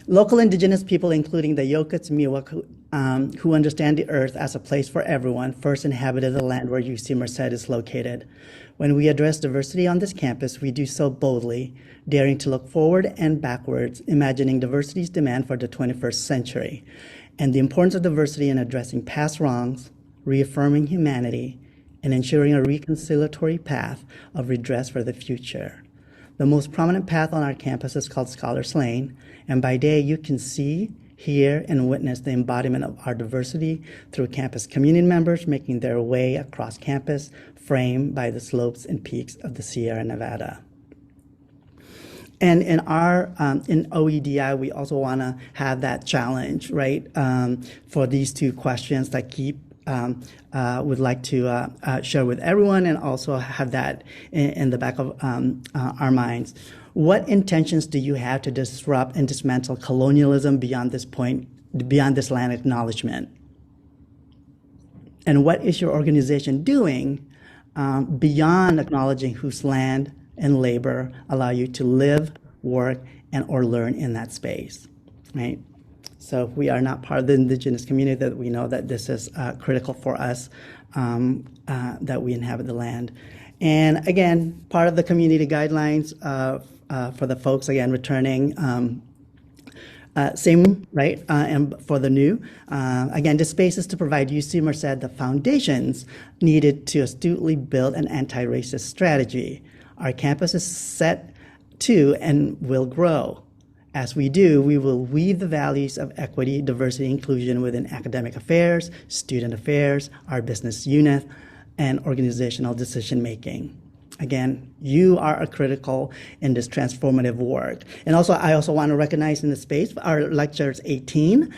Local indigenous people, including the Yokuts, Miwok, who understand the earth as a place for everyone, first inhabited the land where UC Merced is located. When we address diversity on this campus, we do so boldly, daring to look forward and backwards, imagining diversity's demand for the 21st century, and the importance of diversity in addressing past wrongs, reaffirming humanity, and ensuring a reconciliatory path of redress for the future. The most prominent path on our campus is called Scholars Lane, and by day you can see, hear, and witness the embodiment of our diversity through campus community members making their way across campus, framed by the slopes and peaks of the Sierra Nevada. And in OEDI, we also want to have that challenge, right, for these two questions that Keep would like to share with everyone, and also have that in the back of our minds. What intentions do you have to disrupt and dismantle colonialism beyond this point, beyond this land acknowledgement? And what is your organization doing beyond acknowledging whose land and labor allow you to live, work, and or learn in that space, right? So if we are not part of the indigenous community, that we know that this is critical for us, that we inhabit the land. And again, part of the community guidelines for the folks, again, returning, same, right, and for the new. Again, this space is to provide UC Merced the foundations needed to astutely build an anti-racist strategy. Our campus is set to and will grow. As we do, we will weave the values of equity, diversity, inclusion within academic affairs, student affairs, our business unit, and organizational decision-making. Again, you are critical in this transformative work. And also, I also want to recognize in the space, our lecturers 18.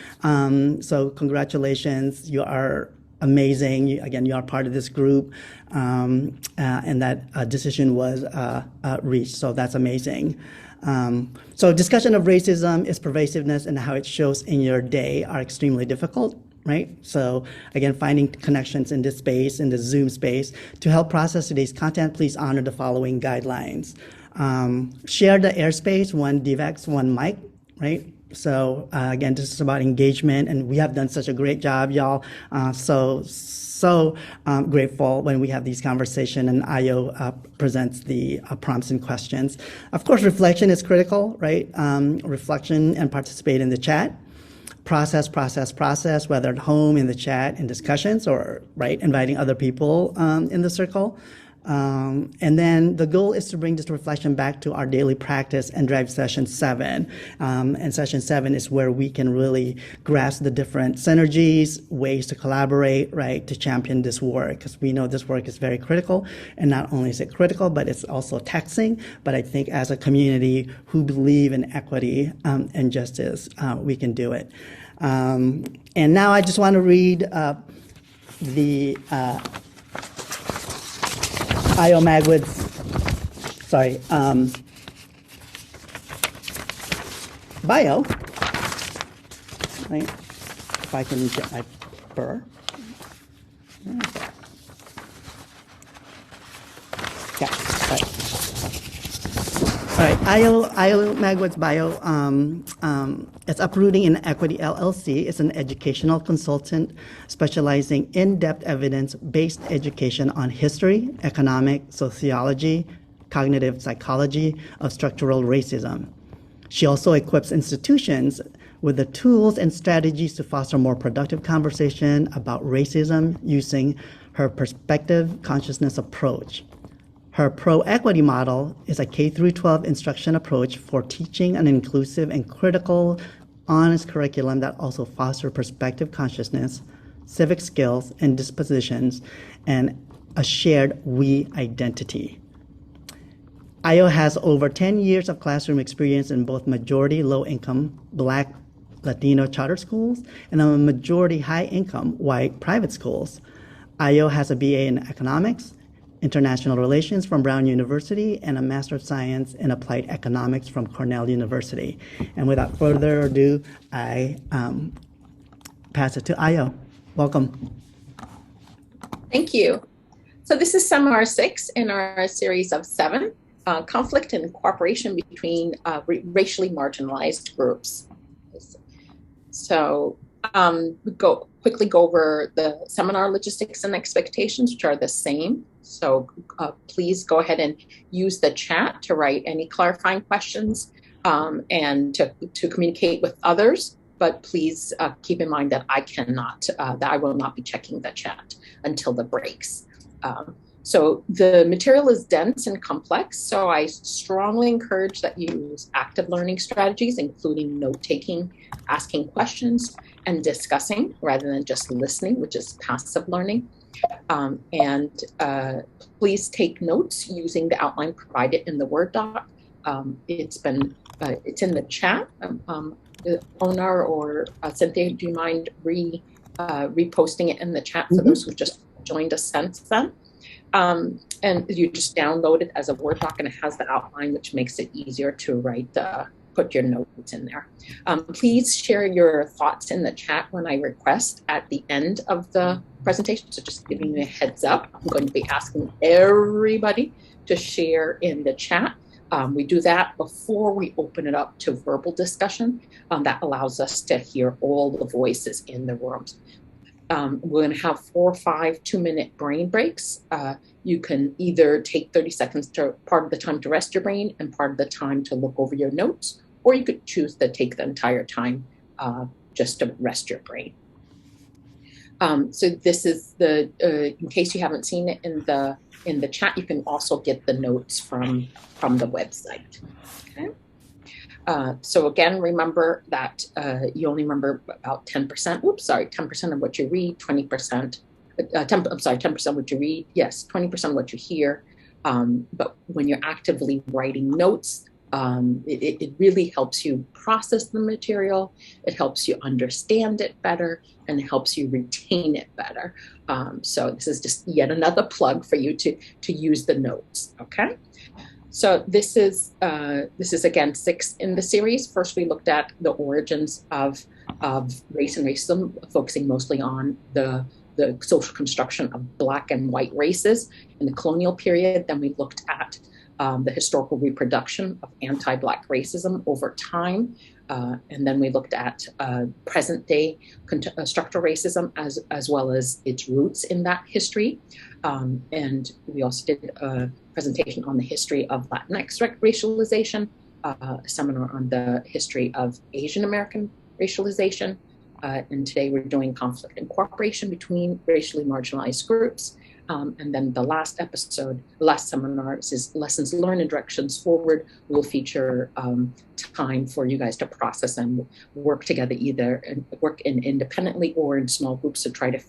So congratulations, you are amazing. You are part of this group, and that decision was reached, so that's amazing. So discussion of racism, its pervasiveness, and how it shows in your day are extremely difficult, right? So again, finding connections in this space, in the Zoom space, to help process today's content, please honor the following guidelines. Share the airspace, one DVX, one mic, right? So again, this is about engagement, and we have done such a great job, y'all. So grateful when we have these conversations and Ayo presents the prompts and questions. Of course, reflection is critical, right? Reflection and participate in the chat. Process, whether at home, in the chat, in discussions, or right, inviting other people in the circle. And then the goal is to bring this reflection back to our daily practice and drive session 7. And session 7 is where we can really grasp the different synergies, ways to collaborate, right, to champion this work, because we know this work is very critical. And not only is it critical, but it's also taxing. But I think as a community who believe in equity and justice, we can do it. And now I just want to read the Ayo Magwood's, bio, right? If I can get my burr. Yeah, right. All right, Ayo Magwood's bio, it's Uprooting Inequity LLC. It's an educational consultant specializing in depth evidence-based education on history, economic, sociology, cognitive psychology of structural racism. She also equips institutions with the tools and strategies to foster more productive conversation about racism using her perspective consciousness approach. Her pro-equity model is a K-12 instruction approach for teaching an inclusive and critical, honest curriculum that also fosters perspective consciousness, civic skills and dispositions, and a shared we identity. Ayo has over 10 years of classroom experience in both majority low-income Black Latino charter schools and a majority high-income white private schools. Ayo has a BA in economics, International Relations from Brown University, and a Master of Science in Applied Economics from Cornell University. And without further ado, I pass it to Ayo. Welcome. Thank you. So this is seminar 6 in our series of 7. conflict and cooperation between racially marginalized groups. So we quickly go over the seminar logistics and expectations, which are the same. So please go ahead and use the chat to write any clarifying questions and to communicate with others. But please keep in mind that I will not be checking the chat until the breaks. So the material is dense and complex, so I strongly encourage that you use active learning strategies, including note-taking, asking questions, and discussing rather than just listening, which is passive learning. Please take notes using the outline provided in the Word doc. It's in the chat. Onar or Cynthia, do you mind reposting it in the chat for those who just joined us since then? And you just download it as a Word doc, and it has the outline, which makes it easier to put your notes in there. Please share your thoughts in the chat when I request at the end of the presentation. So just giving you a heads up, I'm going to be asking everybody to share in the chat. We do that before we open it up to verbal discussion. That allows us to hear all the voices in the rooms. We're going to have 4 or 5 2-minute brain breaks. You can either take 30 seconds to part of the time to rest your brain and part of the time to look over your notes, or you could choose to take the entire time just to rest your brain. So this is in case you haven't seen it in the chat, you can also get the notes from the website. Okay. So again, remember that you only remember about 10%, 10% of what you read, 20%, 10% what you read, yes, 20% what you hear. But when you're actively writing notes, it really helps you process the material, it helps you understand it better, and it helps you retain it better. So this is just yet another plug for you to use the notes, okay? So this is again 6 in the series. First, we looked at the origins of race and racism, focusing mostly on the social construction of Black and white races in the colonial period. Then we looked at the historical reproduction of anti-Black racism over time. And then we looked at present-day structural racism as well as its roots in that history. And we also did a presentation on the history of Latinx racialization, a seminar on the history of Asian American racialization. And today we're doing conflict and cooperation between racially marginalized groups. And then the last seminar is lessons learned and directions forward. Will feature time for you guys to process and work together, work independently or in small groups to try to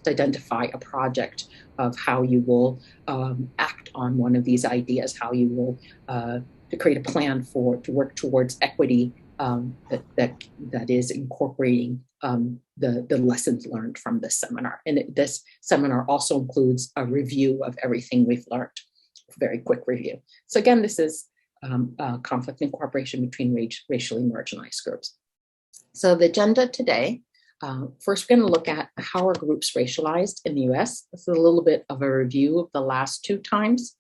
identify a project of how you will act on one of these ideas, how you will to create a plan to work towards equity that is incorporating the lessons learned from this seminar. And this seminar also includes a review of everything we've learned, a very quick review. So again, this is conflict and cooperation between racially marginalized groups. So the agenda today, first we're going to look at how are groups racialized in the US. This is a little bit of a review of the last 2 times.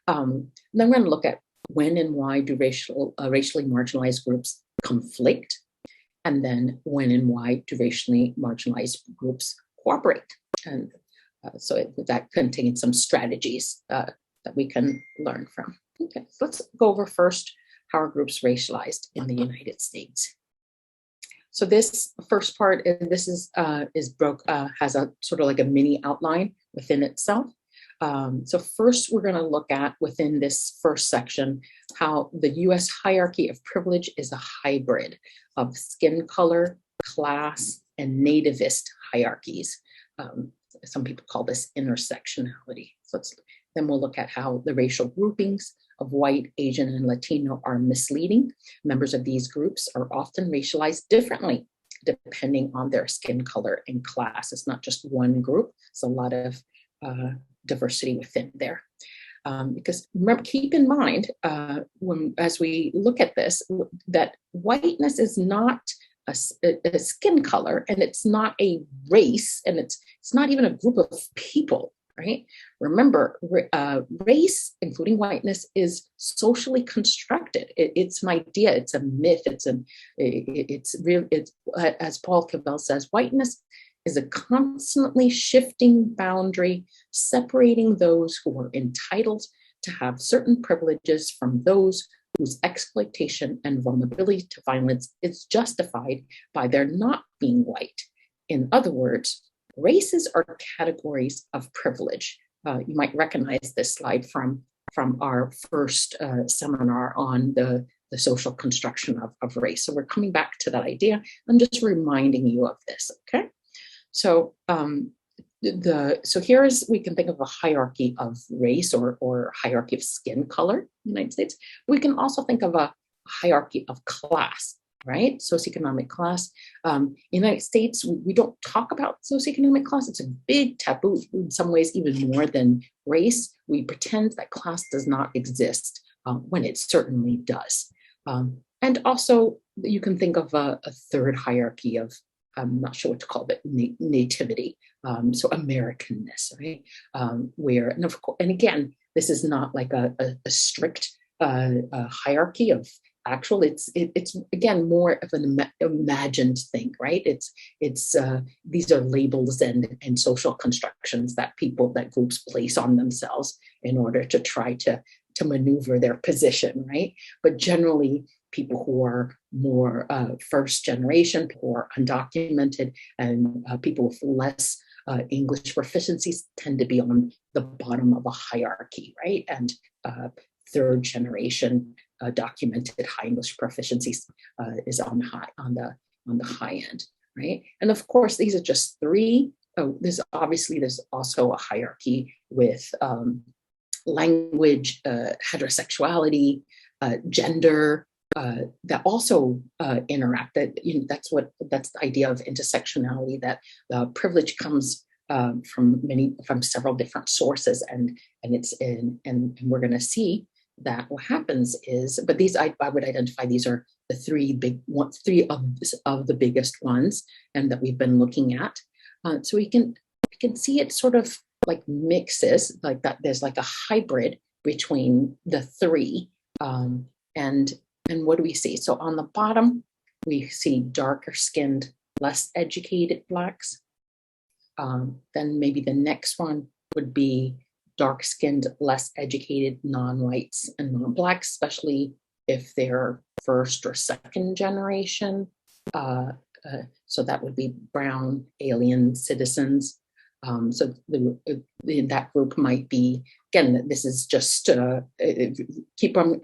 Then we're going to look at when and why do racially marginalized groups conflict, and then when and why do racially marginalized groups cooperate. And so that contains some strategies that we can learn from. Okay, so let's go over first how are groups racialized in the United States. So this first part, this has a sort of like a mini outline within itself. So first, we're going to look at within this first section how the U.S. hierarchy of privilege is a hybrid of skin color, class, and nativist hierarchies. Some people call this intersectionality. So then we'll look at how the racial groupings of white, Asian, and Latino are misleading. Members of these groups are often racialized differently depending on their skin color and class. It's not just one group. It's a lot of diversity within there. Because remember, keep in mind, as we look at this, that whiteness is not a skin color, and it's not a race, and it's not even a group of people. right? Remember, race, including whiteness, is socially constructed. It's an idea, it's a myth, it's real. It's as Paul Cavell says, whiteness is a constantly shifting boundary separating those who are entitled to have certain privileges from those whose exploitation and vulnerability to violence is justified by their not being white. In other words, races are categories of privilege. You might recognize this slide from our first seminar on the social construction of race. So we're coming back to that idea. I'm just reminding you of this, okay? So so we can think of a hierarchy of race or hierarchy of skin color in the United States. We can also think of a hierarchy of class, right? Socioeconomic class. In the United States, we don't talk about socioeconomic class. It's a big taboo, in some ways even more than race. We pretend that class does not exist when it certainly does. And also, you can think of a third hierarchy of, I'm not sure what to call it, nativity. So Americanness, right? And again, this is not like a strict hierarchy of actual. It's again more of an imagined thing, right? These are labels and social constructions that groups place on themselves in order to try to maneuver their position, right? But generally, people who are more first generation, who are undocumented, and people with less English proficiencies tend to be on the bottom of a hierarchy, right? And third generation documented high English proficiencies is on the high end, right? And of course, these are just three. There's also a hierarchy with language, heterosexuality, gender, that also interact. That's the idea of intersectionality. That privilege comes from several different sources, and we're going to see that what happens is. But these I would identify these are the three of the biggest ones, and that we've been looking at. So we can see it sort of like mixes like that. There's like a hybrid between the three, and what do we see? So on the bottom, we see darker skinned, less educated Blacks. Then maybe the next one would be dark skinned, less educated non-whites and non-Blacks, especially if they're first or second generation. So that would be brown alien citizens. So that group might be, again, this is just, keep on,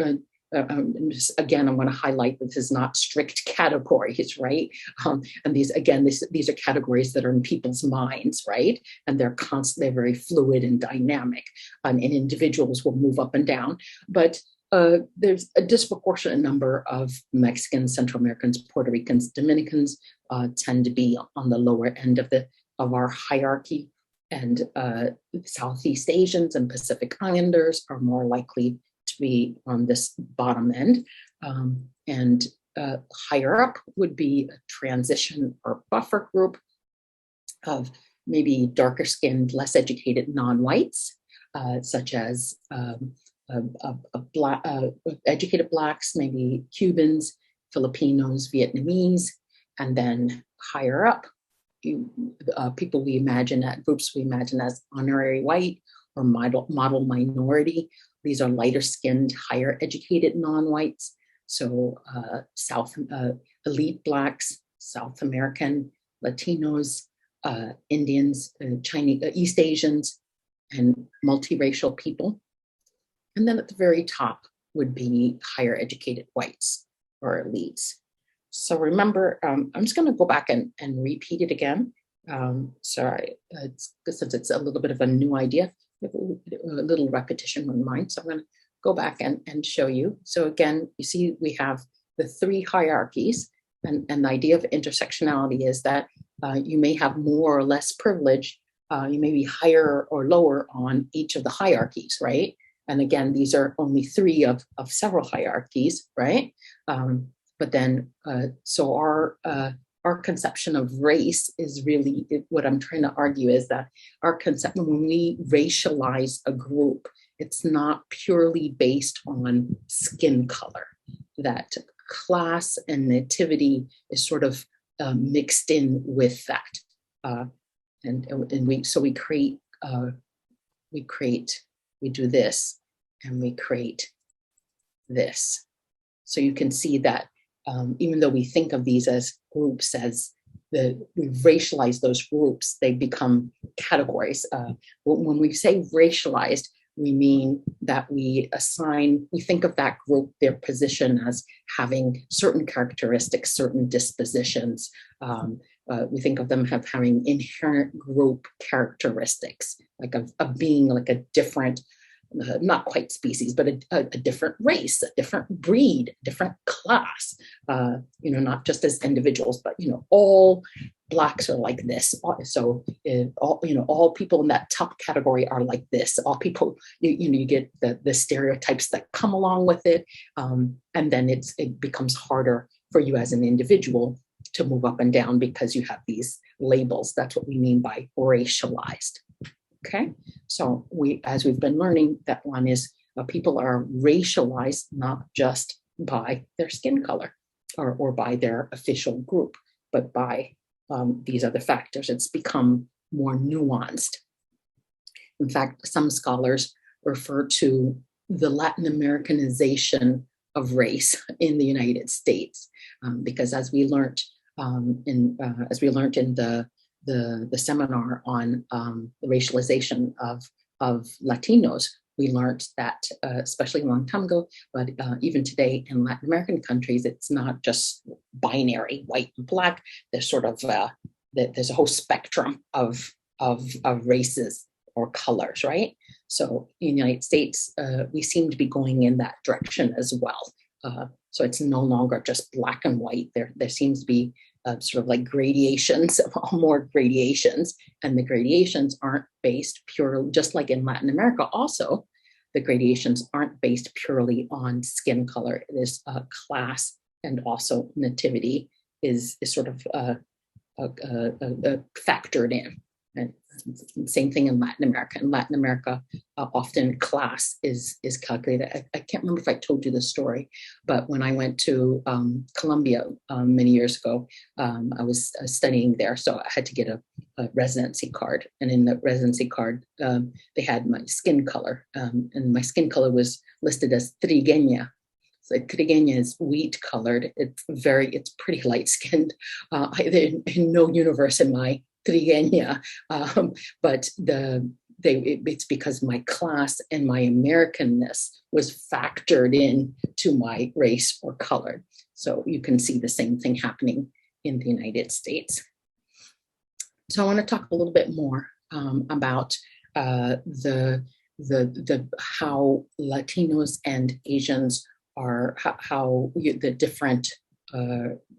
again, I want to highlight that this is not strict categories, right? And these are categories that are in people's minds, right? And they're very fluid and dynamic, and individuals will move up and down. But there's a disproportionate number of Mexicans, Central Americans, Puerto Ricans, Dominicans tend to be on the lower end of our hierarchy, and Southeast Asians and Pacific Islanders are more likely to be on this bottom end. And higher up would be a transition or buffer group of maybe darker skinned, less educated non-whites, such as educated Blacks, maybe Cubans, Filipinos, Vietnamese, and then higher up, people we imagine groups we imagine as honorary white or model minority. These are lighter skinned, higher educated non-whites. So elite Blacks, South American, Latinos, Indians, Chinese, East Asians, and multiracial people. And then at the very top would be higher educated whites or elites. So remember, I'm just going to go back and repeat it again. Since it's a little bit of a new idea, a little repetition wouldn't mind. So I'm going to go back and show you. So again, you see we have the three hierarchies, and the idea of intersectionality is that you may have more or less privilege. You may be higher or lower on each of the hierarchies, right? And again, these are only three of several hierarchies, right? But then, so our our conception of race is really, what I'm trying to argue is that our conception, when we racialize a group, it's not purely based on skin color, that class and nativity is sort of mixed in with that. We do this and we create this. So you can see that even though we think of these as groups, we racialize those groups, they become categories. When we say racialized, we mean that we think of that group, their position as having certain characteristics, certain dispositions. We think of them having inherent group characteristics, like of being like a different, not quite species, but a different race, a different breed, different class, not just as individuals, but, all Blacks are like this. So all people in that top category are like this. All people, you get the stereotypes that come along with it. And then it becomes harder for you as an individual to move up and down because you have these labels. That's what we mean by racialized. Okay, so as we've been learning, that one is people are racialized not just by their skin color or by their official group, but by these other factors. It's become more nuanced. In fact, some scholars refer to the Latin Americanization of race in the United States, because as we learned in the seminar on the racialization of Latinos, we learned that, especially a long time ago, but even today in Latin American countries, it's not just binary, white and Black. There's sort of, there's a whole spectrum of races or colors, right? So in the United States, we seem to be going in that direction as well. So it's no longer just Black and white. There seems to be sort of like gradations, more gradations, and the gradations aren't based purely, just like in Latin America also, the gradations aren't based purely on skin color. It is class, and also nativity is sort of factored in. And same thing in Latin America. In Latin America, often class is calculated. I can't remember if I told you this story, but when I went to Colombia many years ago, I was studying there, so I had to get a residency card. And in the residency card, they had my skin color, and my skin color was listed as trigueña. So trigueña is wheat colored. It's pretty light skinned. In no universe am I trigueña, but it's because my class and my Americanness was factored in to my race or color. So you can see the same thing happening in the United States. So I want to talk a little bit more about the how Latinos and Asians are, how the different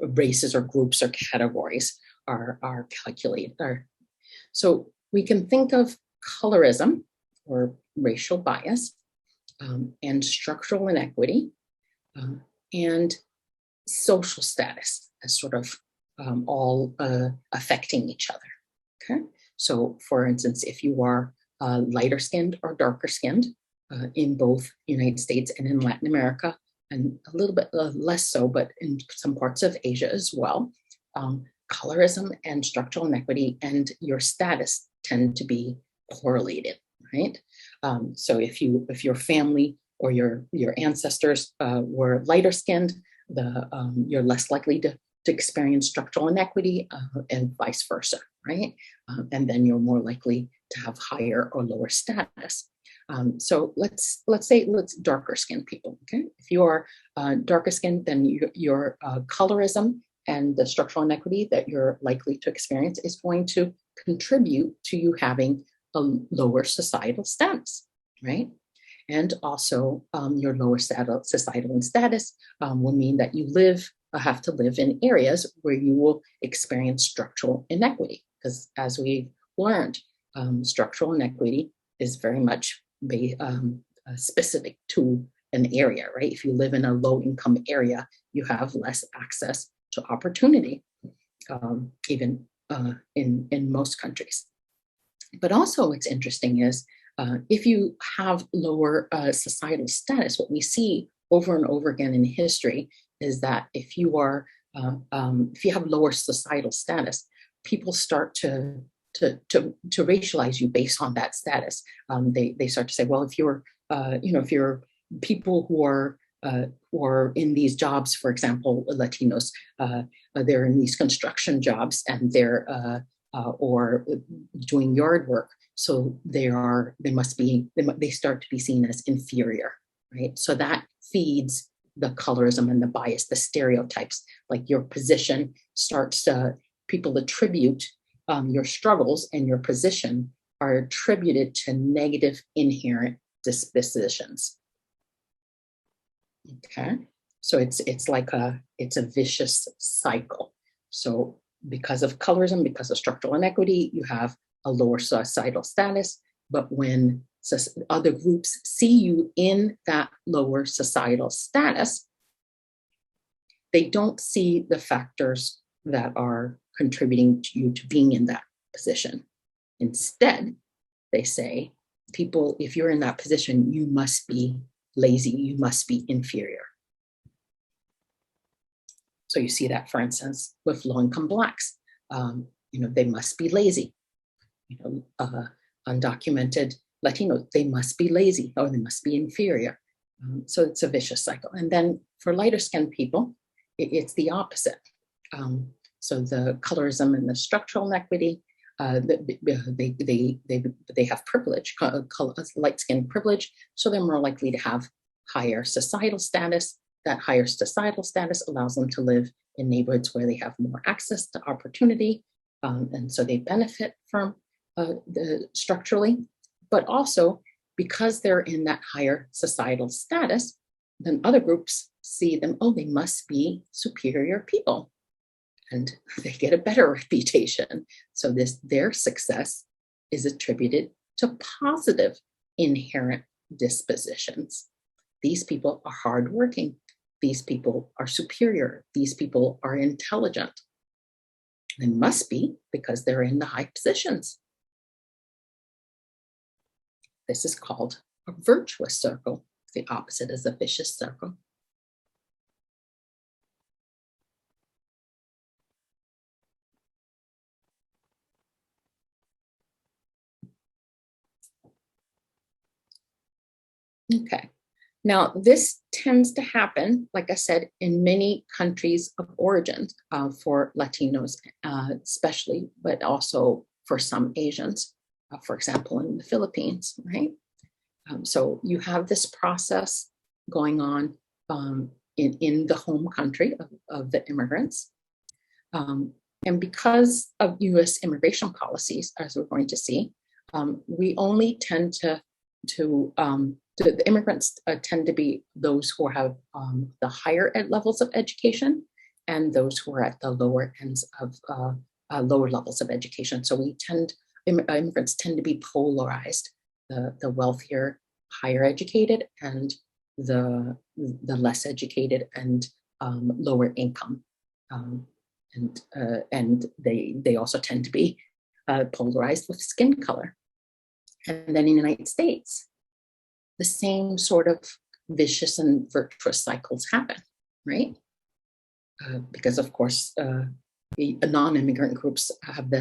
races or groups or categories are calculated. So we can think of colorism or racial bias, and structural inequity, and social status as sort of all affecting each other. Okay, so for instance, if you are lighter skinned or darker skinned in both United States and in Latin America, and a little bit less so, but in some parts of Asia as well, colorism and structural inequity and your status tend to be correlated, right? So if your family or your ancestors were lighter skinned, you're less likely to experience structural inequity, and vice versa, right? And then you're more likely to have higher or lower status. So let's say darker skinned people. Okay, if you are darker skinned, then your colorism and the structural inequity that you're likely to experience is going to contribute to you having a lower societal status, right? And also your lower societal status will mean that you have to live in areas where you will experience structural inequity, because as we've learned, structural inequity is very much specific to an area, right? If you live in a low income area, you have less access to opportunity. even in most countries. But also what's interesting is if you have lower societal status, what we see over and over again in history is that if you have lower societal status, people start to racialize you based on that status. They start to say, well, if you're people who are in these jobs, for example, Latinos, they're in these construction jobs and they're or doing yard work, so they start to be seen as inferior, right? So that feeds the colorism and the bias, the stereotypes. Like your position starts to, people attribute your struggles and your position are attributed to negative inherent dispositions. Okay, so it's like a vicious cycle. So because of colorism, because of structural inequity, you have a lower societal status, but when other groups see you in that lower societal status, they don't see the factors that are contributing to you to being in that position. Instead, they say, people, if you're in that position, you must be lazy, you must be inferior. So you see that, for instance, with low-income Blacks, they must be lazy. Undocumented Latinos, they must be lazy or they must be inferior. So it's a vicious cycle. And then for lighter-skinned people, it's the opposite. So the colorism and the structural inequity, they have privilege, light-skinned privilege, so they're more likely to have higher societal status. That higher societal status allows them to live in neighborhoods where they have more access to opportunity, and so they benefit from structurally, but also because they're in that higher societal status, then other groups see them, oh, they must be superior people, and they get a better reputation. So their success is attributed to positive inherent dispositions. These people are hardworking. These people are superior. These people are intelligent. They must be because they're in the high positions. This is called a virtuous circle. The opposite is a vicious circle. Okay. Now, this tends to happen, like I said, in many countries of origin for Latinos, especially, but also for some Asians, for example, in the Philippines, right? So you have this process going on in the home country of the immigrants. And because of US immigration policies, as we're going to see, we only tend the immigrants tend to be those who have the higher levels of education and those who are at the lower ends of lower levels of education. So immigrants tend to be polarized, the wealthier, higher educated, and the less educated and lower income. And they also tend to be polarized with skin color. And then in the United States, the same sort of vicious and virtuous cycles happen, right? Because of course, the non-immigrant groups have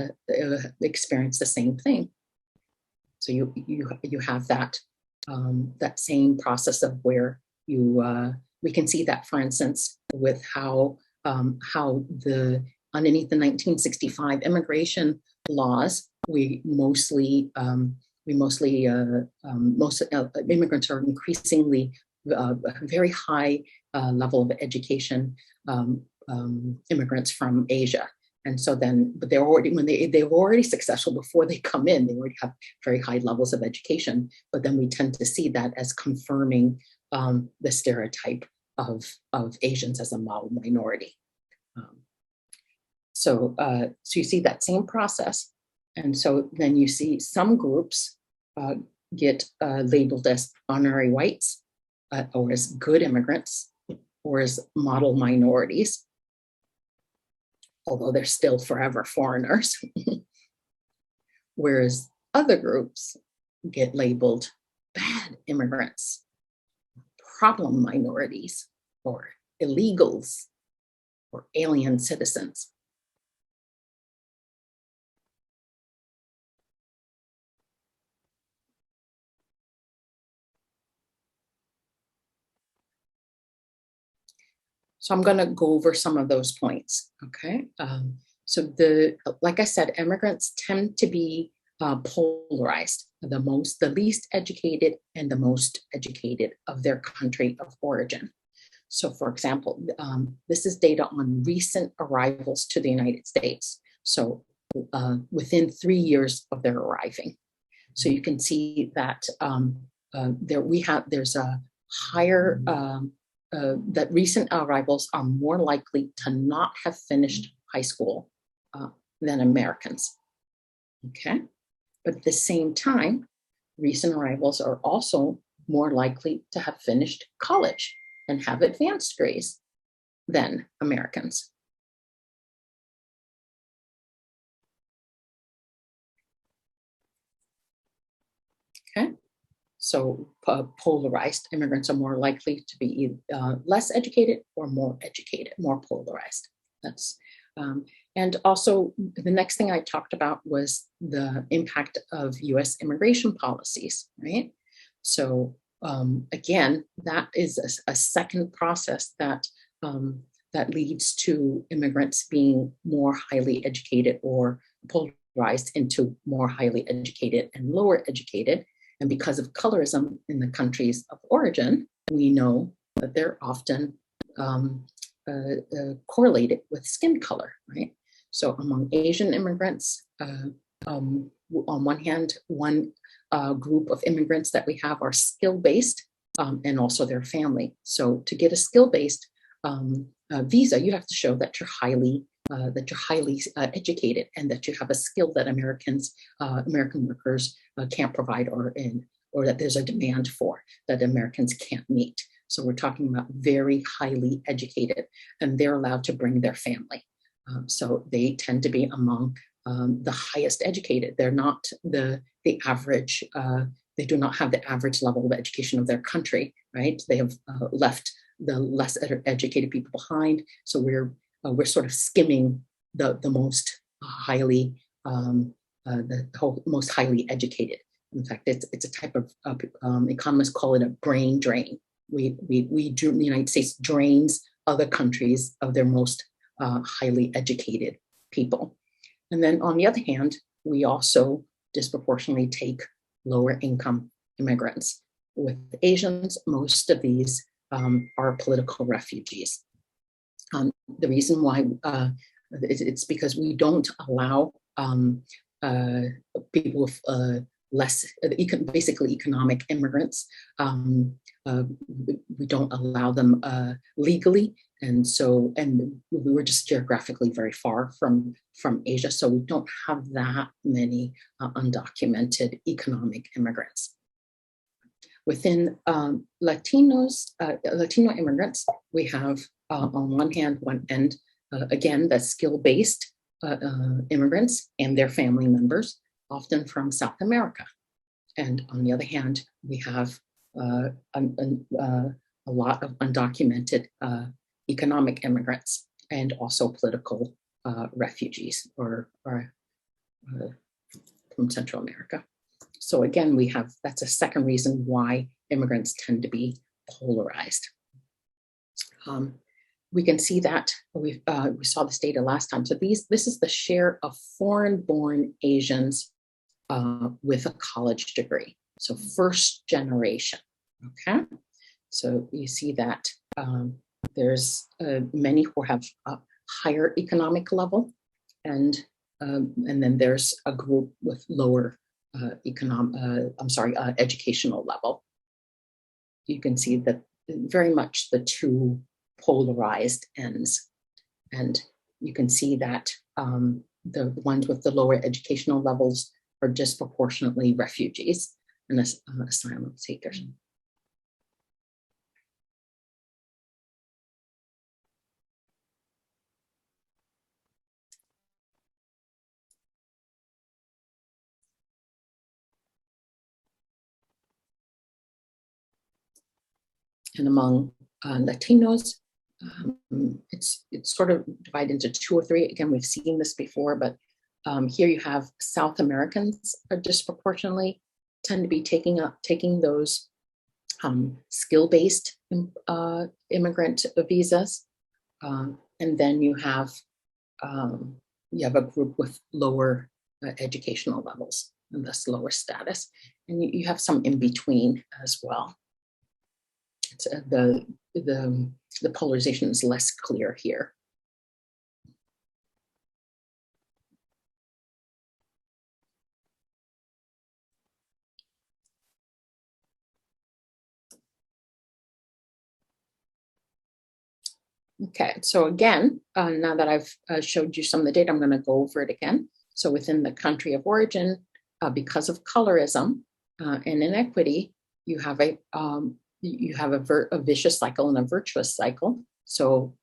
experience the same thing. So you have that that same process of where we can see that, for instance, with how underneath the 1965 immigration laws, most immigrants are increasingly very high level of education immigrants from Asia. And so then, but they're already, they were already successful before they come in, they already have very high levels of education. But then we tend to see that as confirming the stereotype of Asians as a model minority. So you see that same process. And so then you see some groups get labeled as honorary whites or as good immigrants or as model minorities. although they're still forever foreigners. Whereas other groups get labeled bad immigrants, problem minorities, or illegals, or alien citizens. So I'm going to go over some of those points, okay? So like I said, immigrants tend to be polarized, the least educated and the most educated of their country of origin. So for example, this is data on recent arrivals to the United States. So within 3 years of their arriving. So you can see that there's a higher, that recent arrivals are more likely to not have finished high school than Americans, okay? But at the same time, recent arrivals are also more likely to have finished college and have advanced degrees than Americans. Okay, so polarized immigrants are more likely to be less educated or more educated, more polarized. That's and also the next thing I talked about was the impact of U.S. immigration policies, right? So again, that is a second process that that leads to immigrants being more highly educated or polarized into more highly educated and lower educated. And because of colorism in the countries of origin, we know that they're often correlated with skin color, right? So among Asian immigrants, on one hand, one group of immigrants that we have are skill-based and also their family. So to get a skill-based visa, you have to show that you're highly educated and that you have a skill that American workers can't provide or that there's a demand for that Americans can't meet. So we're talking about very highly educated, and they're allowed to bring their family. So they tend to be among the highest educated. They're not the average. They do not have the average level of education of their country, right? They have left the less educated people behind. So we're sort of skimming the most highly most highly educated. In fact, it's a type of economists call it a brain drain. The United States drains other countries of their most highly educated people. And then on the other hand, we also disproportionately take lower income immigrants. With Asians, most of these are political refugees. The reason why it's because we don't allow people with basically economic immigrants. We don't allow them legally, and we were just geographically very far from Asia, so we don't have that many undocumented economic immigrants. Within Latino immigrants, we have on one hand, again, the skill-based immigrants and their family members, often from South America. And on the other hand, we have a lot of undocumented economic immigrants and also political refugees or from Central America. So again, that's a second reason why immigrants tend to be polarized. We can see that we saw this data last time. So this is the share of foreign-born Asians with a college degree. So first generation, okay? So you see that there's many who have a higher economic level, and then there's a group with lower educational level. You can see that very much the two polarized ends, and you can see that the ones with the lower educational levels are disproportionately refugees and asylum seekers. And among Latinos, it's sort of divided into two or three. Again, we've seen this before, but here you have South Americans are disproportionately tend to be taking those skill-based immigrant visas, and then you have a group with lower educational levels and thus lower status, and you have some in between as well. It's, the polarization is less clear here. Okay, so again, now that I've showed you some of the data, I'm going to go over it again. So within the country of origin, because of colorism and inequity, you have a vicious cycle and a virtuous cycle. So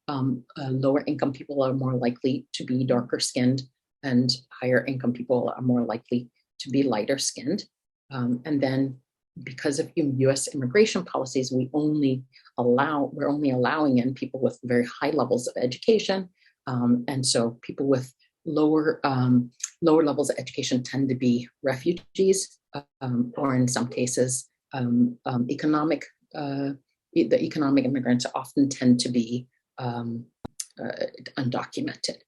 lower income people are more likely to be darker skinned, and higher income people are more likely to be lighter skinned. And then because of US immigration policies, we're only allowing in people with very high levels of education. And so people with lower levels of education tend to be refugees, or in some cases, the economic immigrants often tend to be undocumented.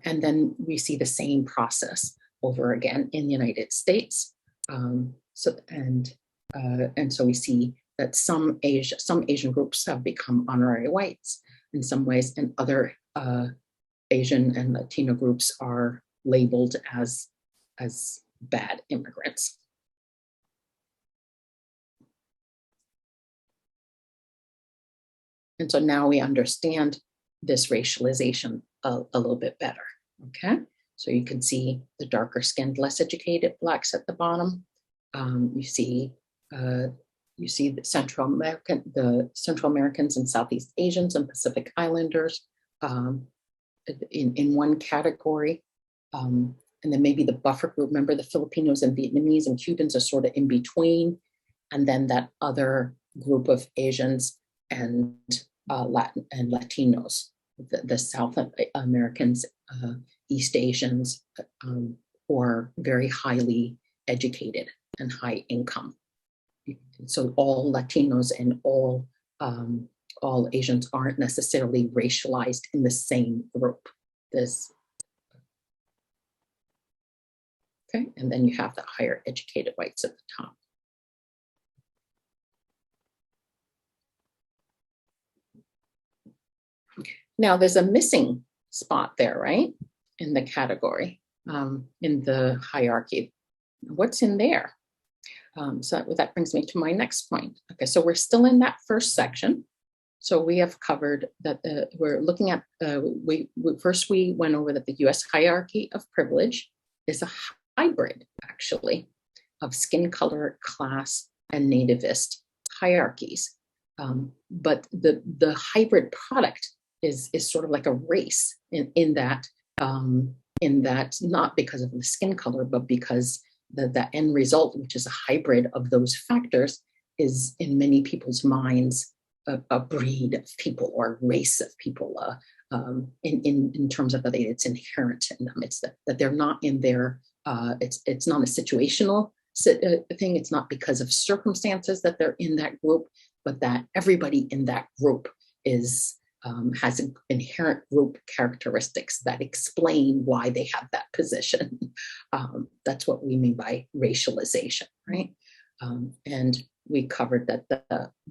And then we see the same process over again in the United States. And so we see that some Asian groups have become honorary whites in some ways, and other Asian and Latino groups are labeled as bad immigrants. And so now we understand this racialization a little bit better, okay? So you can see the darker skinned, less educated Blacks at the bottom. You see the Central Americans and Southeast Asians and Pacific Islanders in one category. And then maybe the buffer group, remember the Filipinos and Vietnamese and Cubans are sort of in between. And then that other group of Asians and Latin and Latinos, the South Americans, East Asians, who are very highly educated and high income. So all Latinos and all Asians aren't necessarily racialized in the same group. Okay, and then you have the higher educated whites at the top. Now there's a missing spot there, right? In the category, in the hierarchy. What's in there? So that brings me to my next point. Okay, so we're still in that first section. So we have covered that we're looking at, first we went over that the US hierarchy of privilege is a hybrid, actually, of skin color, class, and nativist hierarchies. But the hybrid product is sort of like a race in that not because of the skin color, but because the end result, which is a hybrid of those factors, is in many people's minds a breed of people or a race of people, in terms of that it's inherent in them. It's that they're not in their, it's not a situational thing. It's not because of circumstances that they're in that group, but that everybody in that group has inherent group characteristics that explain why they have that position. That's what we mean by racialization, right? And we covered that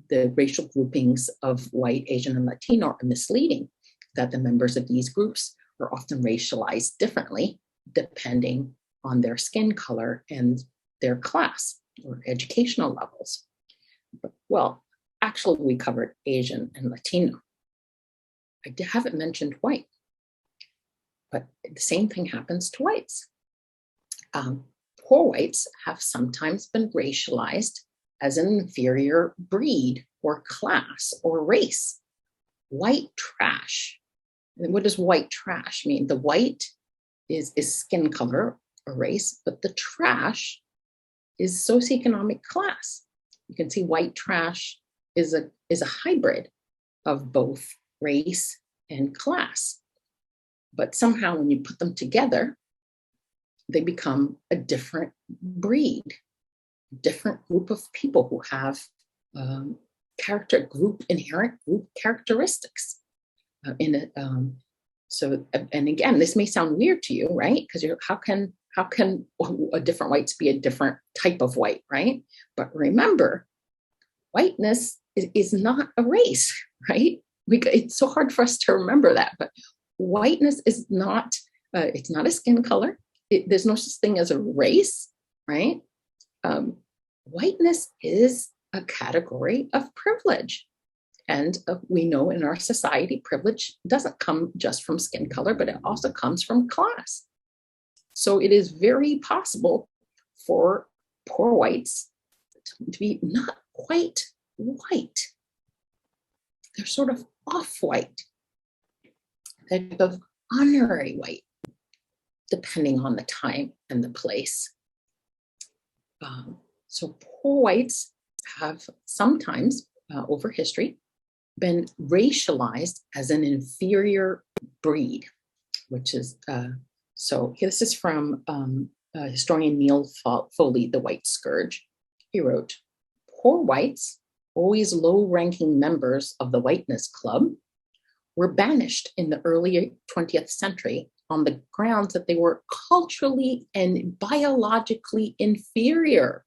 the racial groupings of white, Asian, and Latino are misleading, that the members of these groups are often racialized differently depending on their skin color and their class or educational levels. Well, actually, we covered Asian and Latino. I haven't mentioned white, but the same thing happens to whites. Poor whites have sometimes been racialized as an inferior breed or class or race. White trash. And what does white trash mean? The white is skin color or race, but the trash is socioeconomic class. You can see white trash is is a hybrid of both race and class. But somehow when you put them together, they become a different breed, different group of people who have inherent group characteristics. And again, this may sound weird to you, right? Because how can a different whites be a different type of white, right? But remember, whiteness is not a race, right? It's so hard for us to remember that, but whiteness is not, it's not a skin color. There's no such thing as a race, right? Whiteness is a category of privilege. And we know in our society, privilege doesn't come just from skin color, but it also comes from class. So it is very possible for poor whites to be not quite white. They're sort of off-white, type of honorary white, depending on the time and the place. So poor whites have sometimes, over history, been racialized as an inferior breed, which is, so this is from historian Neil Foley, The White Scourge. He wrote, poor whites, always low-ranking members of the whiteness club, were banished in the early 20th century on the grounds that they were culturally and biologically inferior.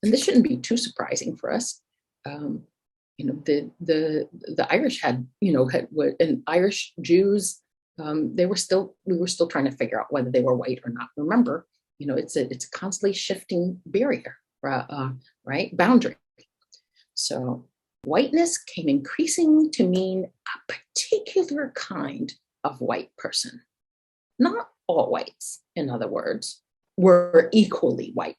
And this shouldn't be too surprising for us. The Irish had and Irish Jews, we were still trying to figure out whether they were white or not. Remember, it's a constantly shifting barrier, right? Boundary. So whiteness came increasing to mean a particular kind of white person. Not all whites, in other words, were equally white.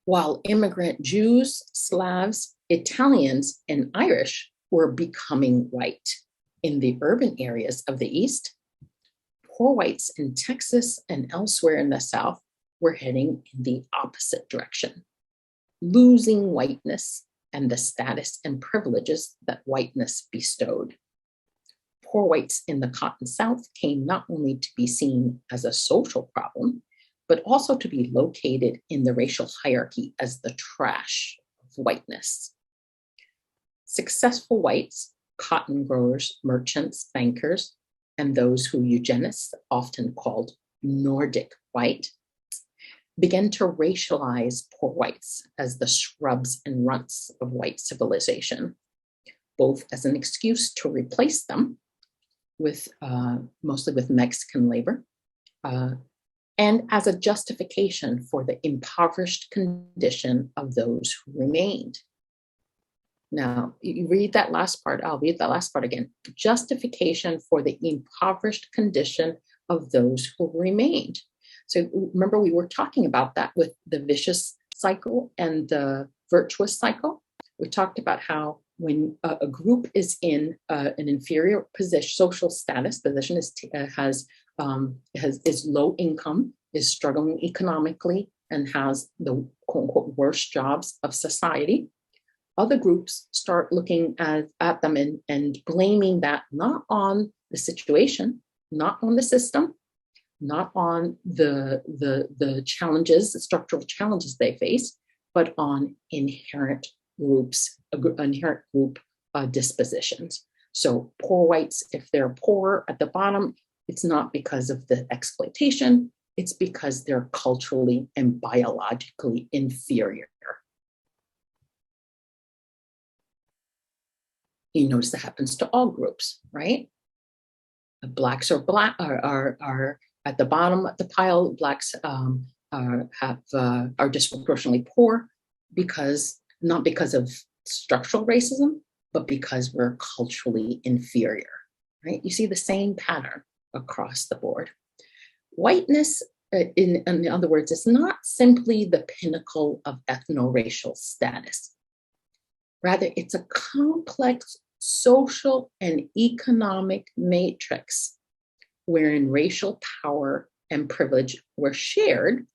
While immigrant Jews, Slavs, Italians, and Irish were becoming white in the urban areas of the East, poor whites in Texas and elsewhere in the South were heading in the opposite direction, losing whiteness and the status and privileges that whiteness bestowed. Poor whites in the Cotton South came not only to be seen as a social problem, but also to be located in the racial hierarchy as the trash of whiteness. Successful whites, cotton growers, merchants, bankers, and those who eugenists often called Nordic white, began to racialize poor whites as the scrubs and runts of white civilization, both as an excuse to replace them with mostly with Mexican labor, and as a justification for the impoverished condition of those who remained. Now, you read that last part, I'll read that last part again. Justification for the impoverished condition of those who remained. So remember, we were talking about that with the vicious cycle and the virtuous cycle. We talked about how when a group is in an inferior position, social status position, is low income, is struggling economically, and has the quote unquote worst jobs of society, other groups start looking at them and blaming that not on the situation, not on the system, not on the challenges, the structural challenges they face, but on inherent group dispositions. So poor whites, if they're poor at the bottom, it's not because of the exploitation, it's because they're culturally and biologically inferior. You notice that happens to all groups, right? The blacks are at the bottom of the pile. Blacks are disproportionately poor not because of structural racism, but because we're culturally inferior, right? You see the same pattern across the board. Whiteness, in other words, is not simply the pinnacle of ethno-racial status. Rather, it's a complex social and economic matrix wherein racial power and privilege were shared,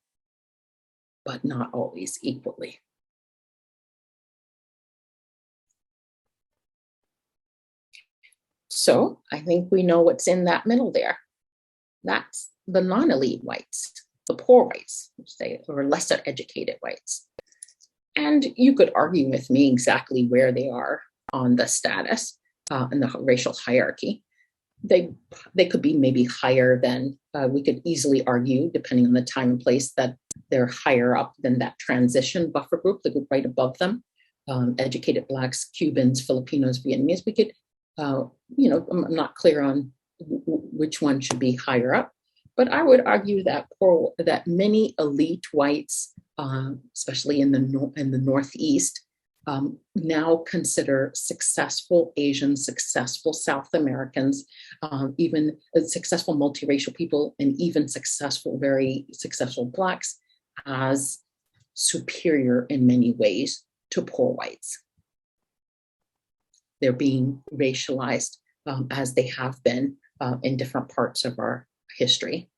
but not always equally. So I think we know what's in that middle there. That's the non-elite whites, the poor whites, say, or lesser educated whites. And you could argue with me exactly where they are on the status in the racial hierarchy. They could be maybe higher than, we could easily argue, depending on the time and place, that they're higher up than that transition buffer group, the group right above them, educated Blacks, Cubans, Filipinos, Vietnamese. We could, I'm not clear on which one should be higher up, but I would argue that many elite whites, especially in the Northeast, now consider successful Asians, successful South Americans, even successful multiracial people, and even very successful Blacks as superior in many ways to poor whites. They're being racialized as they have been in different parts of our history.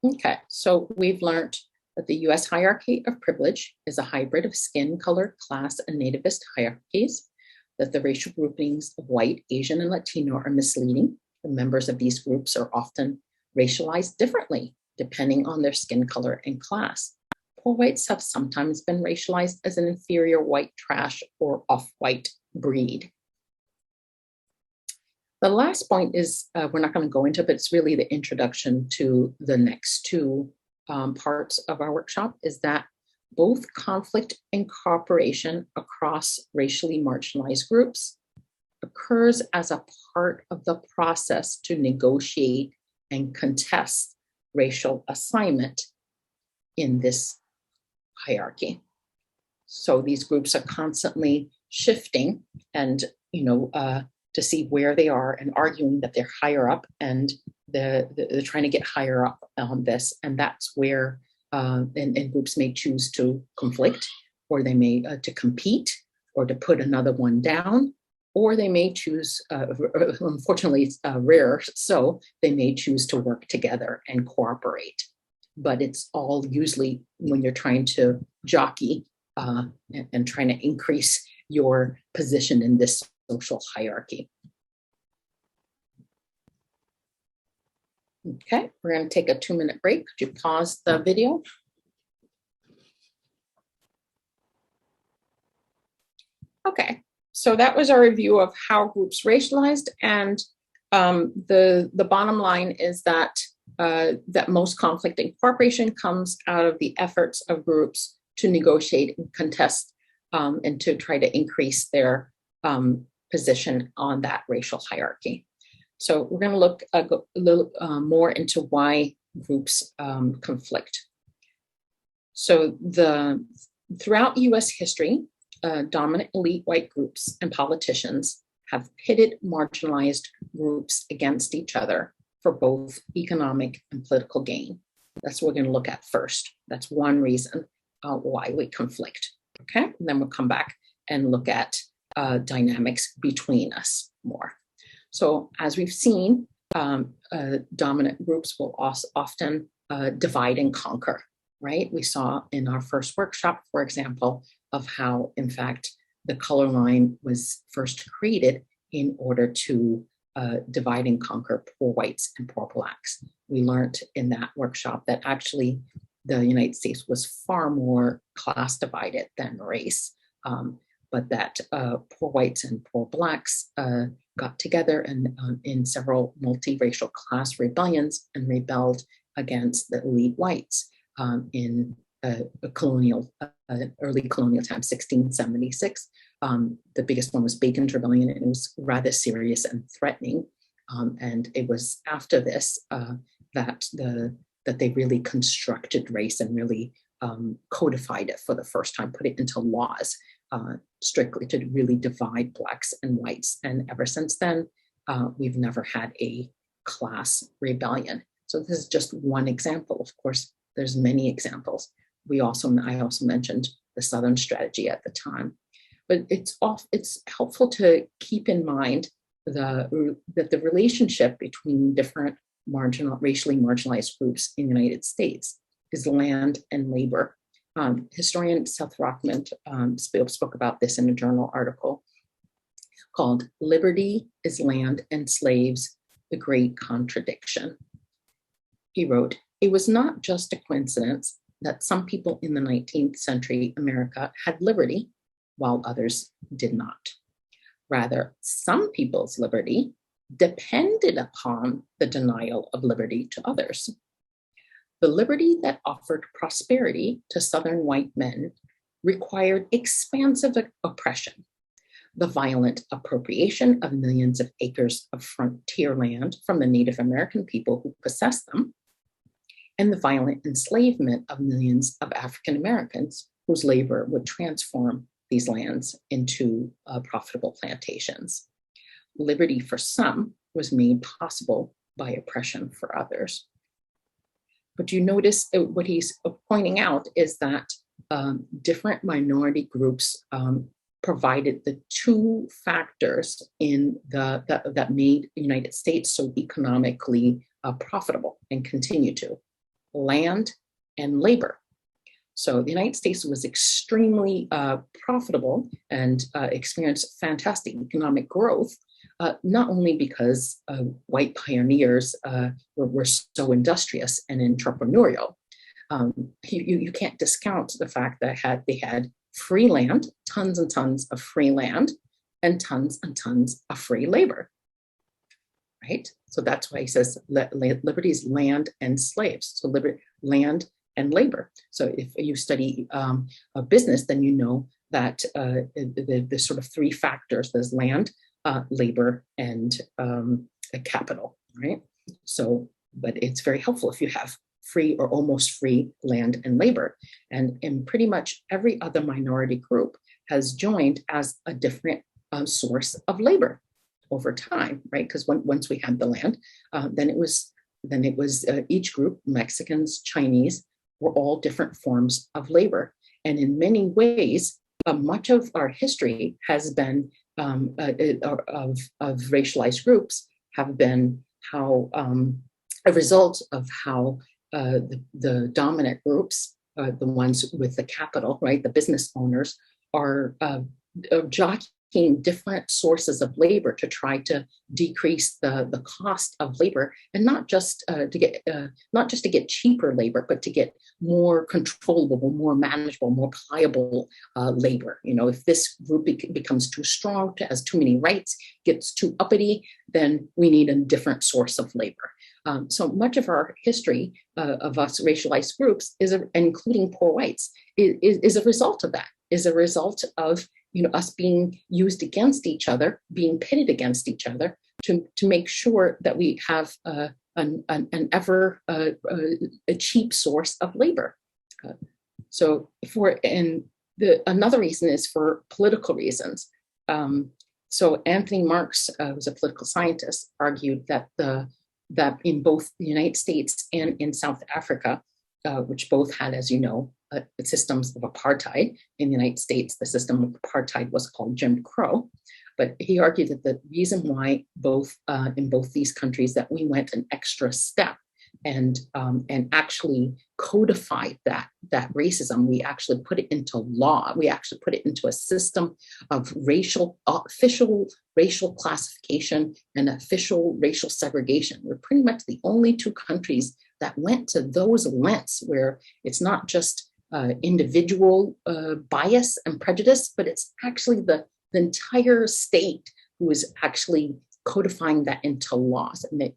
Okay, so we've learned that the US hierarchy of privilege is a hybrid of skin color, class, and nativist hierarchies, that the racial groupings of white, Asian, and Latino are misleading. The members of these groups are often racialized differently, depending on their skin color and class. Poor whites have sometimes been racialized as an inferior white trash or off-white breed. The last point is, we're not going to go into, but it's really the introduction to the next two parts of our workshop, is that both conflict and cooperation across racially marginalized groups occurs as a part of the process to negotiate and contest racial assignment in this hierarchy. So these groups are constantly shifting and, to see where they are and arguing that they're higher up, and they're trying to get higher up on this. And that's where and groups may choose to conflict, or they may to compete, or to put another one down, or they may choose, unfortunately it's rare, so they may choose to work together and cooperate. But it's all usually when you're trying to jockey and trying to increase your position in this social hierarchy. Okay, we're going to take a 2-minute break. Could you pause the video? Okay, so that was our review of how groups racialized, and the bottom line is that that most conflict and cooperation comes out of the efforts of groups to negotiate and contest and to try to increase their position on that racial hierarchy. So we're going to look a little more into why groups conflict. So throughout US history, dominant elite white groups and politicians have pitted marginalized groups against each other for both economic and political gain. That's what we're going to look at first. That's one reason why we conflict. Okay, and then we'll come back and look at dynamics between us more. So as we've seen, dominant groups will also often divide and conquer, right? We saw in our first workshop, for example, of how, in fact, the color line was first created in order to divide and conquer poor whites and poor Blacks. We learned in that workshop that actually the United States was far more class divided than race, but that poor whites and poor Blacks got together and in several multiracial class rebellions and rebelled against the elite whites in early colonial time, 1676. The biggest one was Bacon's Rebellion, and it was rather serious and threatening. And it was after this that they really constructed race and really codified it for the first time, put it into laws strictly to really divide Blacks and whites. And ever since then, we've never had a class rebellion. So this is just one example. Of course, there's many examples. I also mentioned the Southern strategy at the time. But it's helpful to keep in mind that the relationship between different racially marginalized groups in the United States is land and labor. Historian Seth Rockman spoke about this in a journal article called "Liberty is Land and Slaves, the Great Contradiction." He wrote, "It was not just a coincidence that some people in the 19th century America had liberty while others did not. Rather, some people's liberty depended upon the denial of liberty to others. The liberty that offered prosperity to Southern white men required expansive oppression, the violent appropriation of millions of acres of frontier land from the Native American people who possessed them, and the violent enslavement of millions of African Americans whose labor would transform these lands into profitable plantations. Liberty for some was made possible by oppression for others." But you notice what he's pointing out is that different minority groups provided the two factors in that made the United States so economically profitable and continue to: land and labor. So the United States was extremely profitable and experienced fantastic economic growth, not only because white pioneers were so industrious and entrepreneurial. You can't discount the fact that they had free land, tons and tons of free land, and tons of free labor, right? So that's why he says liberty is land and slaves. So land and labor. So if you study a business, then you know that the sort of three factors: there's land, labor, and capital, right? So, but it's very helpful if you have free or almost free land and labor. And in pretty much every other minority group has joined as a different source of labor over time, right? Because once we had the land, then it was each group, Mexicans, Chinese, were all different forms of labor. And in many ways, much of our history has been of racialized groups have been how a result of how the dominant groups, the ones with the capital, right, the business owners, are jockeying different sources of labor to try to decrease the cost of labor, and not just to get cheaper labor, but to get more controllable, more manageable, more pliable labor. You know, if this group becomes too strong, has too many rights, gets too uppity, then we need a different source of labor. So much of our history of us racialized groups including poor whites, is a result of that. Is a result of us being used against each other, being pitted against each other to make sure that we have an ever a cheap source of labor. Another reason is for political reasons. So Anthony Marx, who's a political scientist, argued that in both the United States and in South Africa, which both had, as you know, systems of apartheid. In the United States, the system of apartheid was called Jim Crow. But he argued that the reason why in both these countries that we went an extra step and actually codified that racism, we actually put it into law. We actually put it into a system of official racial classification and official racial segregation. We're pretty much the only two countries that went to those lengths where it's not just individual bias and prejudice, but it's actually the entire state who is actually codifying that into laws. And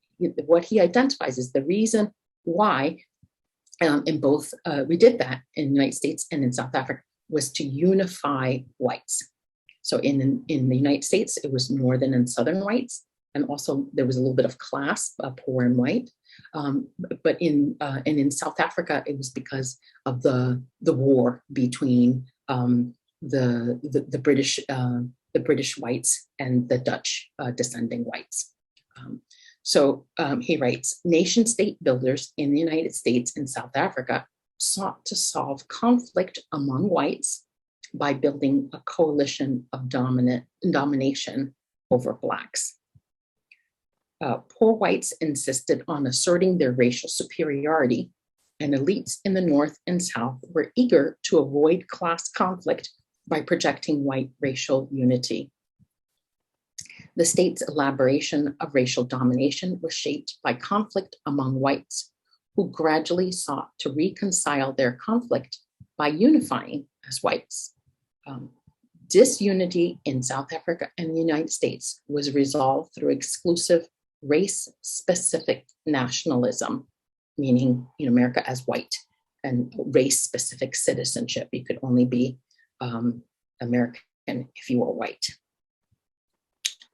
what he identifies is the reason why in both, we did that in the United States and in South Africa, was to unify whites. So in the United States, it was northern and southern whites, and also there was a little bit of class, poor and white. But in South Africa, it was because of the war between the British whites and the Dutch descending whites. So he writes, nation-state builders in the United States and South Africa sought to solve conflict among whites by building a coalition of domination over Blacks. Poor whites insisted on asserting their racial superiority and elites in the North and South were eager to avoid class conflict by projecting white racial unity. The state's elaboration of racial domination was shaped by conflict among whites, who gradually sought to reconcile their conflict by unifying as whites. Disunity in South Africa and the United States was resolved through exclusive race-specific nationalism, meaning America as white, and race-specific citizenship. You could only be American if you were white.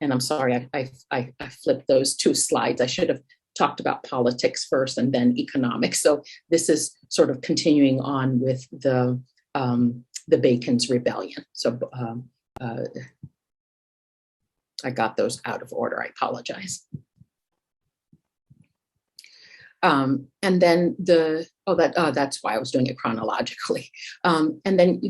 And I'm sorry, I flipped those two slides. I should have talked about politics first and then economics. So this is sort of continuing on with the Bacon's Rebellion. So I got those out of order. I apologize. And then that's why I was doing it chronologically. And then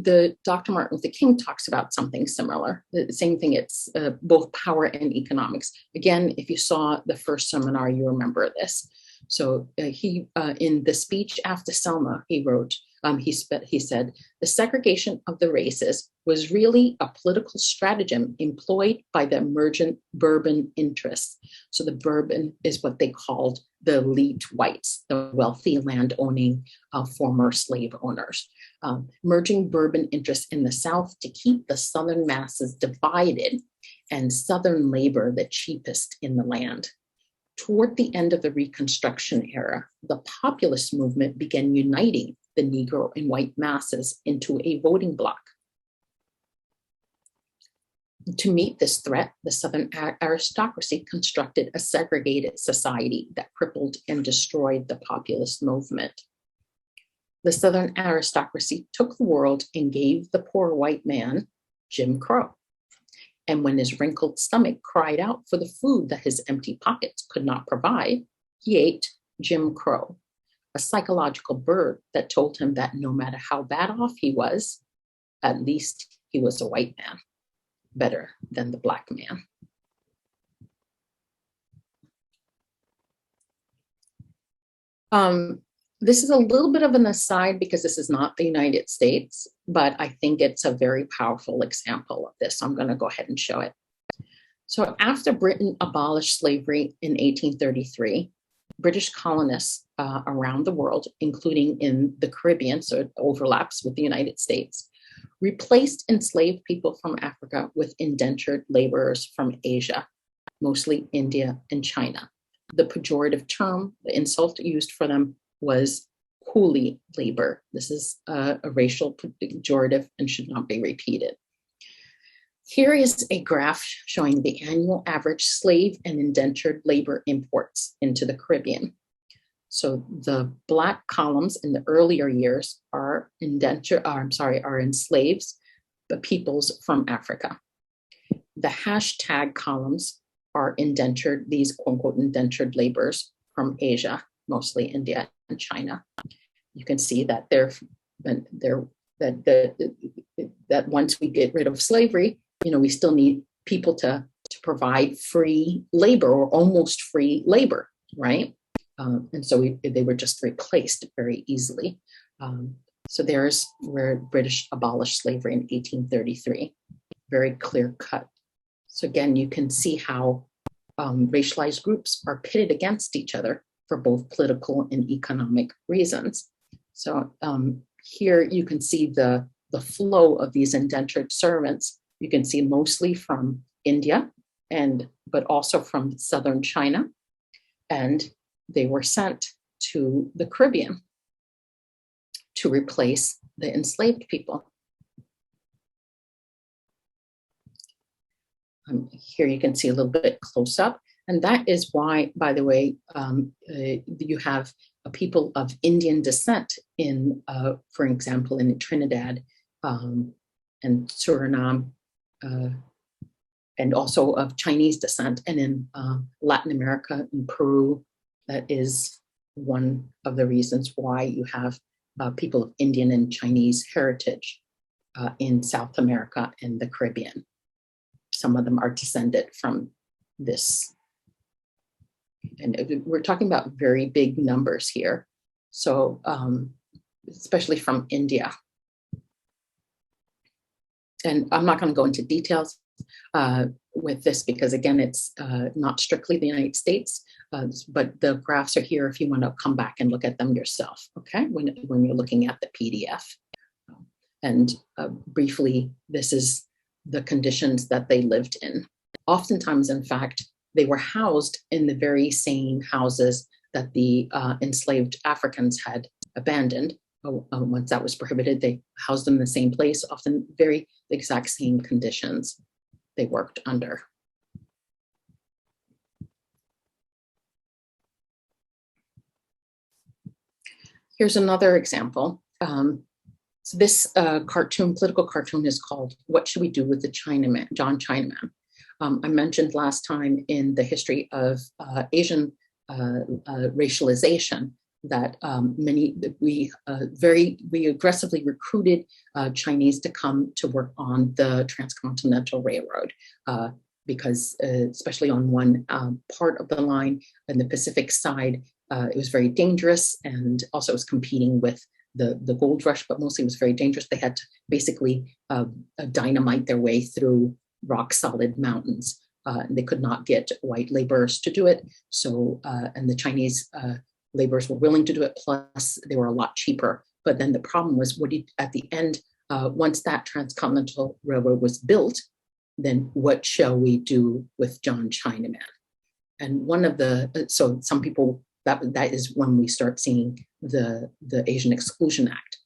Dr. Martin Luther King talks about something similar. The same thing, it's both power and economics. Again, if you saw the first seminar, you remember this. So he, in the speech after Selma, he wrote, he said, the segregation of the races was really a political stratagem employed by the emergent Bourbon interests. So the Bourbon is what they called the elite whites, the wealthy land-owning former slave owners. Emerging Bourbon interests in the South to keep the Southern masses divided and Southern labor the cheapest in the land. Toward the end of the Reconstruction era, the populist movement began uniting the Negro and white masses into a voting bloc. To meet this threat, the Southern aristocracy constructed a segregated society that crippled and destroyed the populist movement. The Southern aristocracy took the world and gave the poor white man Jim Crow. And when his wrinkled stomach cried out for the food that his empty pockets could not provide, he ate Jim Crow, a psychological bird that told him that no matter how bad off he was, at least he was a white man, better than the black man. This is a little bit of an aside because this is not the United States, but I think it's a very powerful example of this. So I'm going to go ahead and show it. So after Britain abolished slavery in 1833, British colonists around the world, including in the Caribbean, so it overlaps with the United States, replaced enslaved people from Africa with indentured laborers from Asia, mostly India and China. The pejorative term, the insult used for them, was coolie labor. This is a racial pejorative and should not be repeated. Here is a graph showing the annual average slave and indentured labor imports into the Caribbean. So the black columns in the earlier years are enslaved, but peoples from Africa. The hashtag columns are indentured, these quote unquote indentured laborers from Asia, mostly India and China. You can see that that once we get rid of slavery, we still need people to provide free labor or almost free labor, right? And so they were just replaced very easily. So there's where British abolished slavery in 1833, very clear cut. So again, you can see how racialized groups are pitted against each other for both political and economic reasons. So here you can see the flow of these indentured servants. You can see mostly from India, but also from southern China, and they were sent to the Caribbean to replace the enslaved people. Here you can see a little bit close up, and that is why, by the way, you have people of Indian descent in, for example, in Trinidad and Suriname, and also of Chinese descent, and in Latin America, in Peru. That is one of the reasons why you have people of Indian and Chinese heritage in South America and the Caribbean. Some of them are descended from this. And we're talking about very big numbers here. So especially from India. And I'm not going to go into details with this because, again, it's not strictly the United States, but the graphs are here if you want to come back and look at them yourself, okay, when you're looking at the PDF. And briefly, this is the conditions that they lived in. Oftentimes, in fact, they were housed in the very same houses that the enslaved Africans had abandoned. Once that was prohibited, they housed them in the same place, often the exact same conditions they worked under. Here's another example. So this political cartoon is called "What Should We Do with the Chinaman?" John Chinaman. I mentioned last time in the history of Asian racialization that we aggressively recruited Chinese to come to work on the Transcontinental Railroad because especially on one part of the line in the Pacific side, it was very dangerous, and also it was competing with the gold rush, but mostly it was very dangerous. They had to basically dynamite their way through rock solid mountains. They could not get white laborers to do it. So, and the Chinese laborers were willing to do it, plus they were a lot cheaper. But then the problem was, at the end, once that Transcontinental Railroad was built, then what shall we do with John Chinaman? And one of so some people, that is when we start seeing the Asian Exclusion Act.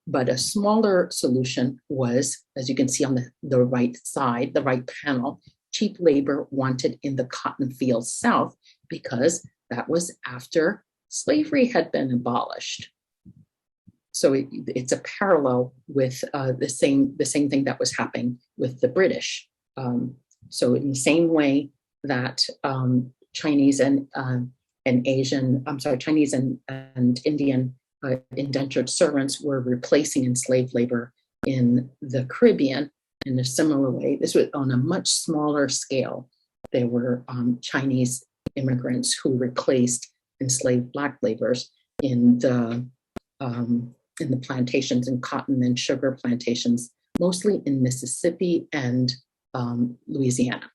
But a smaller solution was, as you can see on the right side, the right panel, cheap labor wanted in the cotton fields south, because that was after slavery had been abolished. So it's a parallel with the same thing that was happening with the British. So in the same way that Chinese and Indian indentured servants were replacing enslaved labor in the Caribbean in a similar way. This was on a much smaller scale. There were Chinese immigrants who replaced enslaved Black laborers in the plantations and cotton and sugar plantations, mostly in Mississippi and Louisiana.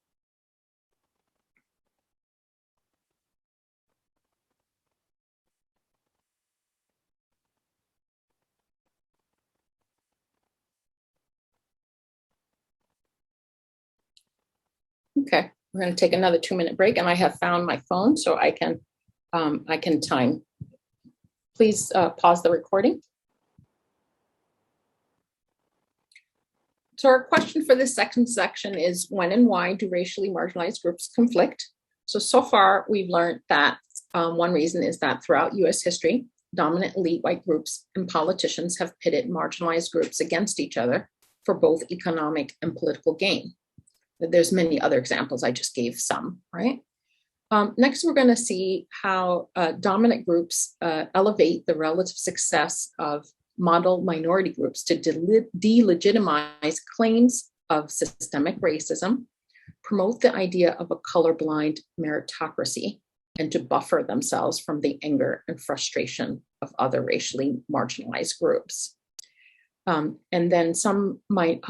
Okay, we're going to take another 2-minute break, and I have found my phone so I can time. Please pause the recording. So our question for this second section is, when and why do racially marginalized groups conflict? So far we've learned that one reason is that throughout US history, dominant elite white groups and politicians have pitted marginalized groups against each other for both economic and political gain. There's many other examples, I just gave some, right? Next, we're going to see how dominant groups elevate the relative success of model minority groups to delegitimize claims of systemic racism, promote the idea of a colorblind meritocracy, and to buffer themselves from the anger and frustration of other racially marginalized groups. And then some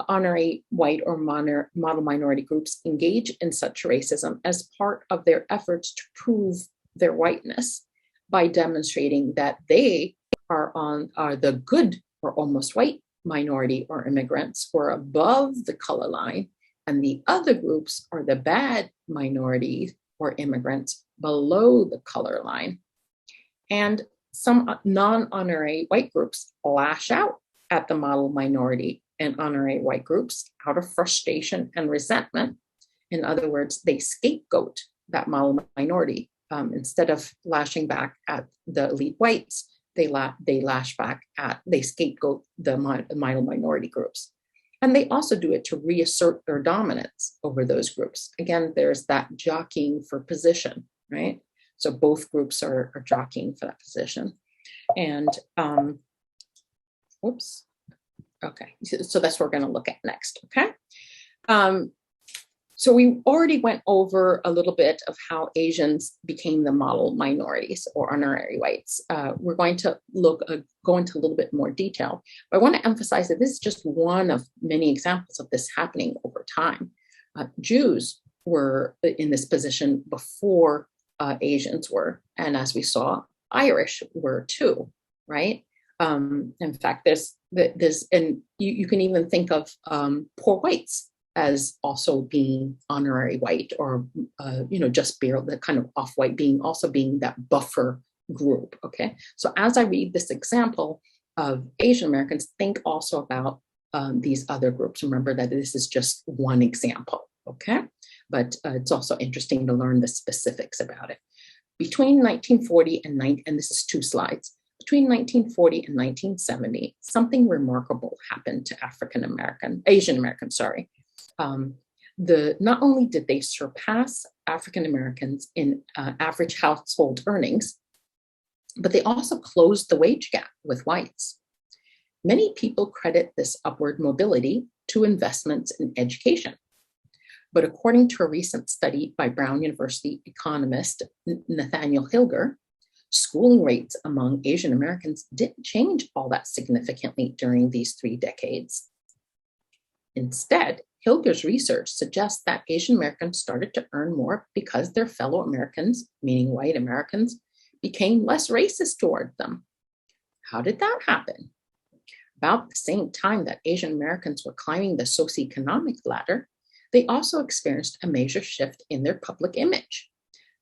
honorary white or model minority groups engage in such racism as part of their efforts to prove their whiteness by demonstrating that they are the good or almost white minority or immigrants who are above the color line, and the other groups are the bad minorities or immigrants below the color line. And some non-honorary white groups lash out at the model minority and honorary white groups out of frustration and resentment. In other words, they scapegoat that model minority. Instead of lashing back at the elite whites, they scapegoat the model minority groups. And they also do it to reassert their dominance over those groups. Again, there's that jockeying for position, right? So both groups are jockeying for that position. And okay, so that's what we're going to look at next, okay? So we already went over a little bit of how Asians became the model minorities or honorary whites. We're going to go into a little bit more detail. But I want to emphasize that this is just one of many examples of this happening over time. Jews were in this position before Asians were. And as we saw, Irish were too, right? In fact, and you can even think of poor whites as also being honorary white, or just barely, the kind of off-white being that buffer group. Okay, so as I read this example of Asian Americans, think also about these other groups. Remember that this is just one example. Okay, but it's also interesting to learn the specifics about it. Between 1940 and this is 2 slides. Between 1940 and 1970, something remarkable happened to Asian Americans. Not only did they surpass African Americans in average household earnings, but they also closed the wage gap with whites. Many people credit this upward mobility to investments in education. But according to a recent study by Brown University economist Nathaniel Hilger, schooling rates among Asian Americans didn't change all that significantly during these 3 decades. Instead, Hilger's research suggests that Asian Americans started to earn more because their fellow Americans, meaning white Americans, became less racist toward them. How did that happen? About the same time that Asian Americans were climbing the socioeconomic ladder, they also experienced a major shift in their public image.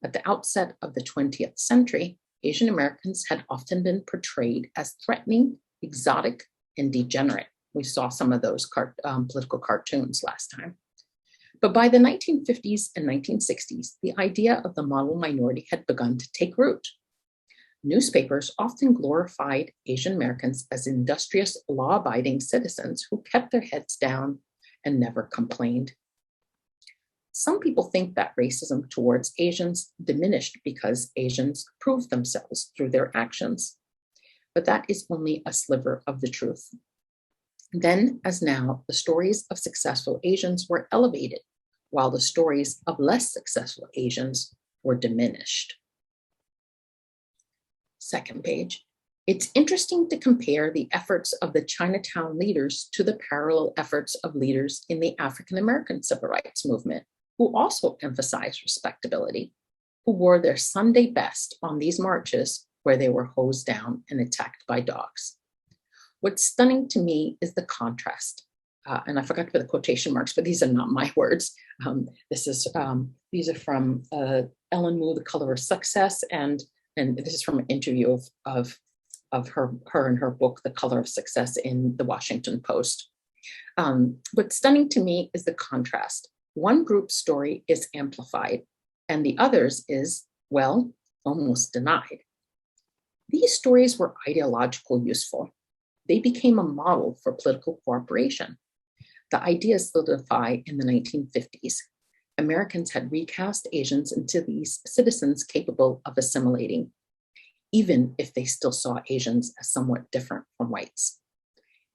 At the outset of the 20th century, Asian Americans had often been portrayed as threatening, exotic, and degenerate. We saw some of those political cartoons last time. But by the 1950s and 1960s, the idea of the model minority had begun to take root. Newspapers often glorified Asian Americans as industrious, law-abiding citizens who kept their heads down and never complained. Some people think that racism towards Asians diminished because Asians proved themselves through their actions. But that is only a sliver of the truth. Then, as now, the stories of successful Asians were elevated, while the stories of less successful Asians were diminished. Second page. It's interesting to compare the efforts of the Chinatown leaders to the parallel efforts of leaders in the African American civil rights movement, who also emphasized respectability, who wore their Sunday best on these marches where they were hosed down and attacked by dogs. What's stunning to me is the contrast. And I forgot to put the quotation marks, but these are not my words. These are from Ellen Wu, The Color of Success, and this is from an interview of her and her book, The Color of Success, in the Washington Post. What's stunning to me is the contrast. One group's story is amplified, and the other's is, well, almost denied. These stories were ideologically useful. They became a model for political cooperation. The idea solidified in the 1950s. Americans had recast Asians into these citizens capable of assimilating, even if they still saw Asians as somewhat different from whites.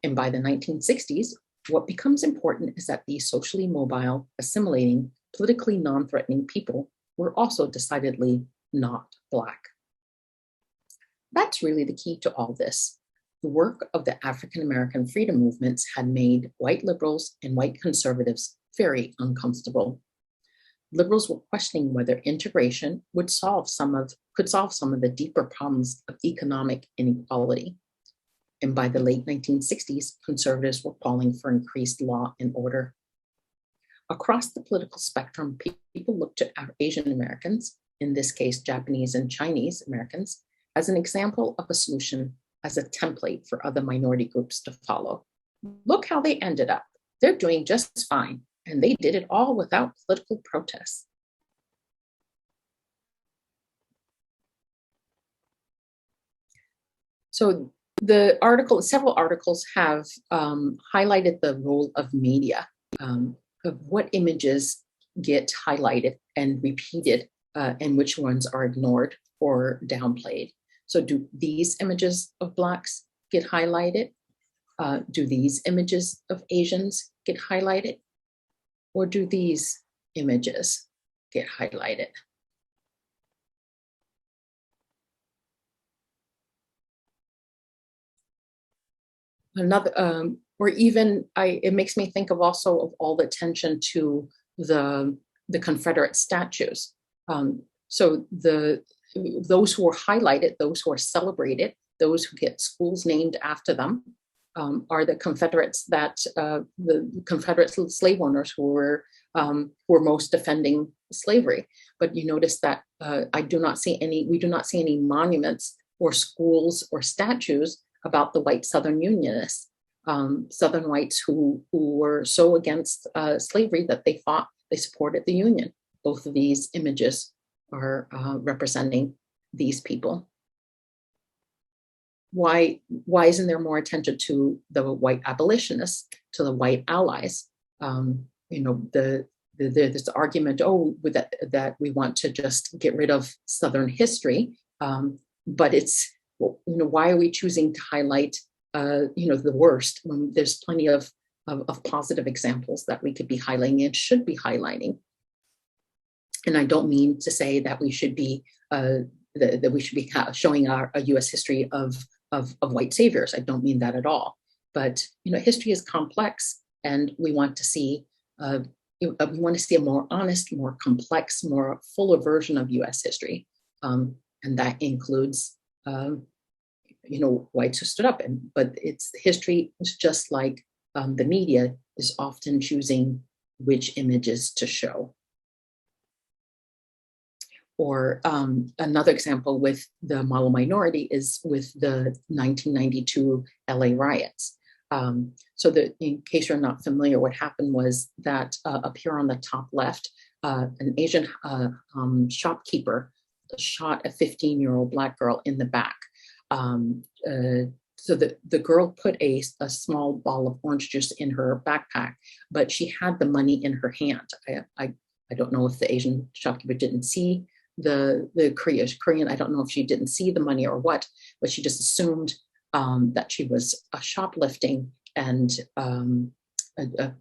And by the 1960s, what becomes important is that these socially mobile, assimilating, politically non-threatening people were also decidedly not Black. That's really the key to all this. The work of the African American freedom movements had made white liberals and white conservatives very uncomfortable. Liberals were questioning whether integration could solve some of the deeper problems of economic inequality. And by the late 1960s, conservatives were calling for increased law and order. Across the political spectrum, people looked to Asian Americans, in this case, Japanese and Chinese Americans, as an example of a solution, as a template for other minority groups to follow. Look how they ended up. They're doing just fine, and they did it all without political protests. So several articles have highlighted the role of media, of what images get highlighted and repeated, and which ones are ignored or downplayed. So do these images of Blacks get highlighted? Do these images of Asians get highlighted? Or do these images get highlighted. Another, or even it makes me think of also of all the attention to the Confederate statues. So those who are highlighted, those who are celebrated, those who get schools named after them, are the Confederates that the Confederate slave owners who were most defending slavery. But you notice that we do not see any monuments or schools or statues about the white Southern Unionists, Southern whites who were so against slavery that they thought they supported the Union. Both of these images are representing these people. Why isn't there more attention to the white abolitionists, to the white allies? There's the argument, that we want to just get rid of Southern history, but it's, why are we choosing to highlight the worst when there's plenty of positive examples that we could be highlighting and should be highlighting? And I don't mean to say that we should be showing a U.S. history of white saviors. I don't mean that at all. But history is complex, and we want to see a more honest, more complex, more fuller version of U.S. history, and that includes whites who stood up. But it's history is just like the media is often choosing which images to show. Or another example with the model minority is with the 1992 LA riots. In case you're not familiar, what happened was that up here on the top left, an Asian shopkeeper shot a 15-year-old Black girl in the back. So the girl put a small bottle of orange juice in her backpack, but she had the money in her hand. I don't know if the Asian shopkeeper didn't see the Korean. I don't know if she didn't see the money or what, but she just assumed that she was shoplifting, and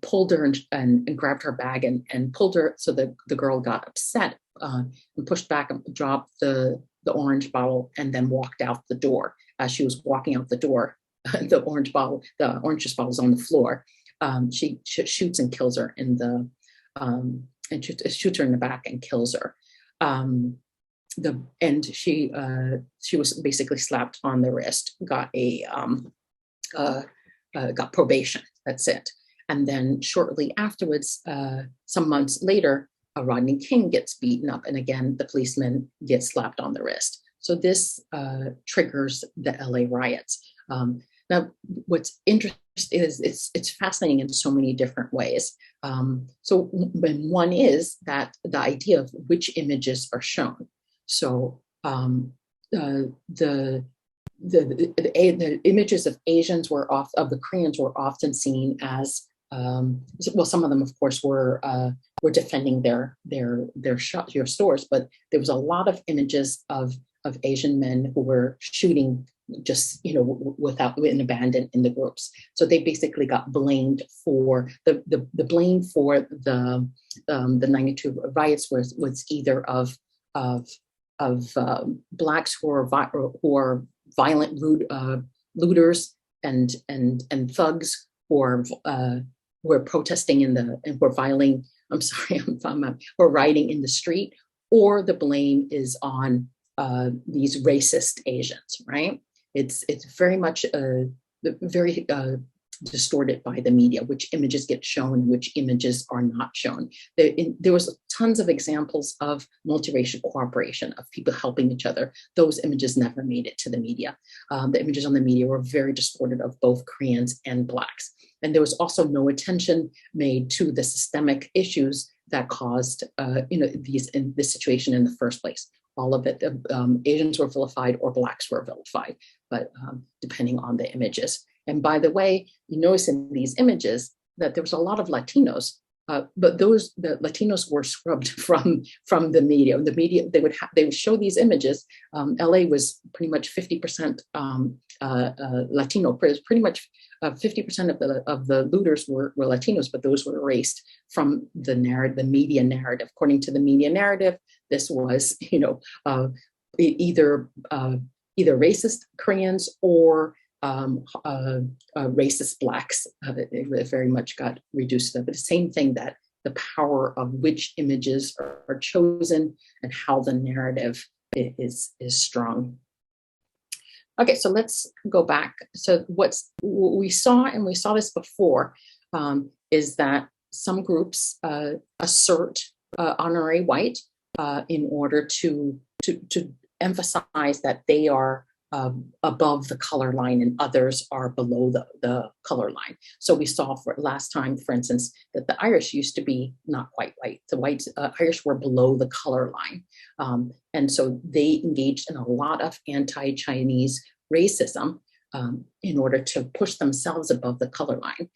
pulled her and grabbed her bag and pulled her. So the girl got upset and pushed back and dropped the orange bottle and then walked out the door. As she was walking out the door, the orange juice bottle was on the floor. She shoots and kills her shoots her in the back and kills her. She was basically slapped on the wrist, got probation. That's it. And then shortly afterwards, some months later, Rodney King gets beaten up, and again the policeman gets slapped on the wrist. So this triggers the LA riots. Now, what's interesting is it's fascinating in so many different ways. So when one is that the idea of which images are shown. So the images of Asians of the Koreans were often seen as some of them, of course, were defending their stores, but there was a lot of images of Asian men who were shooting just without abandon in the groups. So they basically got blamed for the blame for the 92 riots was either of Blacks who are violent, rude looters and thugs, or who are protesting and who are rioting in the street, or the blame is on these racist Asians, right? It's very much very distorted by the media, which images get shown, which images are not shown. There was tons of examples of multiracial cooperation, of people helping each other. Those images never made it to the media. The images on the media were very distorted of both Koreans and Blacks. And there was also no attention made to the systemic issues that caused this situation in the first place. All of it, Asians were vilified or Blacks were vilified, but depending on the images. And by the way, you notice in these images that there was a lot of Latinos but the Latinos were scrubbed from the media. The media, they would show these images. LA was pretty much 50% Latino. Pretty much 50% of the looters were Latinos, but those were erased from the narrative, the media narrative. According to the media narrative, this was either racist Koreans or racist Blacks. It very much got reduced to that. But the same thing, that the power of which images are chosen and how the narrative is strong. Okay, so let's go back. So what we saw, and we saw this before, is that some groups assert honorary white in order to emphasize that they are above the color line and others are below the color line. So we saw for last time, for instance, that the Irish used to be not quite white. The Irish were below the color line. And so they engaged in a lot of anti-Chinese racism in order to push themselves above the color line.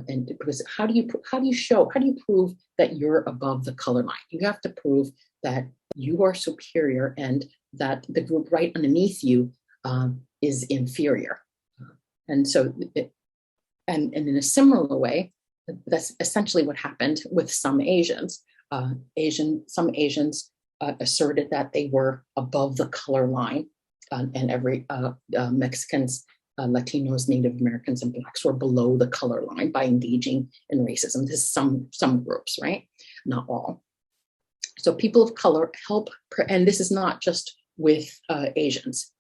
And because how do you prove that you're above the color line? You have to prove that you are superior and that the group right underneath you is inferior. And so, and in a similar way, that's essentially what happened with some Asians. Some Asians asserted that they were above the color line, and every Mexicans, Latinos, Native Americans, and Blacks were below the color line by engaging in racism. This is some groups, right? Not all. So people of color help, and this is not just with Asians.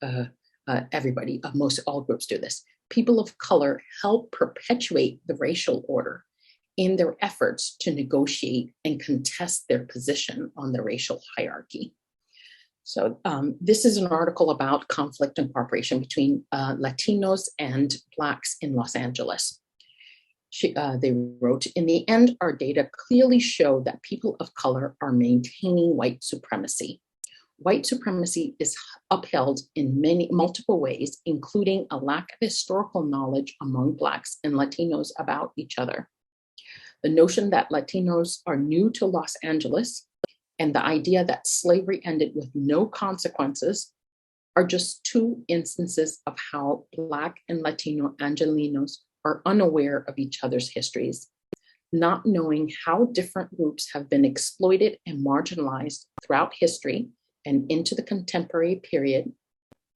Everybody, most all groups do this. People of color help perpetuate the racial order in their efforts to negotiate and contest their position on the racial hierarchy. So this is an article about conflict and cooperation between Latinos and Blacks in Los Angeles. They wrote, in the end, our data clearly show that people of color are maintaining white supremacy. White supremacy is upheld in multiple ways, including a lack of historical knowledge among Blacks and Latinos about each other. The notion that Latinos are new to Los Angeles and the idea that slavery ended with no consequences are just two instances of how Black and Latino Angelenos are unaware of each other's histories, not knowing how different groups have been exploited and marginalized throughout history and into the contemporary period,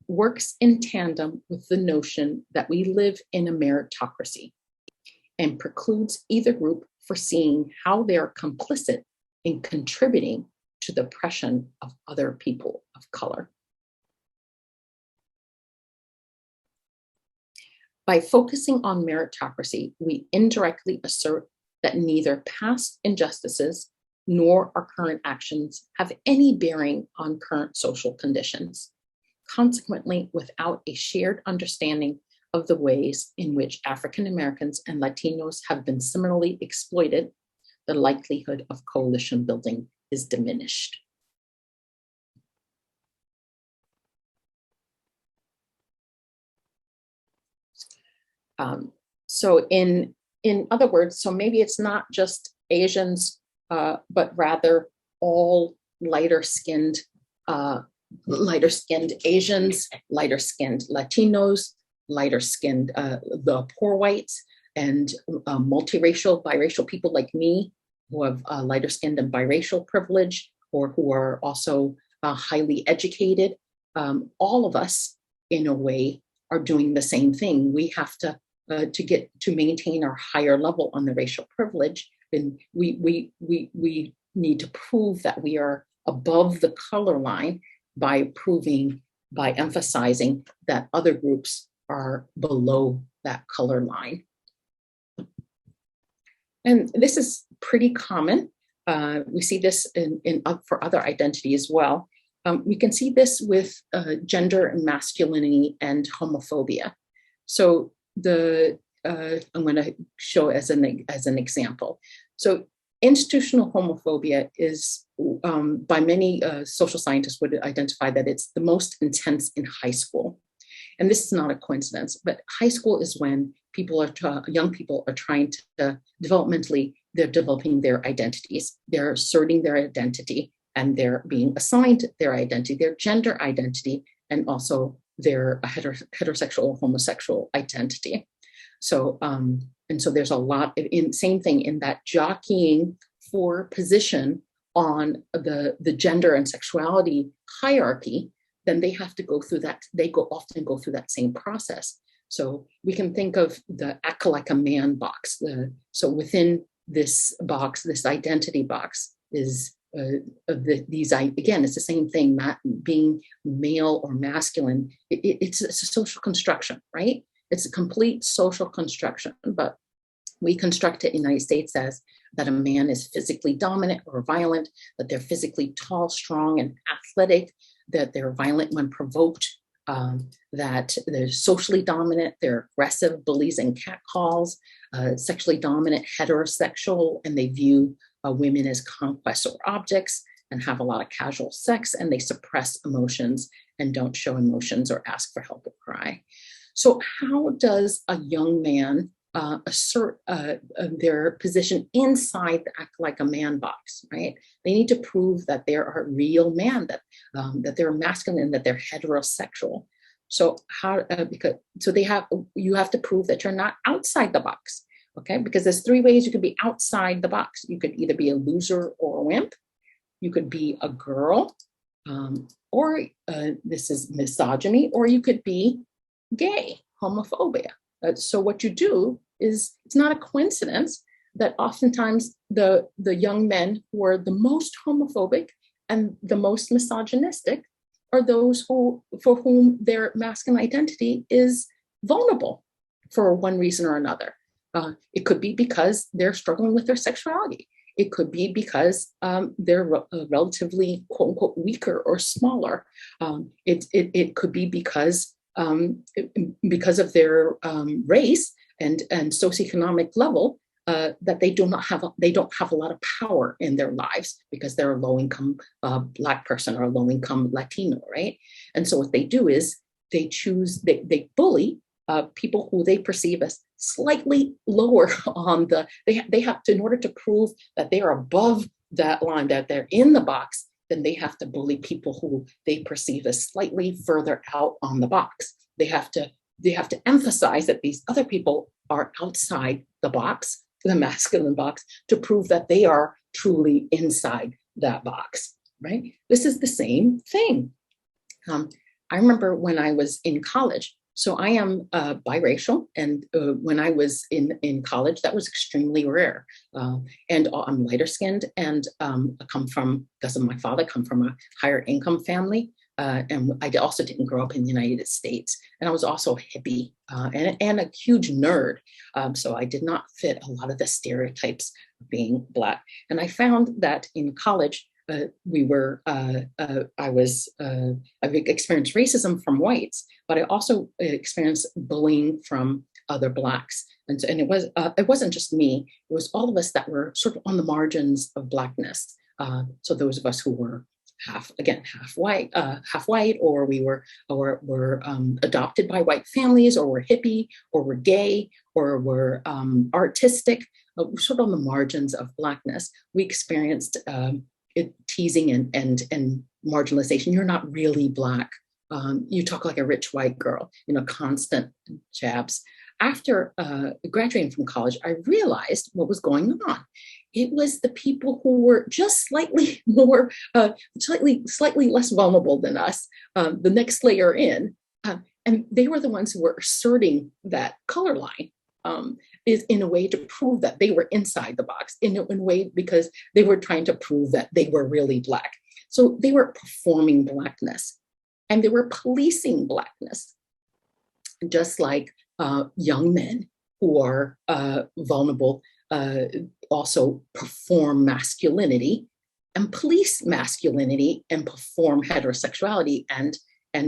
works in tandem with the notion that we live in a meritocracy and precludes either group for seeing how they are complicit in contributing to the oppression of other people of color. By focusing on meritocracy, we indirectly assert that neither past injustices nor our current actions have any bearing on current social conditions. Consequently, without a shared understanding of the ways in which African Americans and Latinos have been similarly exploited, the likelihood of coalition building is diminished. So in other words, so maybe it's not just Asians, but rather all lighter-skinned Asians, lighter-skinned Latinos, lighter-skinned the poor whites, and multiracial, biracial people like me who have lighter-skinned and biracial privilege, or who are also highly educated. All of us, in a way, are doing the same thing. We have to maintain our higher level on the racial privilege, and we need to prove that we are above the color line by emphasizing that other groups are below that color line. And this is pretty common. We see this for other identity as well. We can see this with gender and masculinity and homophobia. So I'm going to show as an example. So institutional homophobia is, by many social scientists would identify that it's the most intense in high school. And this is not a coincidence, but high school is when young people are trying to developmentally they're developing their identities, they're asserting their identity, and they're being assigned their identity, their gender identity, and also their heterosexual or homosexual identity. So, and so there's a lot in same thing in that jockeying for position on the gender and sexuality hierarchy, then they have to go through that, often go through that same process. So we can think of the act like a man box. So within this box, this identity box is these, again, it's the same thing, being male or masculine. It's a social construction, right? It's a complete social construction, but we construct it in the United States as that a man is physically dominant or violent, that they're physically tall, strong, and athletic, that they're violent when provoked, that they're socially dominant, they're aggressive, bullies and catcalls, sexually dominant, heterosexual, and they view women as conquests or objects and have a lot of casual sex, and they suppress emotions and don't show emotions or ask for help or cry. So how does a young man assert their position inside the act like a man box, right? They need to prove that they're a real man, that they're masculine, that they're heterosexual. So you have to prove that you're not outside the box, okay? Because there's three ways you could be outside the box. You could either be a loser or a wimp. You could be a girl, or this is misogyny, or you could be gay, homophobia. So what you do is, it's not a coincidence that oftentimes the young men who are the most homophobic and the most misogynistic are those for whom their masculine identity is vulnerable for one reason or another. It could be because they're struggling with their sexuality. It could be because they're relatively, quote unquote, weaker or smaller. It could be because of their race and socioeconomic level, that they don't have a lot of power in their lives because they're a low-income Black person or a low-income Latino, right? And so what they do is they bully people who they perceive as slightly lower on they have to, in order to prove that they are above that line, that they're in the box, then they have to bully people who they perceive as slightly further out on the box. They have to emphasize that these other people are outside the box, the masculine box, to prove that they are truly inside that box, right? This is the same thing. I remember when I was in college, so I am biracial, and when I was in college, that was extremely rare. And I'm lighter skinned, and I come from, because of my father, come from a higher income family. And I also didn't grow up in the United States. And I was also a hippie and a huge nerd. So I did not fit a lot of the stereotypes of being Black. And I found that in college, I experienced racism from whites, but I also experienced bullying from other Blacks. And it wasn't just me, it was all of us that were sort of on the margins of Blackness. So those of us who were half white, or we were adopted by white families, or were hippie, or were gay, or were artistic, sort of on the margins of Blackness. We experienced teasing and marginalization. You're not really Black. You talk like a rich white girl, constant jabs. After graduating from college, I realized what was going on. It was the people who were just slightly more, slightly less vulnerable than us, the next layer in, and they were the ones who were asserting that color line. Is in a way to prove that they were inside the box, in a way because they were trying to prove that they were really Black. So they were performing Blackness, and they were policing Blackness, just like young men who are vulnerable also perform masculinity and police masculinity and perform heterosexuality and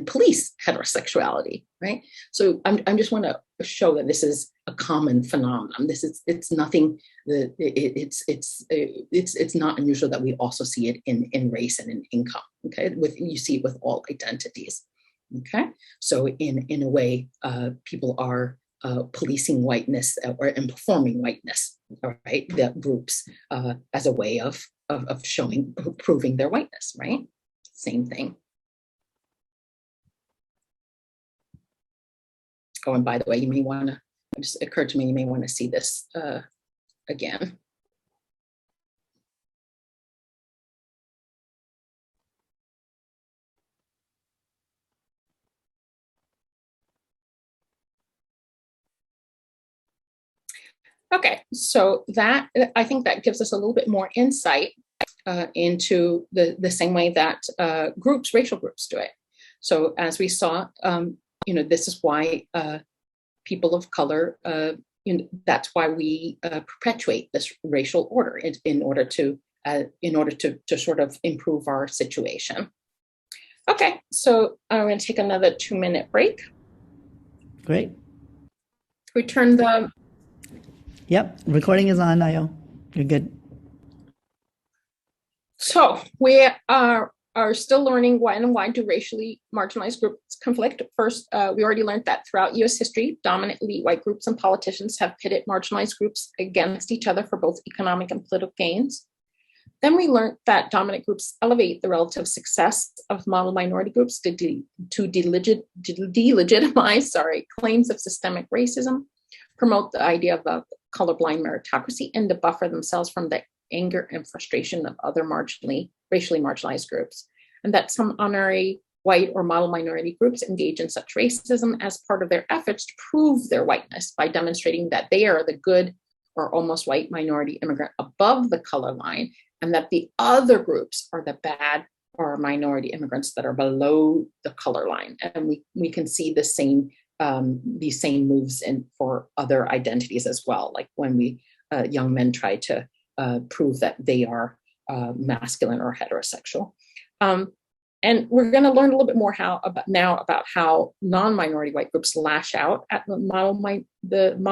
police heterosexuality, right? So I just want to show that this is a common phenomenon. It's nothing. It's not unusual that we also see it in race and in income. Okay, you see it with all identities. Okay, so in a way, people are policing whiteness and performing whiteness. right, the groups as a way of proving their whiteness, right? Same thing. Oh, and by the way, you may want to, it just occurred to me, you may want to see this again. Okay, so that, I think that gives us a little bit more insight into the same way that racial groups do it. So as we saw, this is why people of color, that's why we perpetuate this racial order in order to sort of improve our situation. Okay, so I'm going to take another 2-minute break. Great. Return the. Yep, recording is on, Ayo. You're good. So we are still learning why do racially marginalized groups conflict. First, we already learned that throughout US history, dominant elite white groups and politicians have pitted marginalized groups against each other for both economic and political gains. Then we learned that dominant groups elevate the relative success of model minority groups to delegitimize claims of systemic racism, promote the idea of a colorblind meritocracy, and to buffer themselves from the anger and frustration of other racially marginalized groups, and that some honorary white or model minority groups engage in such racism as part of their efforts to prove their whiteness by demonstrating that they are the good or almost white minority immigrant above the color line, and that the other groups are the bad or minority immigrants that are below the color line. And we can see the same these same moves for other identities as well, like when young men try to prove that they are masculine or heterosexual. And we're going to learn a little bit more about how non-minority white groups lash out at the model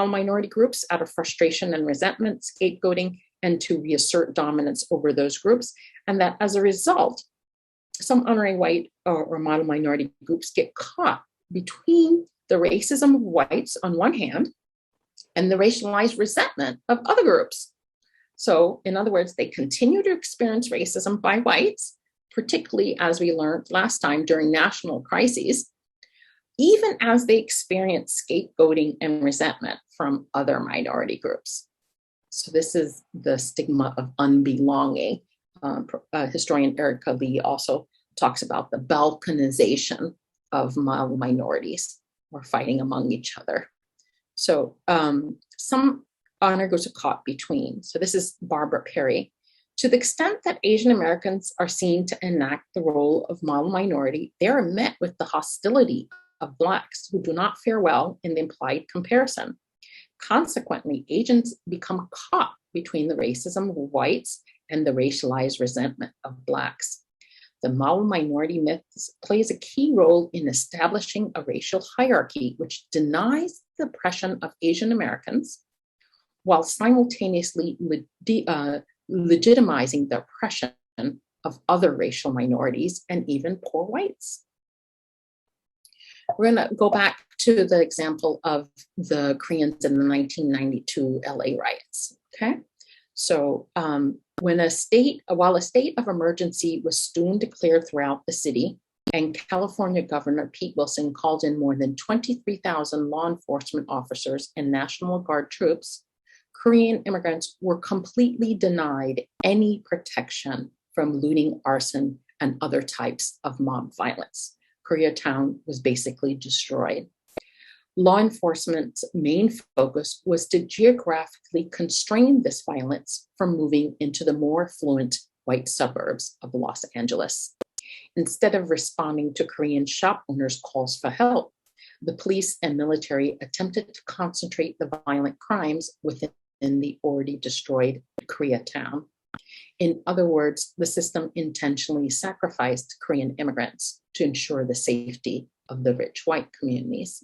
minority groups out of frustration and resentment, scapegoating, and to reassert dominance over those groups. And that as a result, some honorary white or model minority groups get caught between the racism of whites on one hand and the racialized resentment of other groups. So in other words, they continue to experience racism by whites, particularly as we learned last time during national crises, even as they experience scapegoating and resentment from other minority groups. So this is the stigma of unbelonging. Historian Erica Lee also talks about the Balkanization of minorities, or fighting among each other. So some honor groups are caught between. So this is Barbara Perry. To the extent that Asian Americans are seen to enact the role of model minority, they are met with the hostility of Blacks who do not fare well in the implied comparison. Consequently, Asians become caught between the racism of whites and the racialized resentment of Blacks. The model minority myth plays a key role in establishing a racial hierarchy which denies the oppression of Asian Americans while simultaneously legitimizing the oppression of other racial minorities and even poor whites. We're going to go back to the example of the Koreans in the 1992 LA riots. Okay, so while a state of emergency was soon declared throughout the city, and California Governor Pete Wilson called in more than 23,000 law enforcement officers and National Guard troops, Korean immigrants were completely denied any protection from looting, arson, and other types of mob violence. Koreatown was basically destroyed. Law enforcement's main focus was to geographically constrain this violence from moving into the more affluent white suburbs of Los Angeles. Instead of responding to Korean shop owners' calls for help, the police and military attempted to concentrate the violent crimes within the already destroyed Koreatown. In other words, the system intentionally sacrificed Korean immigrants to ensure the safety of the rich white communities.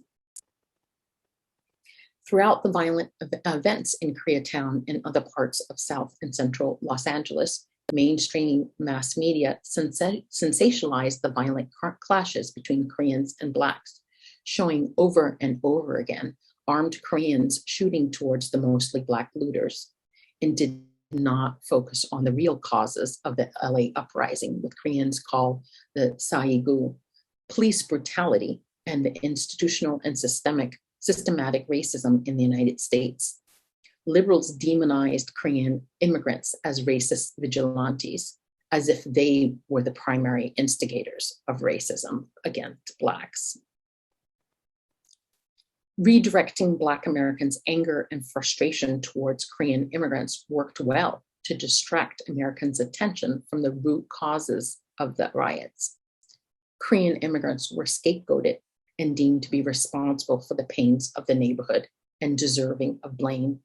Throughout the violent events in Koreatown and other parts of South and Central Los Angeles, mainstream mass media sensationalized the violent clashes between Koreans and Blacks, showing over and over again armed Koreans shooting towards the mostly Black looters. and did not focus on the real causes of the LA uprising, what Koreans call the Saigu, police brutality, and the institutional and systematic racism in the United States. Liberals demonized Korean immigrants as racist vigilantes, as if they were the primary instigators of racism against Blacks. Redirecting Black Americans' anger and frustration towards Korean immigrants worked well to distract Americans' attention from the root causes of the riots. Korean immigrants were scapegoated and deemed to be responsible for the pains of the neighborhood and deserving of blame.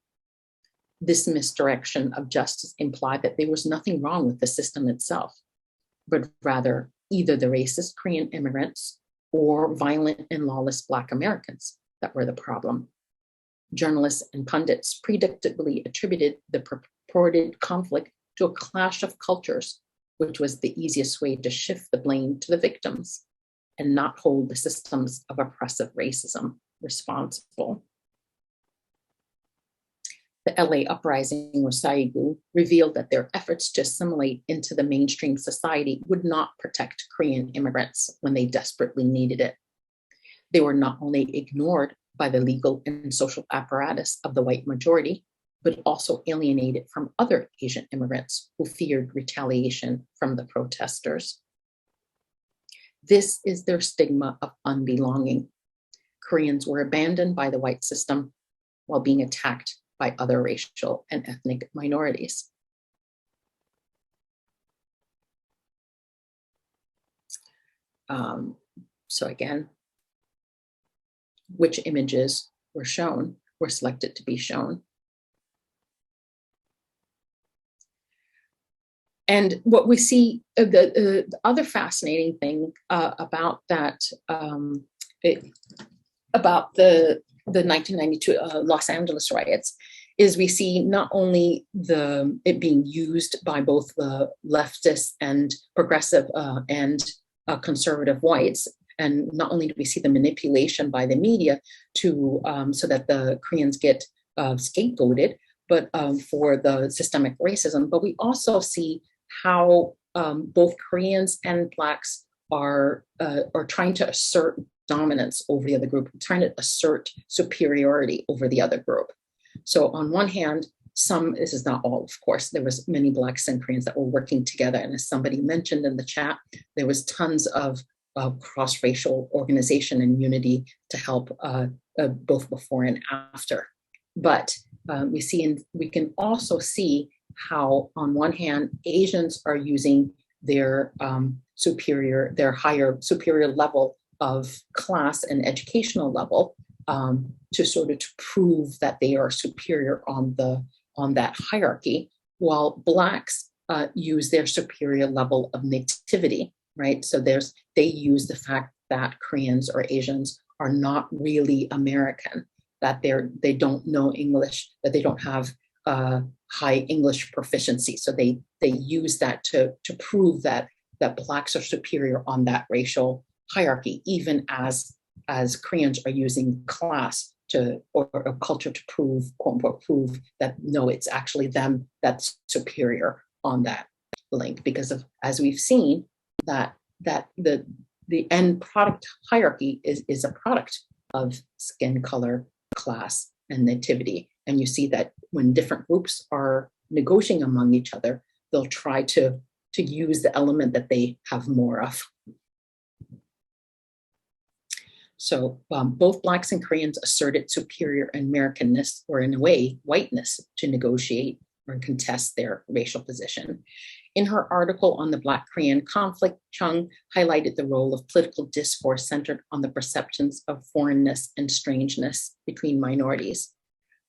This misdirection of justice implied that there was nothing wrong with the system itself, but rather either the racist Korean immigrants or violent and lawless Black Americans that were the problem. Journalists and pundits predictably attributed the purported conflict to a clash of cultures, which was the easiest way to shift the blame to the victims and not hold the systems of oppressive racism responsible. The LA uprising, or Saigu, revealed that their efforts to assimilate into the mainstream society would not protect Korean immigrants when they desperately needed it. They were not only ignored by the legal and social apparatus of the white majority, but also alienated from other Asian immigrants who feared retaliation from the protesters. This is their stigma of unbelonging. Koreans were abandoned by the white system while being attacked by other racial and ethnic minorities. So again, which images were selected to be shown. And what we see, the other fascinating thing about that, about the 1992 Los Angeles riots, is we see not only it being used by both the leftist and progressive and conservative whites, and not only do we see the manipulation by the media to so that the Koreans get scapegoated, but for the systemic racism, but we also see how both Koreans and Blacks are trying to assert dominance over the other group, trying to assert superiority over the other group. So on one hand, this is not all, of course, there was many Blacks and Koreans that were working together. And as somebody mentioned in the chat, there was tons of cross-racial organization and unity to help both before and after. But we can also see how, on one hand, Asians are using their higher superior level of class and educational level to sort of prove that they are superior on that hierarchy, while Blacks use their superior level of nativity, right? So they use the fact that Koreans or Asians are not really American, that they don't know English, that they don't have high English proficiency. So they use that to prove that Blacks are superior on that racial hierarchy, even as Koreans are using class or culture to prove, quote unquote, prove that no, it's actually them that's superior on that link. Because as we've seen, that the end product hierarchy is a product of skin color, class, and nativity. And you see that when different groups are negotiating among each other, they'll try to use the element that they have more of. So both Blacks and Koreans asserted superior Americanness, or in a way, whiteness, to negotiate or contest their racial position. In her article on the Black-Korean conflict, Chung highlighted the role of political discourse centered on the perceptions of foreignness and strangeness between minorities.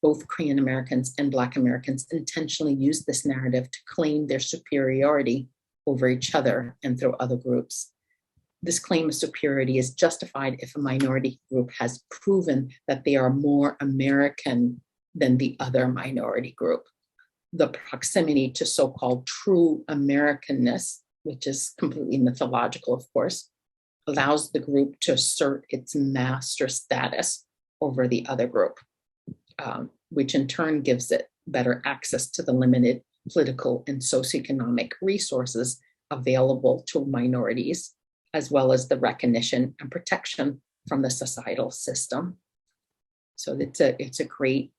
Both Korean Americans and Black Americans intentionally used this narrative to claim their superiority over each other and through other groups. This claim of superiority is justified if a minority group has proven that they are more American than the other minority group. The proximity to so-called true Americanness, which is completely mythological, of course, allows the group to assert its master status over the other group, which in turn gives it better access to the limited political and socioeconomic resources available to minorities, as well as the recognition and protection from the societal system. So it's a great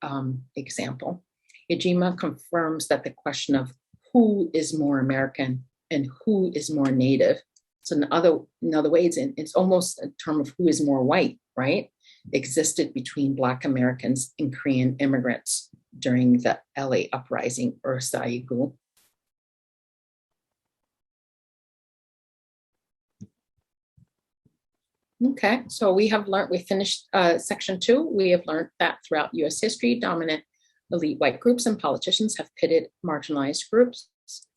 example. Ijima confirms that the question of who is more American and who is more Native. So in other ways, it's almost a term of who is more white, right? Existed between Black Americans and Korean immigrants during the LA uprising or Saigu. Okay, so we finished section 2. We have learned that throughout US history, dominant elite white groups and politicians have pitted marginalized groups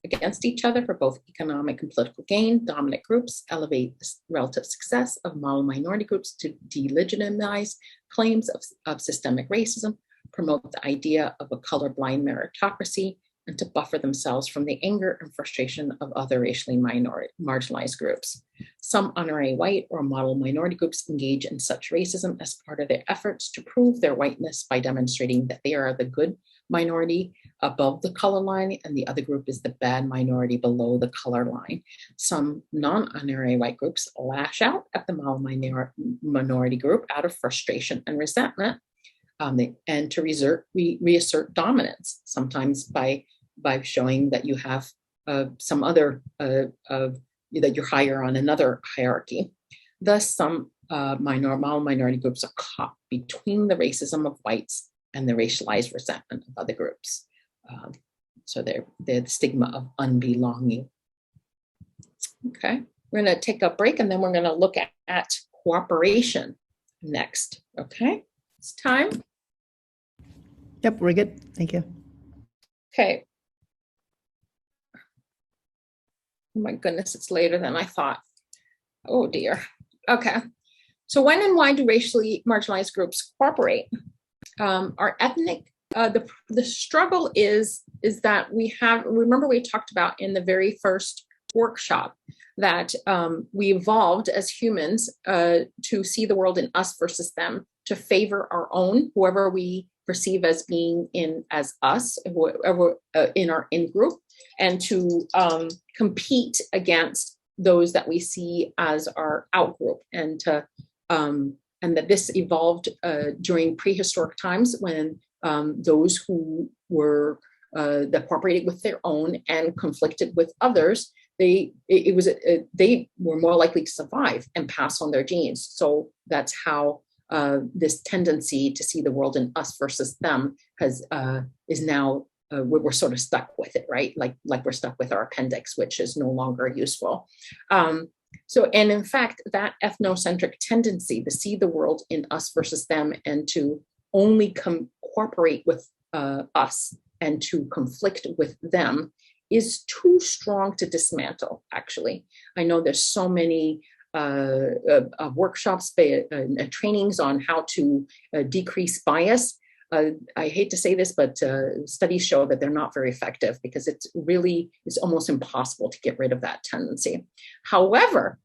against each other for both economic and political gain. Dominant groups elevate the relative success of model minority groups to delegitimize claims of systemic racism, promote the idea of a colorblind meritocracy, and to buffer themselves from the anger and frustration of other racially marginalized groups. Some honorary white or model minority groups engage in such racism as part of their efforts to prove their whiteness by demonstrating that they are the good minority above the color line, and the other group is the bad minority below the color line. Some non-honorary white groups lash out at the model minority group out of frustration and resentment, and to reassert dominance, sometimes by showing that you have some other, that you're higher on another hierarchy. Thus, some model minority groups are caught between the racism of whites and the racialized resentment of other groups. So they're the stigma of unbelonging. Okay, we're gonna take a break and then we're gonna look at cooperation next, okay? It's time. Yep, we're good. Thank you. Okay. Oh my goodness, it's later than I thought. Oh dear. Okay. So when and why do racially marginalized groups cooperate? Our ethnic, the struggle is that remember we talked about in the very first workshop that we evolved as humans to see the world in us versus them, to favor our own, whoever we perceive as being as us, whoever in our in-group, and to compete against those that we see as our out-group, and that this evolved during prehistoric times when those who were that cooperated with their own and conflicted with others, they were more likely to survive and pass on their genes. So that's how this tendency to see the world in us versus them is now we're sort of stuck with it, right? Like we're stuck with our appendix, which is no longer useful. So, and in fact, that ethnocentric tendency to see the world in us versus them and to only cooperate with us and to conflict with them is too strong to dismantle, actually. I know there's so many workshops, trainings on how to decrease bias. I hate to say this, but studies show that they're not very effective because it's almost impossible to get rid of that tendency. However,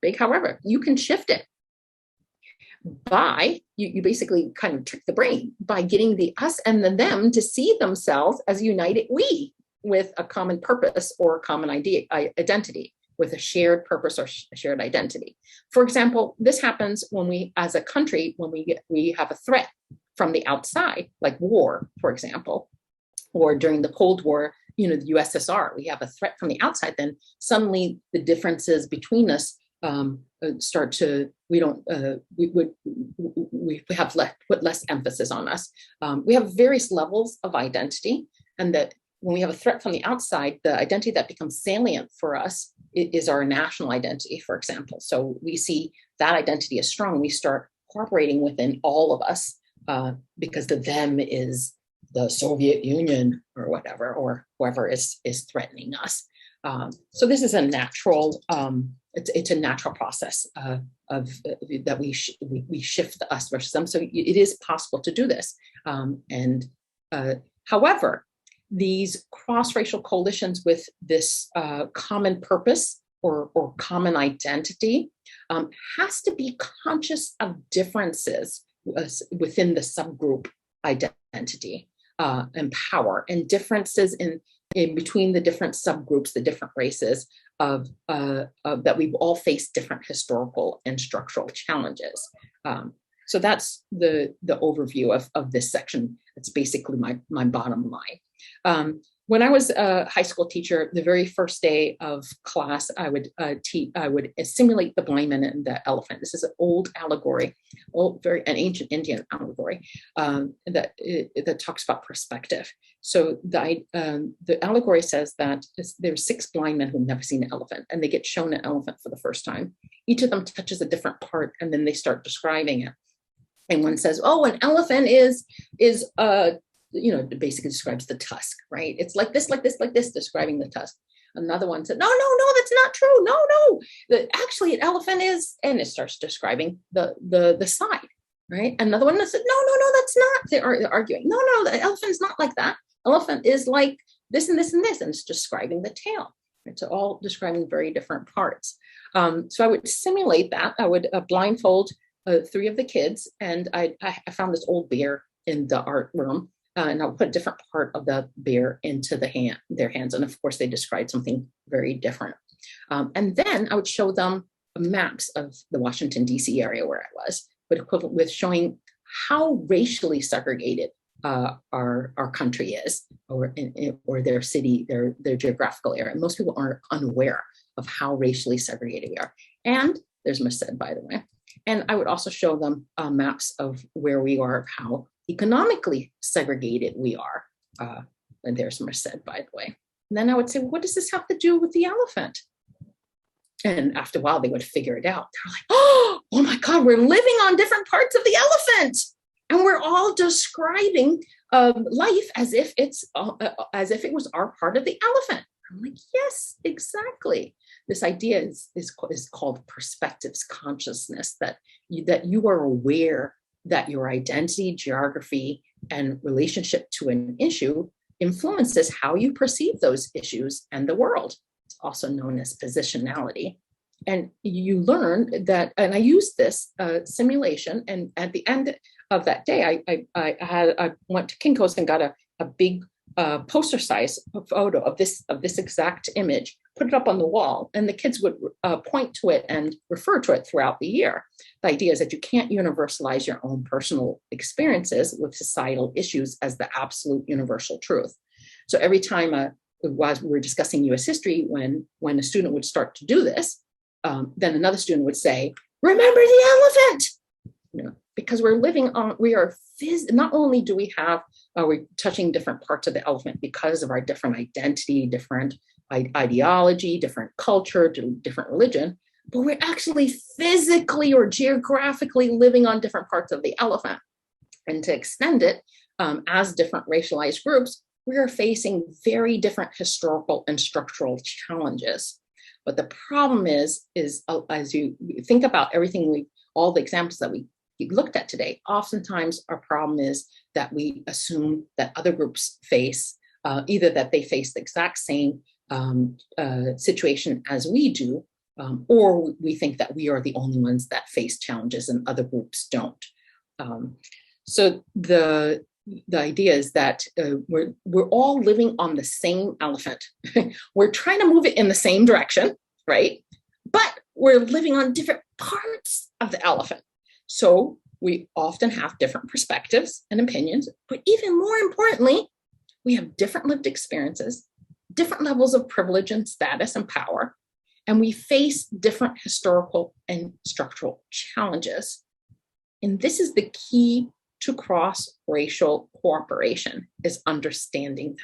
big however, you can shift it by, you basically kind of trick the brain by getting the us and the them to see themselves as united we with a common purpose or a common identity, with a shared purpose or shared identity. For example, this happens when we, as a country, when we have a threat from the outside, like war, for example, or during the Cold War, the USSR, we have a threat from the outside, then suddenly the differences between us start to, we have put less emphasis on us. We have various levels of identity, and that when we have a threat from the outside, the identity that becomes salient for us is our national identity, for example. So we see that identity as strong. We start cooperating within all of us because the them is the Soviet Union or whatever, or whoever is threatening us. So this is a natural, it's a natural process of that we shift the us versus them. So it is possible to do this. However, these cross-racial coalitions with this common purpose or common identity has to be conscious of differences within the subgroup identity. and power, and differences in between the different subgroups, the different races that we've all faced different historical and structural challenges. So that's the overview of this section. It's basically my bottom line. When I was a high school teacher, the very first day of class, I would simulate the blind man and the elephant. This is an old allegory, an ancient Indian allegory that talks about perspective. So the allegory says that there's 6 blind men who've never seen an elephant, and they get shown an elephant for the first time. Each of them touches a different part, and then they start describing it. And one says, "Oh, an elephant is basically describes the tusk, right? It's like this, describing the tusk." Another one said, no, that's not true. No. Actually, an elephant is, and it starts describing the side, right? Another one said, no, that's not. They're arguing. No, the elephant's not like that. Elephant is like this and this and this, and it's describing the tail. It's all describing very different parts. So I would simulate that. I would blindfold 3 of the kids, and I found this old bear in the art room. And I'll put a different part of the bear into their hands. And of course, they described something very different. And then I would show them maps of the Washington, D.C. area where I was, but equivalent with showing how racially segregated our country is, or their city, their geographical area. Most people are unaware of how racially segregated we are. And there's Merced, by the way. And I would also show them maps of where we are, of how economically segregated we are. And there's Merced, by the way. And then I would say, well, what does this have to do with the elephant? And after a while, they would figure it out. They're like, oh my God, we're living on different parts of the elephant. And we're all describing life as if it was our part of the elephant. I'm like, yes, exactly. This idea is called perspectives consciousness, that you are aware that your identity, geography, and relationship to an issue influences how you perceive those issues and the world. It's also known as positionality. And you learn that, and I used this simulation, and at the end of that day, I went to Kinko's and got a big poster size photo of this exact image, put it up on the wall, and the kids would point to it and refer to it throughout the year. The idea is that you can't universalize your own personal experiences with societal issues as the absolute universal truth. So every time while we were discussing US history, when a student would start to do this, then another student would say, remember the elephant, because not only do we have, we're touching different parts of the elephant because of our different identity, different ideology, different culture, different religion, but we're actually physically or geographically living on different parts of the elephant. And to extend it, as different racialized groups, we are facing very different historical and structural challenges. But the problem is as you think about all the examples that we looked at today, oftentimes our problem is that we assume that other groups face, either that they face the exact same situation as we do, or we think that we are the only ones that face challenges and other groups don't. So the idea is that we're all living on the same elephant. We're trying to move it in the same direction, right? But we're living on different parts of the elephant. So we often have different perspectives and opinions, but even more importantly, we have different lived experiences, different levels of privilege and status and power, and we face different historical and structural challenges. And this is the key to cross-racial cooperation, is understanding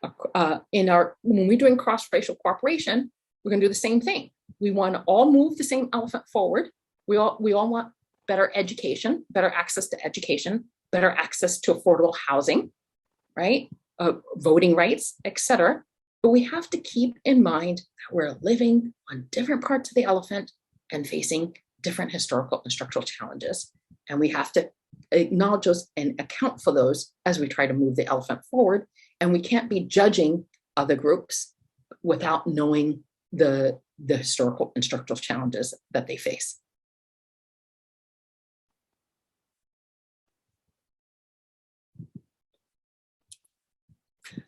that. When we're doing cross-racial cooperation, we're going to do the same thing. We want to all move the same elephant forward. We all want better education, better access to education, better access to affordable housing, right? Voting rights, etc. But we have to keep in mind that we're living on different parts of the elephant and facing different historical and structural challenges. And we have to acknowledge those and account for those as we try to move the elephant forward. And we can't be judging other groups without knowing the historical and structural challenges that they face.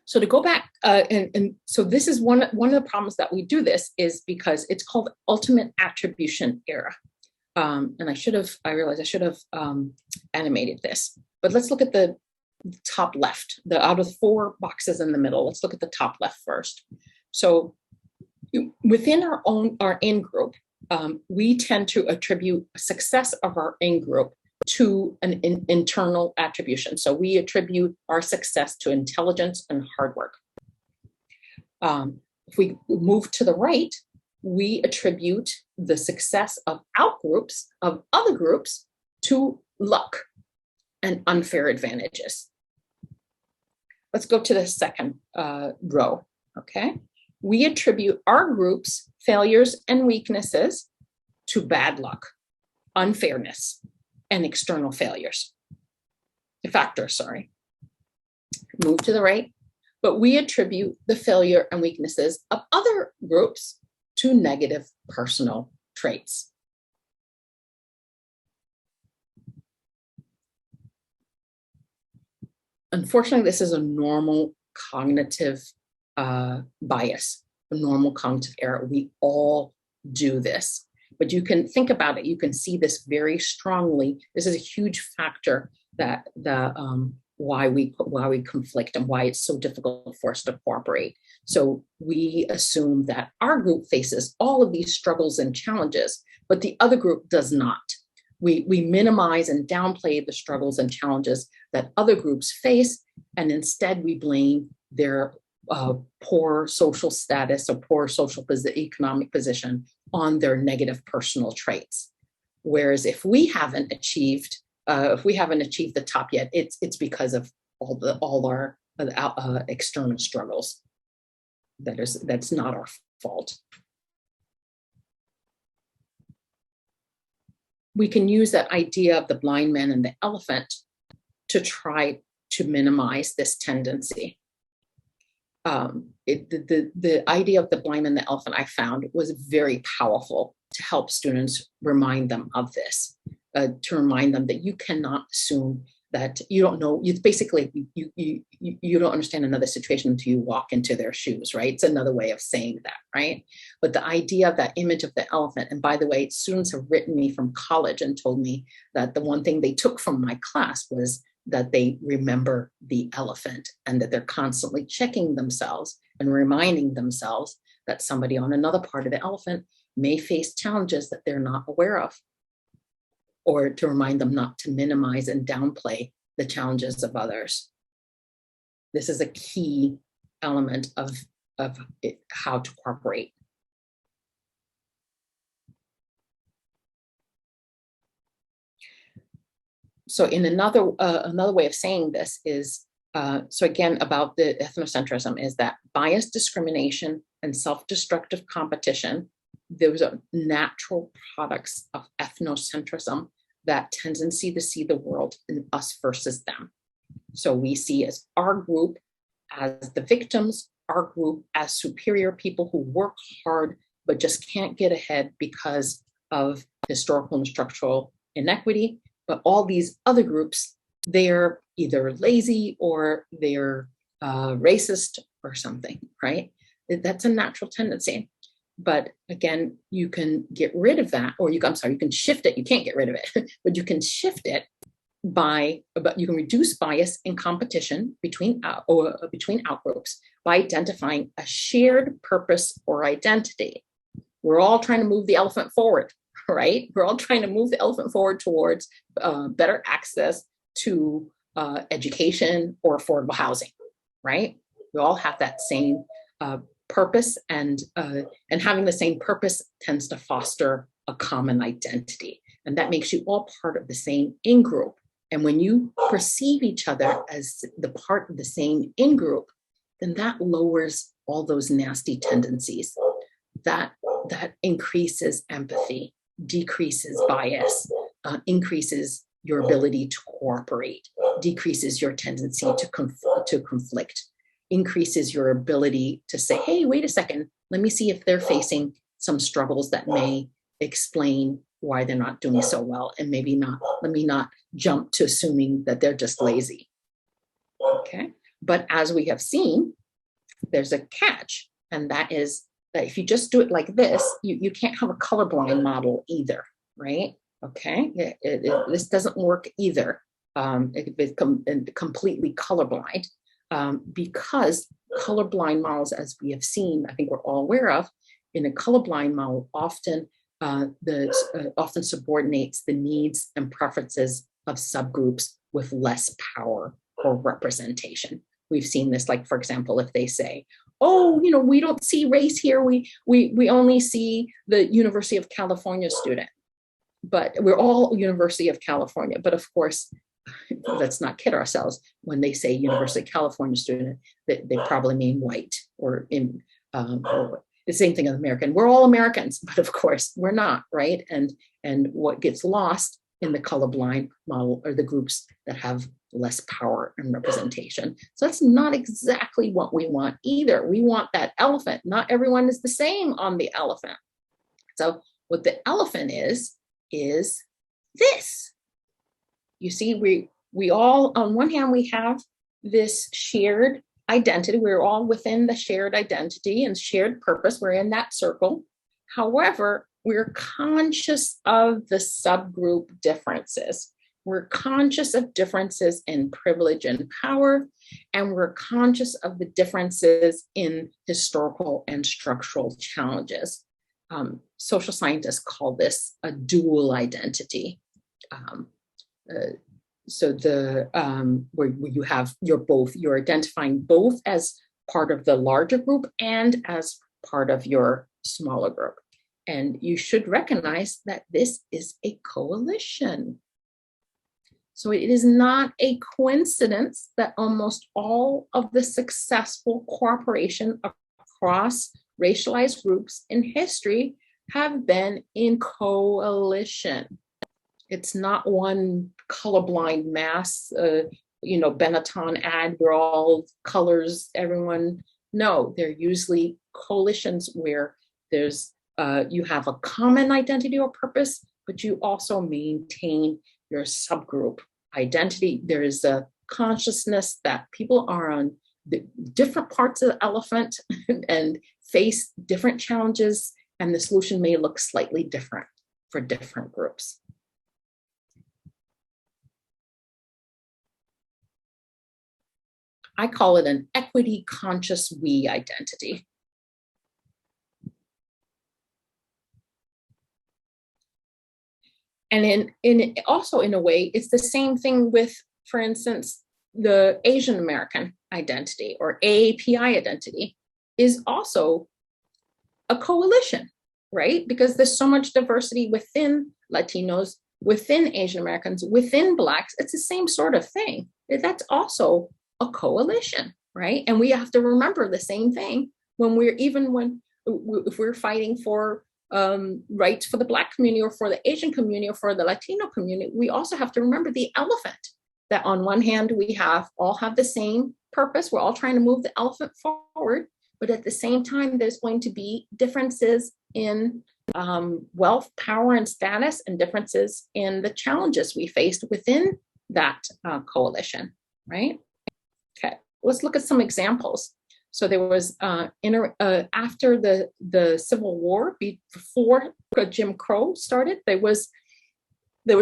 So to go back, and so this is one of the problems that we do this is because it's called ultimate attribution error. And I realized I should have animated this, but let's look at the top left, out of 4 boxes in the middle. Let's look at the top left first. So within our in-group, we tend to attribute success of our in-group to an internal attribution. So we attribute our success to intelligence and hard work. If we move to the right, we attribute the success of outgroups of other groups to luck and unfair advantages. Let's go to the second row, okay? We attribute our group's failures and weaknesses to bad luck, unfairness, and external factors. Move to the right, but we attribute the failure and weaknesses of other groups to negative personal traits. Unfortunately, this is a normal cognitive bias, a normal cognitive error. We all do this, but you can think about it. You can see this very strongly. This is a huge factor that why we conflict and why it's so difficult for us to cooperate. So we assume that our group faces all of these struggles and challenges, but the other group does not. We minimize and downplay the struggles and challenges that other groups face, and instead we blame their poor social status or poor economic position on their negative personal traits. Whereas if we haven't achieved the top yet, it's because of all our external struggles. That's not our fault. We can use that idea of the blind man and the elephant to try to minimize this tendency. The idea of the blind man and the elephant I found was very powerful to help students remind them of this, to remind them that you cannot assume that you don't know. It's basically you don't understand another situation until you walk into their shoes, right? It's another way of saying that, right? But the idea of that image of the elephant, and by the way, students have written me from college and told me that the one thing they took from my class was that they remember the elephant and that they're constantly checking themselves and reminding themselves that somebody on another part of the elephant may face challenges that they're not aware of, or to remind them not to minimize and downplay the challenges of others. This is a key element of how to cooperate. So in another way of saying this is, so again, about the ethnocentrism is that bias, discrimination, and self-destructive competition, those are natural products of ethnocentrism, that tendency to see the world in us versus them. So we see as our group as the victims, our group as superior people who work hard but just can't get ahead because of historical and structural inequity. But all these other groups, they're either lazy or they're racist or something, right? That's a natural tendency. But again, you can get rid of that, or you can shift it. You can't get rid of it, but you can shift it you can reduce bias in competition between outgroups by identifying a shared purpose or identity. We're all trying to move the elephant forward, right? We're all trying to move the elephant forward towards better access to education or affordable housing, right? We all have that same purpose, and having the same purpose tends to foster a common identity, and that makes you all part of the same in-group. And when you perceive each other as the part of the same in-group, then that lowers all those nasty tendencies. That increases empathy, decreases bias, increases your ability to cooperate, decreases your tendency to conflict, increases your ability to say, hey, wait a second, let me see if they're facing some struggles that may explain why they're not doing so well, and let me not jump to assuming that they're just lazy. Okay, But as we have seen, there's a catch, and that is that if you just do it like this, you can't have a colorblind model either, right? Okay, this doesn't work either. It becomes completely colorblind because colorblind models, as we have seen, I think we're all aware of, in a colorblind model often often subordinates the needs and preferences of subgroups with less power or representation. We've seen this, like, for example, if they say, oh, we don't see race here, we only see the University of California student, but we're all University of California. But of course, let's not kid ourselves. When they say University of California student, they probably mean white or the same thing as American. We're all Americans, but of course we're not, right? And what gets lost in the colorblind model are the groups that have less power and representation. So that's not exactly what we want either. We want that elephant. Not everyone is the same on the elephant. So what the elephant is this. You see, we all, on one hand, we have this shared identity. We're all within the shared identity and shared purpose. We're in that circle. However, we're conscious of the subgroup differences. We're conscious of differences in privilege and power, and we're conscious of the differences in historical and structural challenges. Social scientists call this a dual identity. So where you're identifying both as part of the larger group and as part of your smaller group. And you should recognize that this is a coalition. So it is not a coincidence that almost all of the successful cooperation across racialized groups in history have been in coalition. It's not one colorblind mass, Benetton ad, we're all colors, everyone. No, they're usually coalitions where there's you have a common identity or purpose, but you also maintain your subgroup identity. There is a consciousness that people are on the different parts of the elephant and face different challenges, and the solution may look slightly different for different groups. I call it an equity conscious we identity. And also in a way, it's the same thing with, for instance, the Asian American identity or AAPI identity is also a coalition, right? Because there's so much diversity within Latinos, within Asian Americans, within Blacks. It's the same sort of thing. That's also a coalition, right? And we have to remember the same thing if we're fighting for rights for the Black community or for the Asian community or for the Latino community. We also have to remember the elephant, that on one hand, we all have the same purpose. We're all trying to move the elephant forward, but at the same time, there's going to be differences in wealth, power, and status, and differences in the challenges we faced within that coalition, right? Okay, let's look at some examples. So there was after the Civil War, before Jim Crow started, there was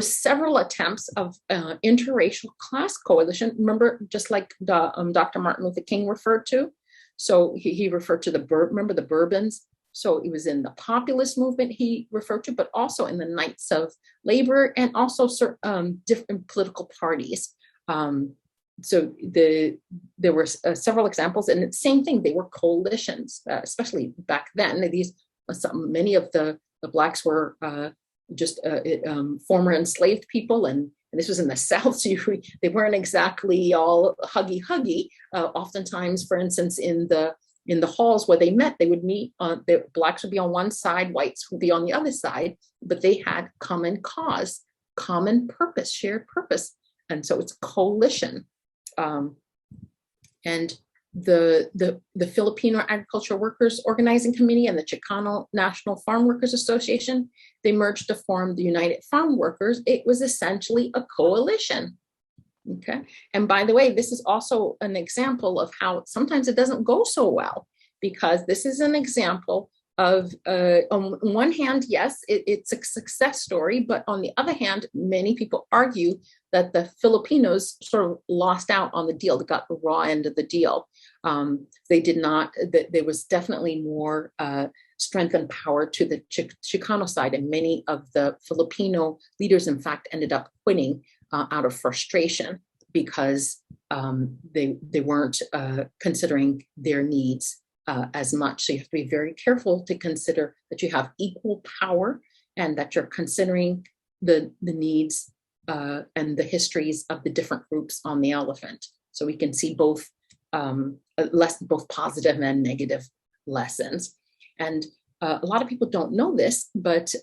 several attempts of interracial class coalition. Remember, just like Dr. Martin Luther King referred to. So he referred to the Bourbons. So it was in the populist movement he referred to, but also in the Knights of Labor and also different political parties. So there were several examples, and the same thing, they were coalitions, especially back then. Many of the Blacks were just former enslaved people, and this was in the South, so they weren't exactly all huggy. Oftentimes, for instance, in the halls where they met, they would meet, the Blacks would be on one side, whites would be on the other side, but they had common cause, common purpose, shared purpose. And so it's coalition. And the Filipino Agricultural Workers Organizing Committee and the Chicano National Farm Workers Association, they merged to form the United Farm Workers. It was essentially a coalition. Okay. And by the way, this is also an example of how sometimes it doesn't go so well, because this is an example of, on one hand, yes, it's a success story, but on the other hand, many people argue that the Filipinos sort of lost out on the deal. They got the raw end of the deal. They did not, there was definitely more strength and power to the Chicano side, and many of the Filipino leaders, in fact, ended up quitting out of frustration, because they weren't considering their needs as much. So you have to be very careful to consider that you have equal power, and that you're considering the needs and the histories of the different groups on the elephant. So we can see both both positive and negative lessons. And a lot of people don't know this, but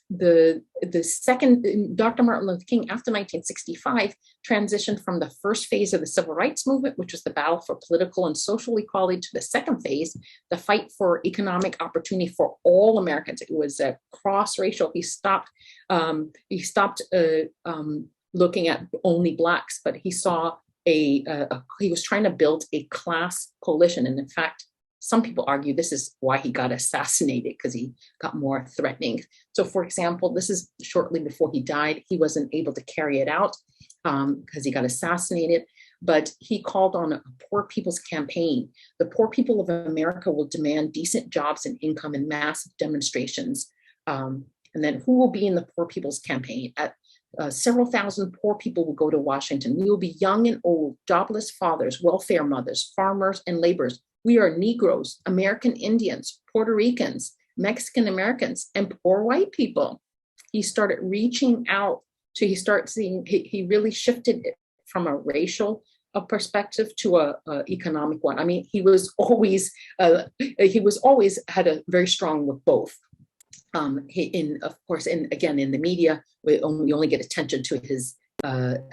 the second, Dr. Martin Luther King, after 1965, transitioned from the first phase of the civil rights movement, which was the battle for political and social equality, to the second phase, the fight for economic opportunity for all Americans. It was cross-racial. He stopped looking at only Blacks, but he saw he was trying to build a class coalition. And in fact, some people argue this is why he got assassinated, because he got more threatening. So, for example, this is shortly before he died. He wasn't able to carry it out because he got assassinated, but he called on a poor people's campaign. The poor people of America will demand decent jobs and income in massive demonstrations. And then who will be in the poor people's campaign? Several thousand poor people will go to Washington. We will be young and old, jobless fathers, welfare mothers, farmers, and laborers. We are Negroes, American Indians, Puerto Ricans, Mexican Americans, and poor white people. He started reaching out he really shifted it from a racial perspective to a economic one. I mean, he was always had a very strong with both. Of course, again, in the media, we only get attention to his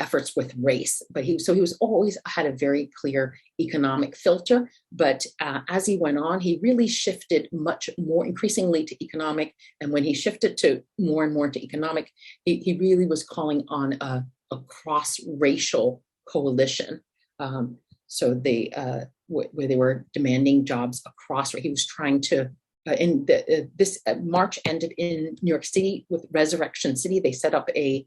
efforts with race, but he was always had a very clear economic filter. But as he went on, he really shifted much more increasingly to economic. And when he shifted to more and more to economic, he really was calling on a cross-racial coalition. So where they were demanding jobs across. He was trying to. This march ended in New York City with Resurrection City. They set up it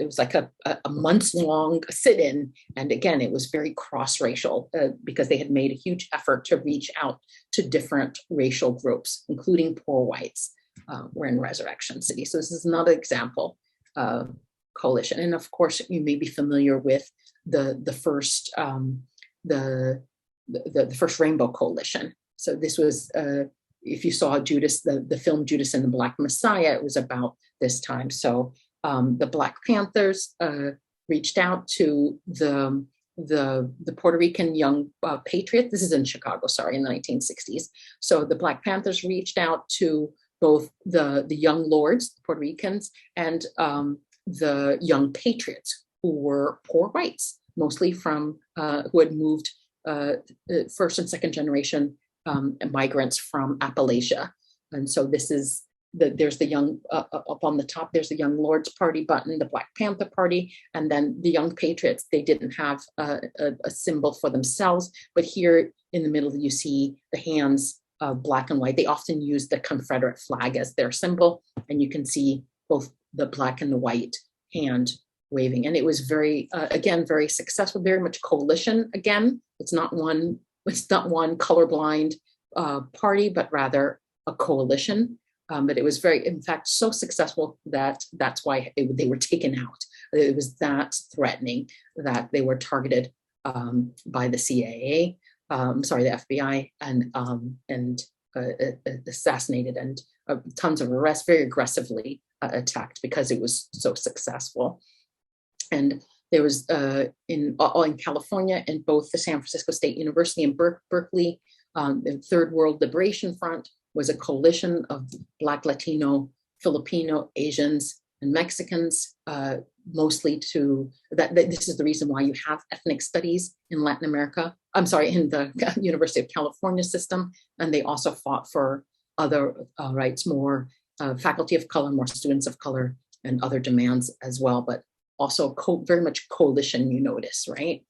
was like a months-long sit-in. And again, it was very cross-racial because they had made a huge effort to reach out to different racial groups, including poor whites, were in Resurrection City. So this is another example of coalition. And of course, you may be familiar with the first Rainbow Coalition. So this was, if you saw Judas, the film Judas and the Black Messiah, it was about this time. So the Black Panthers reached out to the Puerto Rican Young Patriots. This is in Chicago, sorry, in the 1960s. So the Black Panthers reached out to both the Young Lords, the Puerto Ricans, and the Young Patriots, who were poor whites, mostly from who had moved first and second generation migrants from Appalachia. And so this is there's the young, up on the top, there's the Young Lords Party button, the Black Panther Party, and then the Young Patriots. They didn't have a symbol for themselves, but here in the middle, you see the hands of black and white. They often use the Confederate flag as their symbol, and you can see both the black and the white hand waving. And it was very, again, very successful, very much coalition. Again, it's not one colorblind party, but rather a coalition. But it was very, in fact, so successful that that's why they were taken out. It was that threatening that they were targeted by the CIA, the FBI, and assassinated, and tons of arrests, very aggressively attacked because it was so successful. And there was in California, in both the San Francisco State University and Berkeley, the Third World Liberation Front was a coalition of Black, Latino, Filipino, Asians, and Mexicans, mostly to that. This is the reason why you have ethnic studies in Latin America. I'm sorry, in the University of California system. And they also fought for other rights, more faculty of color, more students of color, and other demands as well. But also very much coalition, you notice, right?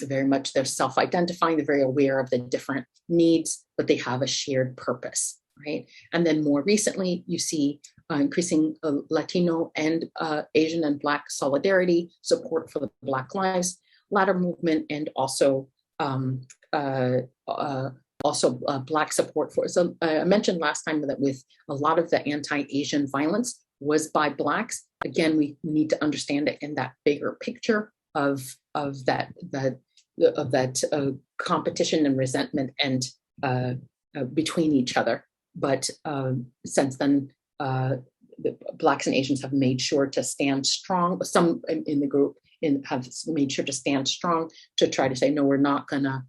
Very much they're self-identifying, they're very aware of the different needs, but they have a shared purpose, right? And then more recently, you see increasing Latino and Asian and Black solidarity, support for the Black Lives Matter movement, and also Black support for. So I mentioned last time that with a lot of the anti-Asian violence was by Blacks. Again, we need to understand it in that bigger picture of that competition and resentment and between each other. But since then, the Blacks and Asians have made sure to stand strong. Some in the group have made sure to stand strong to try to say, no, we're not gonna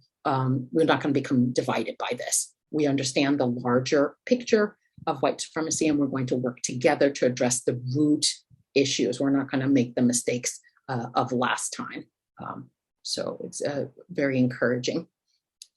become divided by this. We understand the larger picture of white supremacy, and we're going to work together to address the root issues. We're not going to make the mistakes of last time. So it's very encouraging.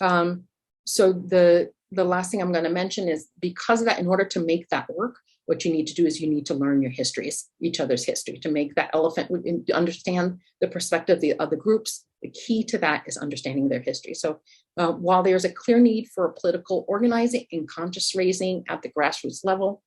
So the last thing I'm going to mention is, because of that, in order to make that work, what you need to do is you need to learn your histories, each other's history, to make that elephant understand the perspective of the other groups. The key to that is understanding their history. So while there's a clear need for political organizing and conscious raising at the grassroots level,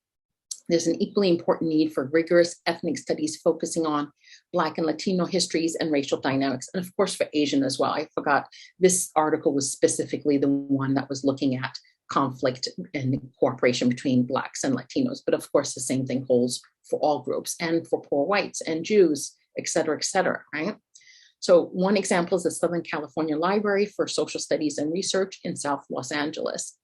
there's an equally important need for rigorous ethnic studies focusing on Black and Latino histories and racial dynamics, and of course for Asian as well. I forgot, this article was specifically the one that was looking at conflict and cooperation between Blacks and Latinos, but of course the same thing holds for all groups and for poor whites and Jews, et cetera, right? So one example is the Southern California Library for Social Studies and Research in South Los Angeles.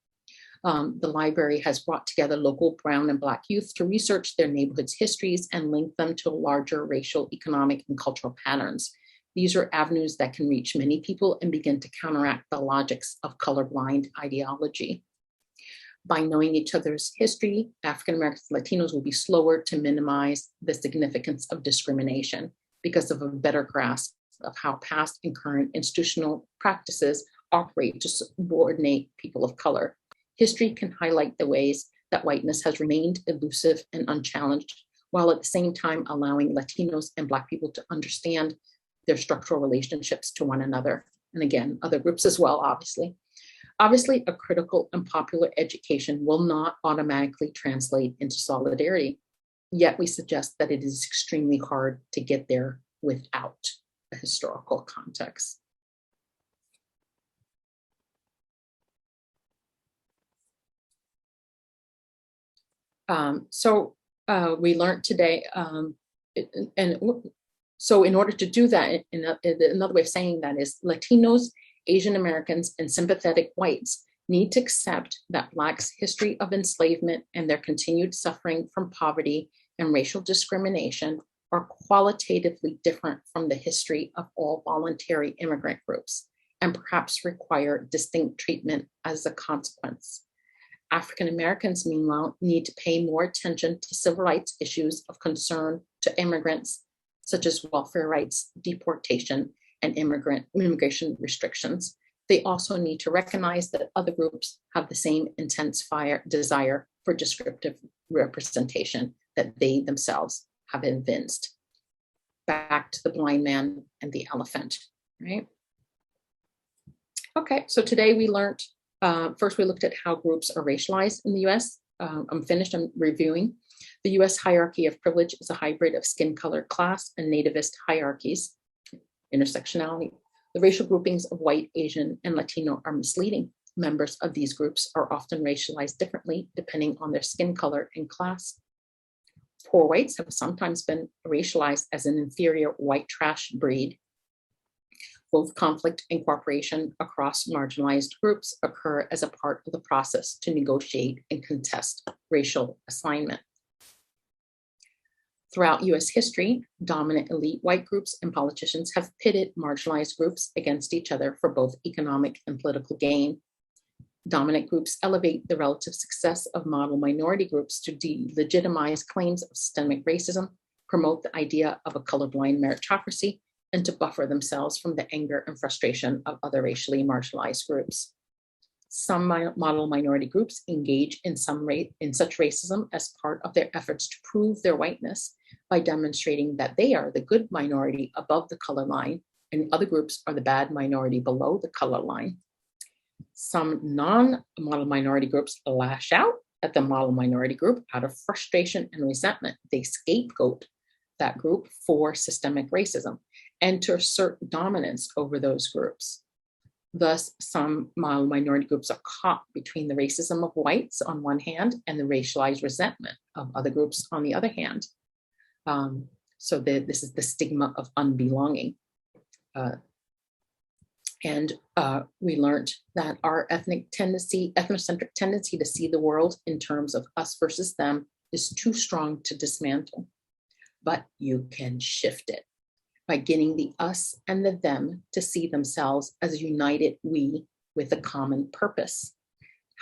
The library has brought together local brown and Black youth to research their neighborhoods' histories and link them to larger racial, economic, and cultural patterns. These are avenues that can reach many people and begin to counteract the logics of colorblind ideology. By knowing each other's history, African Americans and Latinos will be slower to minimize the significance of discrimination because of a better grasp of how past and current institutional practices operate to subordinate people of color. History can highlight the ways that whiteness has remained elusive and unchallenged, while at the same time allowing Latinos and Black people to understand their structural relationships to one another. And again, other groups as well, obviously. Obviously, a critical and popular education will not automatically translate into solidarity, yet we suggest that it is extremely hard to get there without a historical context. We learned today, so in order to do that, another way of saying that is Latinos, Asian Americans, and sympathetic whites need to accept that Blacks' history of enslavement and their continued suffering from poverty and racial discrimination are qualitatively different from the history of all voluntary immigrant groups, and perhaps require distinct treatment as a consequence. African Americans, meanwhile, need to pay more attention to civil rights issues of concern to immigrants, such as welfare rights, deportation, and immigration restrictions. They also need to recognize that other groups have the same intense desire for descriptive representation that they themselves have evinced. Back to the blind man and the elephant, right? Okay, so today we learned, first we looked at how groups are racialized in the US. I'm finished, I'm reviewing. The US hierarchy of privilege is a hybrid of skin color, class, and nativist hierarchies. Intersectionality. The racial groupings of white, Asian, and Latino are misleading. Members of these groups are often racialized differently depending on their skin color and class. Poor whites have sometimes been racialized as an inferior white trash breed. Both conflict and cooperation across marginalized groups occur as a part of the process to negotiate and contest racial assignment. Throughout US history, dominant elite white groups and politicians have pitted marginalized groups against each other for both economic and political gain. Dominant groups elevate the relative success of model minority groups to delegitimize claims of systemic racism, promote the idea of a colorblind meritocracy, and to buffer themselves from the anger and frustration of other racially marginalized groups. Some model minority groups engage in such racism as part of their efforts to prove their whiteness by demonstrating that they are the good minority above the color line and other groups are the bad minority below the color line. Some non-model minority groups lash out at the model minority group out of frustration and resentment. They scapegoat that group for systemic racism and to assert dominance over those groups. Thus, some model minority groups are caught between the racism of whites on one hand and the racialized resentment of other groups on the other hand. So this is the stigma of unbelonging. We learned that our ethnocentric tendency to see the world in terms of us versus them is too strong to dismantle, but you can shift it by getting the us and the them to see themselves as a united we with a common purpose.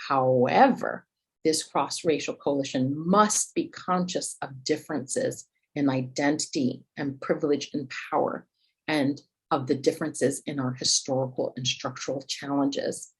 However, this cross-racial coalition must be conscious of differences in identity and privilege and power, and of the differences in our historical and structural challenges.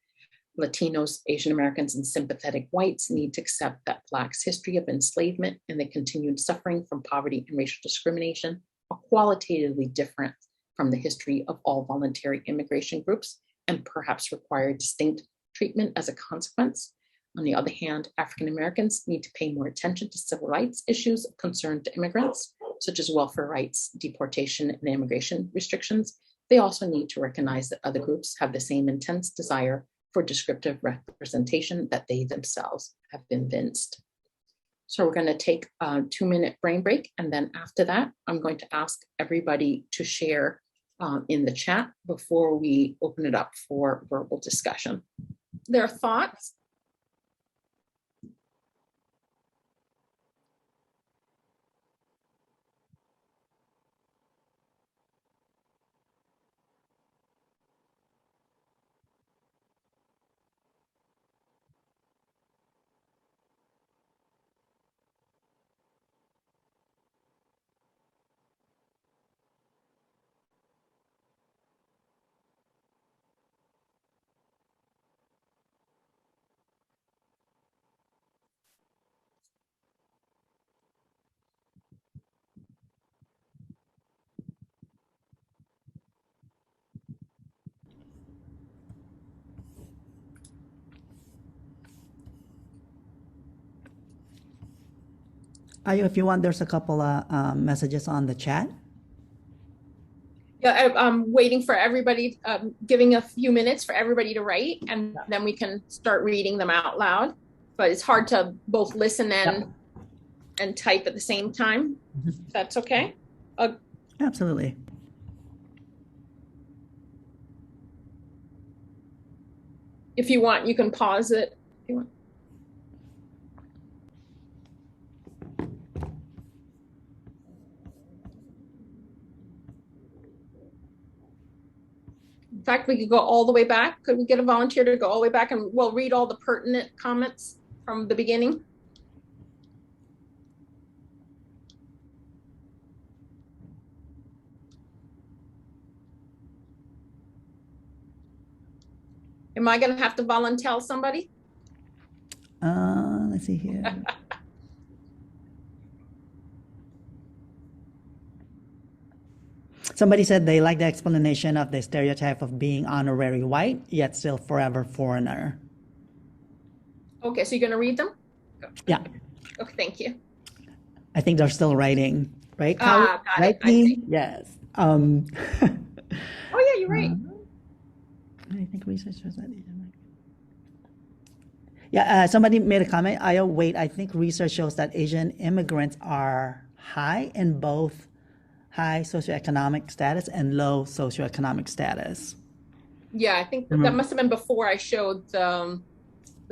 Latinos, Asian Americans, and sympathetic whites need to accept that Blacks' history of enslavement and the continued suffering from poverty and racial discrimination are qualitatively different from the history of all voluntary immigration groups and perhaps require distinct treatment as a consequence. On the other hand, African Americans need to pay more attention to civil rights issues of concern to immigrants, such as welfare rights, deportation, and immigration restrictions. They also need to recognize that other groups have the same intense desire for descriptive representation that they themselves have evinced. So we're going to take a 2-minute brain break. And then after that, I'm going to ask everybody to share in the chat before we open it up for verbal discussion. Their thoughts? Ayo, if you want, there's a couple of messages on the chat. Yeah, I'm waiting for everybody, giving a few minutes for everybody to write, and then we can start reading them out loud. But it's hard to both listen and type at the same time. That's okay? Absolutely. If you want, you can pause it if you want. In fact, we could go all the way back. Could we get a volunteer to go all the way back and we'll read all the pertinent comments from the beginning? Am I going to have to volunteer somebody? Let's see here. Somebody said they like the explanation of the stereotype of being honorary white, yet still forever foreigner. Okay, so you're going to read them? Yeah. Okay, thank you. I think they're still writing, right? Got right, it. I see. Yes. Oh, yeah, you're right. I think research shows that. Yeah, somebody made a comment. I think research shows that Asian immigrants are high in both high socioeconomic status and low socioeconomic status. Yeah, I think that must have been before I showed the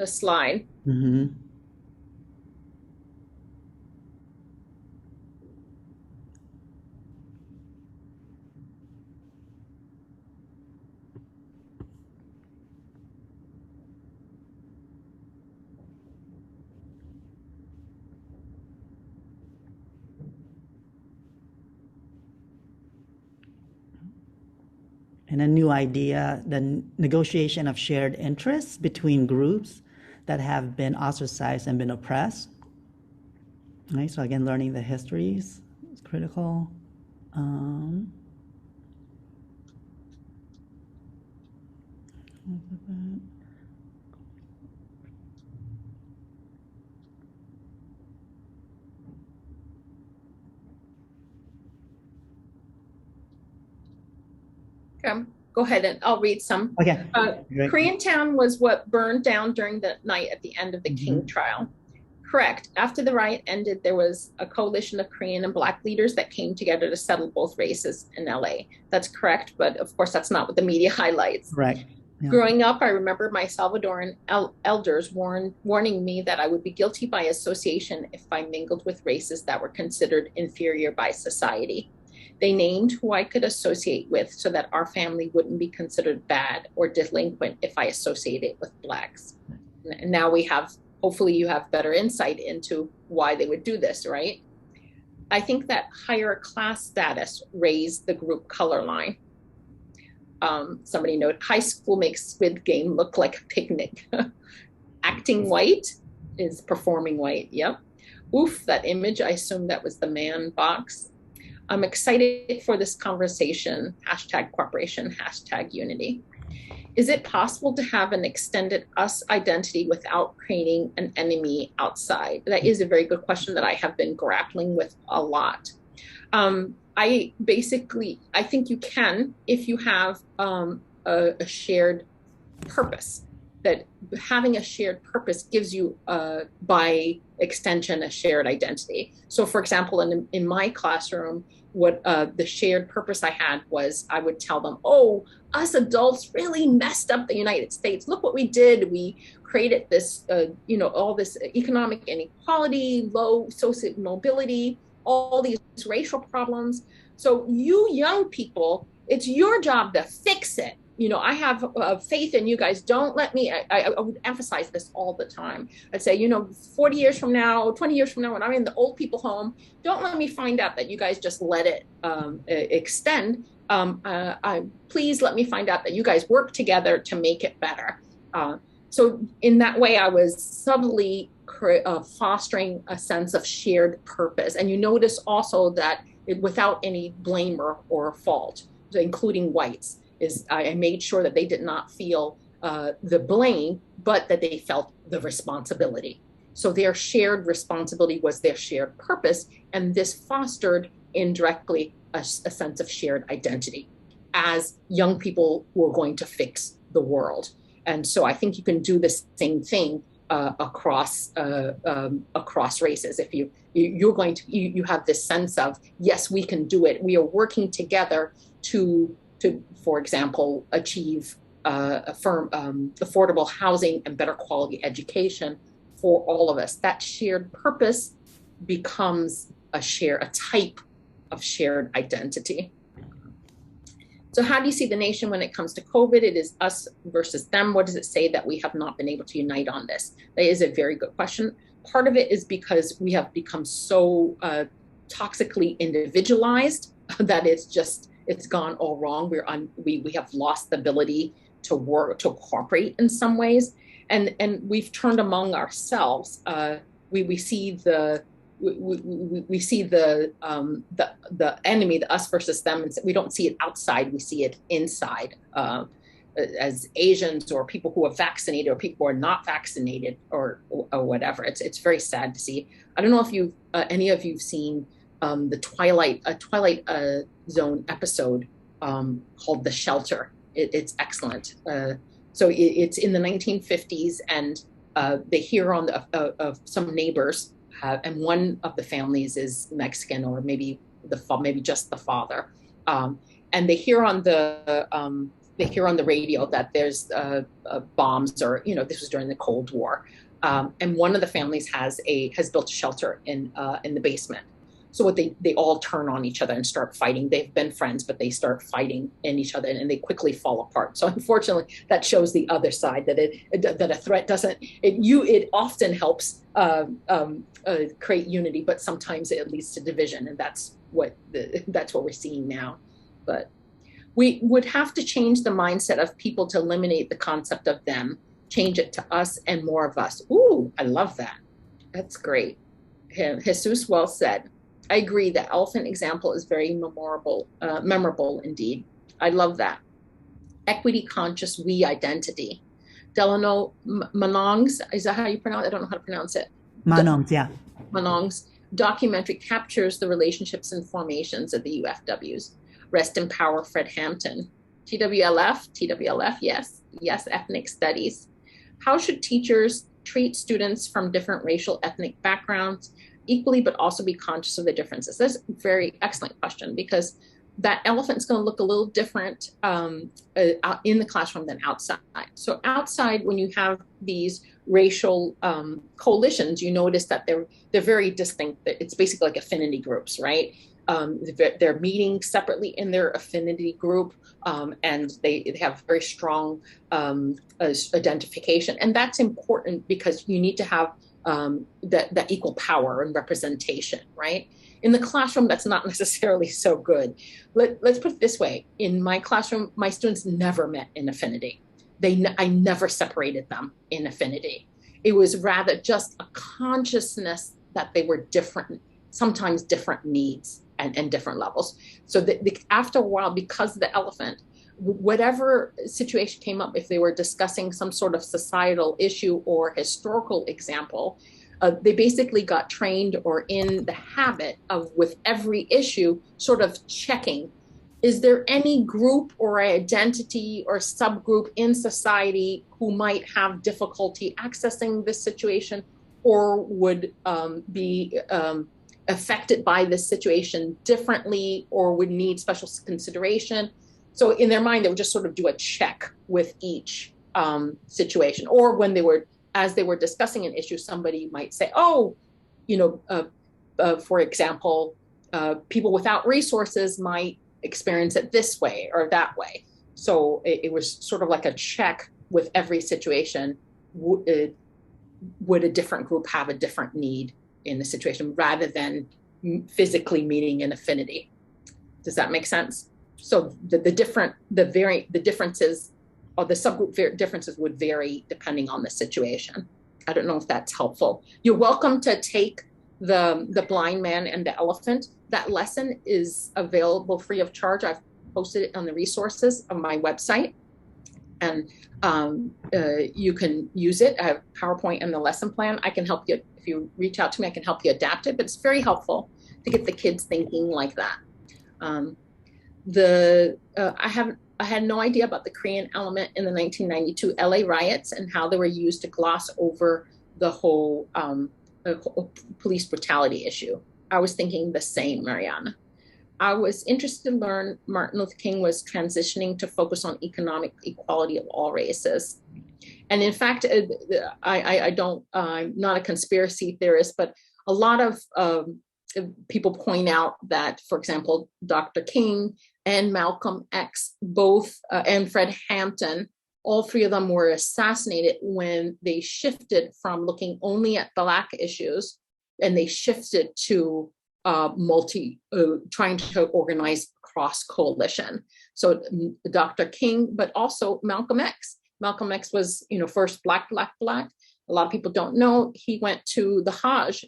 slide. Mm-hmm. And a new idea, the negotiation of shared interests between groups that have been ostracized and been oppressed. Right, so again, learning the histories is critical. Go ahead and I'll read some. Okay. Koreatown was what burned down during the night at the end of the King trial. Correct. After the riot ended, there was a coalition of Korean and Black leaders that came together to settle both races in LA. That's correct, but of course that's not what the media highlights. Right. Yeah. Growing up, I remember my Salvadoran elders warning me that I would be guilty by association if I mingled with races that were considered inferior by society. They named who I could associate with so that our family wouldn't be considered bad or delinquent if I associated with Blacks. And now we have, hopefully you have better insight into why they would do this, right? I think that higher class status raised the group color line. Somebody noted, high school makes Squid Game look like a picnic. Acting white is performing white, yep. Oof, that image, I assume that was the man box. I'm excited for this conversation, #cooperation, #unity. Is it possible to have an extended us identity without creating an enemy outside? That is a very good question that I have been grappling with a lot. I think you can if you have a shared purpose. That having a shared purpose gives you, by extension, a shared identity. So for example, in my classroom, what the shared purpose I had was I would tell them, oh, us adults really messed up the United States. Look what we did. We created this, all this economic inequality, low social mobility, all these racial problems. So you young people, it's your job to fix it. I have faith in you guys. Don't let me, I would emphasize this all the time. I'd say, 40 years from now, 20 years from now, when I'm in the old people home, don't let me find out that you guys just let it extend. Please let me find out that you guys work together to make it better. So in that way, I was subtly fostering a sense of shared purpose. And you notice also that without any blame or fault, including whites, I made sure that they did not feel the blame, but that they felt the responsibility. So their shared responsibility was their shared purpose, and this fostered indirectly a sense of shared identity as young people who are going to fix the world. And so I think you can do the same thing across races. If you have this sense of, yes, we can do it. We are working together to for example, achieve affordable housing and better quality education for all of us. That shared purpose becomes a type of shared identity. So how do you see the nation when it comes to COVID? It is us versus them. What does it say that we have not been able to unite on this? That is a very good question. Part of it is because we have become so toxically individualized that it's gone all wrong. We have lost the ability to cooperate in some ways, and we've turned among ourselves. We see the enemy, the us versus them, and we don't see it outside. We see it inside, as Asians or people who are vaccinated or people who are not vaccinated or whatever. It's very sad to see. I don't know if any of you've seen the Twilight Zone episode called The Shelter. It's excellent. So it's in the 1950s, and they hear on of some neighbors, and one of the families is Mexican, or maybe just the father, and they hear on the radio that there's bombs, or this was during the Cold War, and one of the families has built a shelter in the basement. So what they all turn on each other and start fighting. They've been friends, but they start fighting in each other, and they quickly fall apart. So unfortunately, that shows the other side, that a threat doesn't. It often helps create unity, but sometimes it leads to division, and that's what we're seeing now. But We would have to change the mindset of people to eliminate the concept of them, change it to us and more of us. Ooh, I love that. That's great. Jesus, well said. I agree. The elephant example is very memorable indeed. I love that. Equity conscious we identity. Delano Manong's, is that how you pronounce it? I don't know how to pronounce it. Manong's, yeah. Manong's documentary captures the relationships and formations of the UFWs. Rest in power, Fred Hampton. TWLF, yes, ethnic studies. How should teachers treat students from different racial ethnic backgrounds equally, but also be conscious of the differences? That's a very excellent question, because that elephant's going to look a little different in the classroom than outside. So outside, when you have these racial coalitions, you notice that they're very distinct. It's basically like affinity groups, right? They're meeting separately in their affinity group, and they have very strong identification. And that's important because you need to have that equal power and representation, right? In the classroom, that's not necessarily so good. Let's put it this way. In my classroom, my students never met in affinity. I never separated them in affinity. It was rather just a consciousness that they were different, sometimes different needs and different levels. So after a while, because of the elephant, whatever situation came up, if they were discussing some sort of societal issue or historical example, they basically got trained or in the habit of, with every issue, sort of checking, is there any group or identity or subgroup in society who might have difficulty accessing this situation or would be affected by this situation differently or would need special consideration? So in their mind, they would just sort of do a check with each situation. Or when as they were discussing an issue, somebody might say, oh, for example, people without resources might experience it this way or that way. So it was sort of like a check with every situation. Would a different group have a different need in the situation rather than physically meeting in affinity? Does that make sense? So the differences or the subgroup differences would vary depending on the situation. I don't know if that's helpful. You're welcome to take the blind man and the elephant. That lesson is available free of charge. I've posted it on the resources of my website, and you can use it. I have PowerPoint and the lesson plan. I can help you. If you reach out to me, I can help you adapt it, but it's very helpful to get the kids thinking like that. I had no idea about the Korean element in the 1992 LA riots and how they were used to gloss over the whole police brutality issue. I was thinking the same, Mariana. I was interested to learn Martin Luther King was transitioning to focus on economic equality of all races. And in fact, I'm not a conspiracy theorist, but a lot of people point out that, for example, Dr. King and Malcolm X, both, and Fred Hampton, all three of them were assassinated when they shifted from looking only at Black issues, and they shifted to trying to organize cross coalition. So Dr. King, but also Malcolm X. Malcolm X was, first Black. A lot of people don't know he went to the Hajj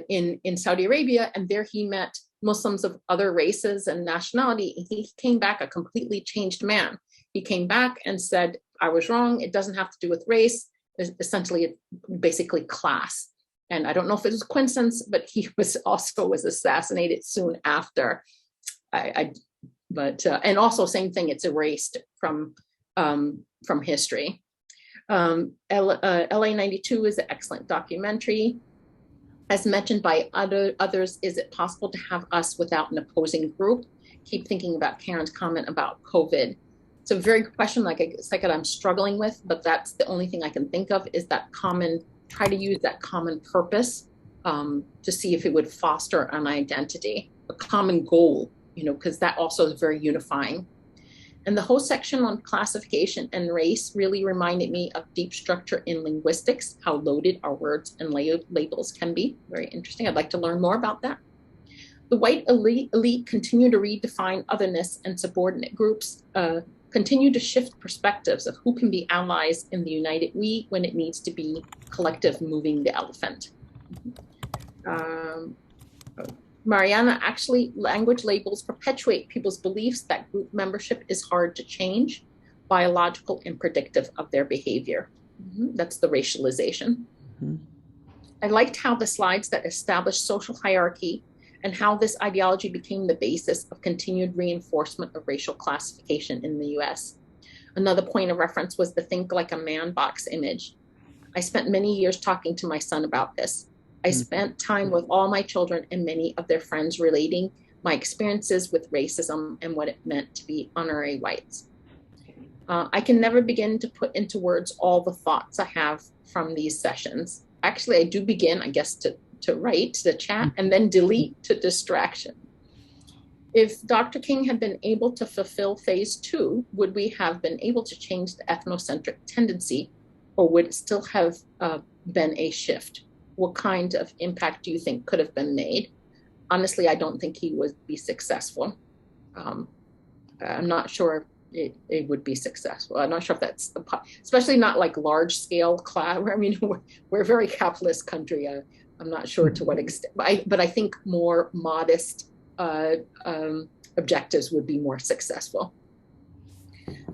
in Saudi Arabia, and there he met Muslims of other races and nationality. He came back a completely changed man. He came back and said, I was wrong. It doesn't have to do with race. It's essentially, basically class. And I don't know if it was a coincidence, but he was assassinated soon after. And also same thing, it's erased from history. LA 92 is an excellent documentary. As mentioned by others, is it possible to have us without an opposing group? Keep thinking about Karen's comment about COVID. It's a very good question, like I'm struggling with, but that's the only thing I can think of is try to use that common purpose to see if it would foster an identity, a common goal, because that also is very unifying. And the whole section on classification and race really reminded me of deep structure in linguistics, how loaded our words and labels can be. Very interesting. I'd like to learn more about that. The white elite continue to redefine otherness, and subordinate groups continue to shift perspectives of who can be allies in the united we when it needs to be collective moving the elephant. Mariana, actually, language labels perpetuate people's beliefs that group membership is hard to change, biological and predictive of their behavior. That's the racialization. I liked how the slides that established social hierarchy and how this ideology became the basis of continued reinforcement of racial classification in the US. Another point of reference was the think like a man box image. I spent many years talking to my son about this. I spent time with all my children and many of their friends relating my experiences with racism and what it meant to be honorary whites. I can never begin to put into words all the thoughts I have from these sessions. Actually, I do begin, I guess, to write, to chat, and then delete to distraction. If Dr. King had been able to fulfill phase 2, would we have been able to change the ethnocentric tendency, or would it still have been a shift? What kind of impact do you think could have been made? Honestly, I don't think he would be successful. I'm not sure it would be successful. I'm not sure if that's, especially not like large scale class. I mean, we're a very capitalist country. I'm not sure to what extent, but I think more modest objectives would be more successful.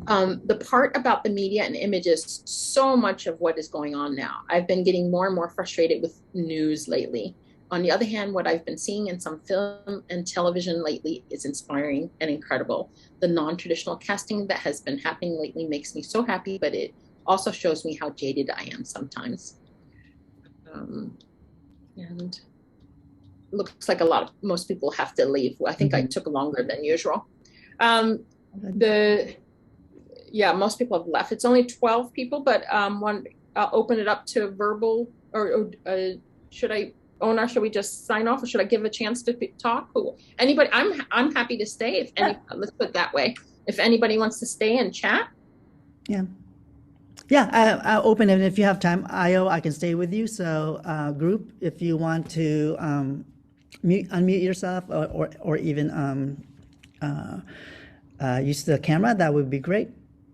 The part about the media and images, so much of what is going on now. I've been getting more and more frustrated with news lately. On the other hand, what I've been seeing in some film and television lately is inspiring and incredible. The non-traditional casting that has been happening lately makes me so happy, but it also shows me how jaded I am sometimes. And looks like most people have to leave. I think I took longer than usual. Most people have left. It's only 12 people, but I'll open it up to verbal, or should we just sign off, or should I give a chance to talk? Anybody? I'm happy to stay. Let's put it that way. If anybody wants to stay and chat. I'll open it. And if you have time, I can stay with you. So group, if you want to unmute yourself or even use the camera, that would be great.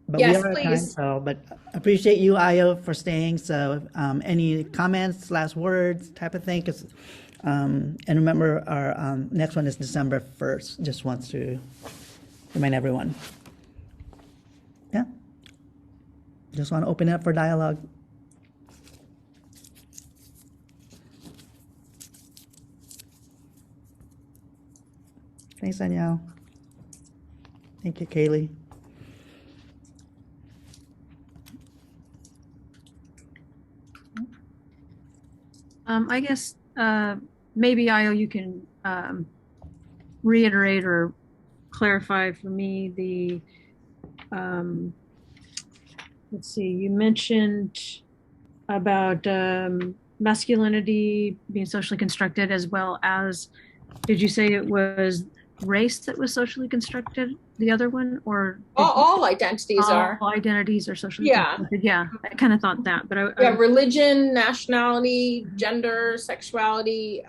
But yes, we are please. At time, but appreciate you, Io, for staying. So any comments, last words, type of thing. And remember, our next one is December 1st. Just wants to remind everyone. Yeah. Just want to open it up for dialogue. Thanks, Danielle. Thank you, Kaylee. I guess maybe, Io, you can reiterate or clarify for me the, let's see, you mentioned about masculinity being socially constructed, as well as, did you say it was race that was socially constructed, the other one, or all identities are. All identities are socially constructed. Yeah, I kind of thought that, but religion, nationality, gender, sexuality,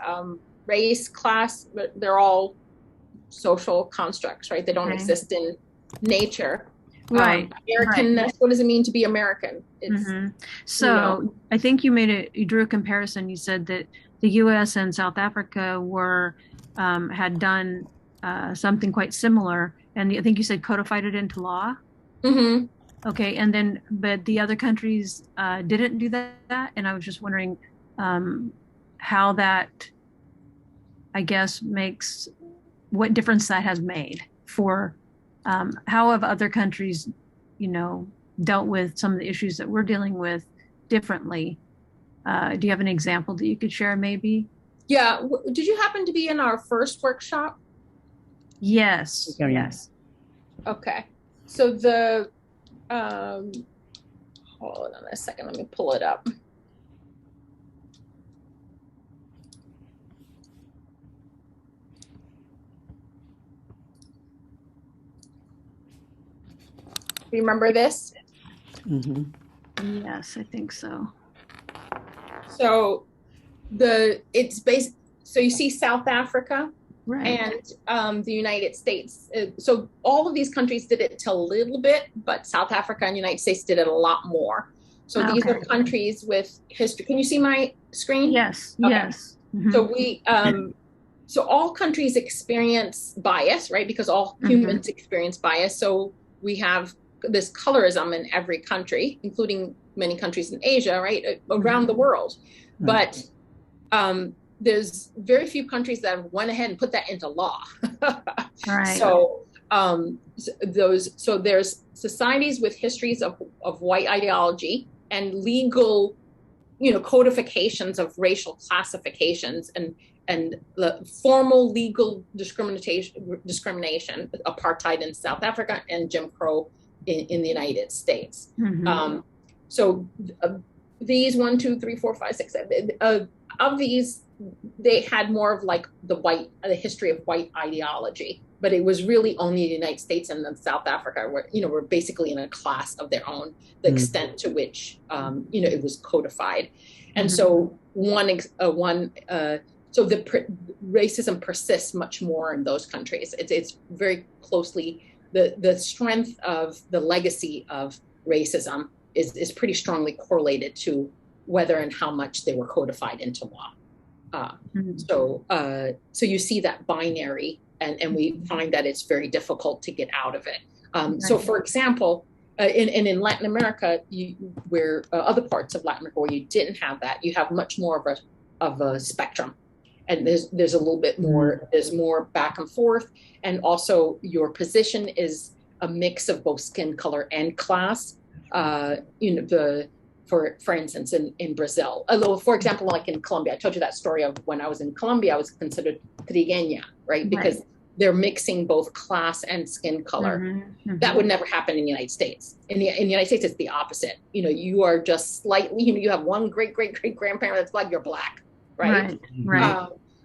race, class, they're all social constructs, right? They don't exist in nature. Right. Americanness, right. What does it mean to be American? It's, so I think you drew a comparison. You said that the US and South Africa had done something quite similar, and I think you said codified it into law. Okay, and then but the other countries didn't do that, and I was just wondering how that, I guess, makes, what difference that has made for how have other countries, dealt with some of the issues that we're dealing with differently. Do you have an example that you could share, maybe? Yeah. Did you happen to be in our first workshop? Yes. Yes. Okay. So hold on a second. Let me pull it up. Remember this? Yes, I think so. So it's based. So you see South Africa. and the United States. So all of these countries did it a little bit, but South Africa and the United States did it a lot more. So these are countries with history. Can you see my screen? Yes, okay. Yes. Mm-hmm. So so all countries experience bias, right? Because all humans experience bias. So we have this colorism in every country, including many countries in Asia, right? Around the world. But there's very few countries that have went ahead and put that into law. So there's societies with histories of white ideology and legal, codifications of racial classifications and the formal legal discrimination, apartheid in South Africa and Jim Crow in the United States. These 1, 2, 3, 4, 5, 6 of these, they had more of like the history of white ideology, but it was really only the United States and then South Africa were basically in a class of their own, the extent to which it was codified. And so racism persists much more in those countries. It's very closely, the strength of the legacy of racism is pretty strongly correlated to whether and how much they were codified into law. So you see that binary, and we find that it's very difficult to get out of it. So for example, in Latin America, where other parts of Latin America where you didn't have that, you have much more of a spectrum. And there's a little bit more, there's more back and forth. And also your position is a mix of both skin color and class. For instance, in Brazil, although, for example, like in Colombia, I told you that story of when I was in Colombia, I was considered trigueña, right? Because they're mixing both class and skin color. That would never happen in the United States. In the United States, it's the opposite. You are just slightly, you have one great grandparent that's black, you're black. Right.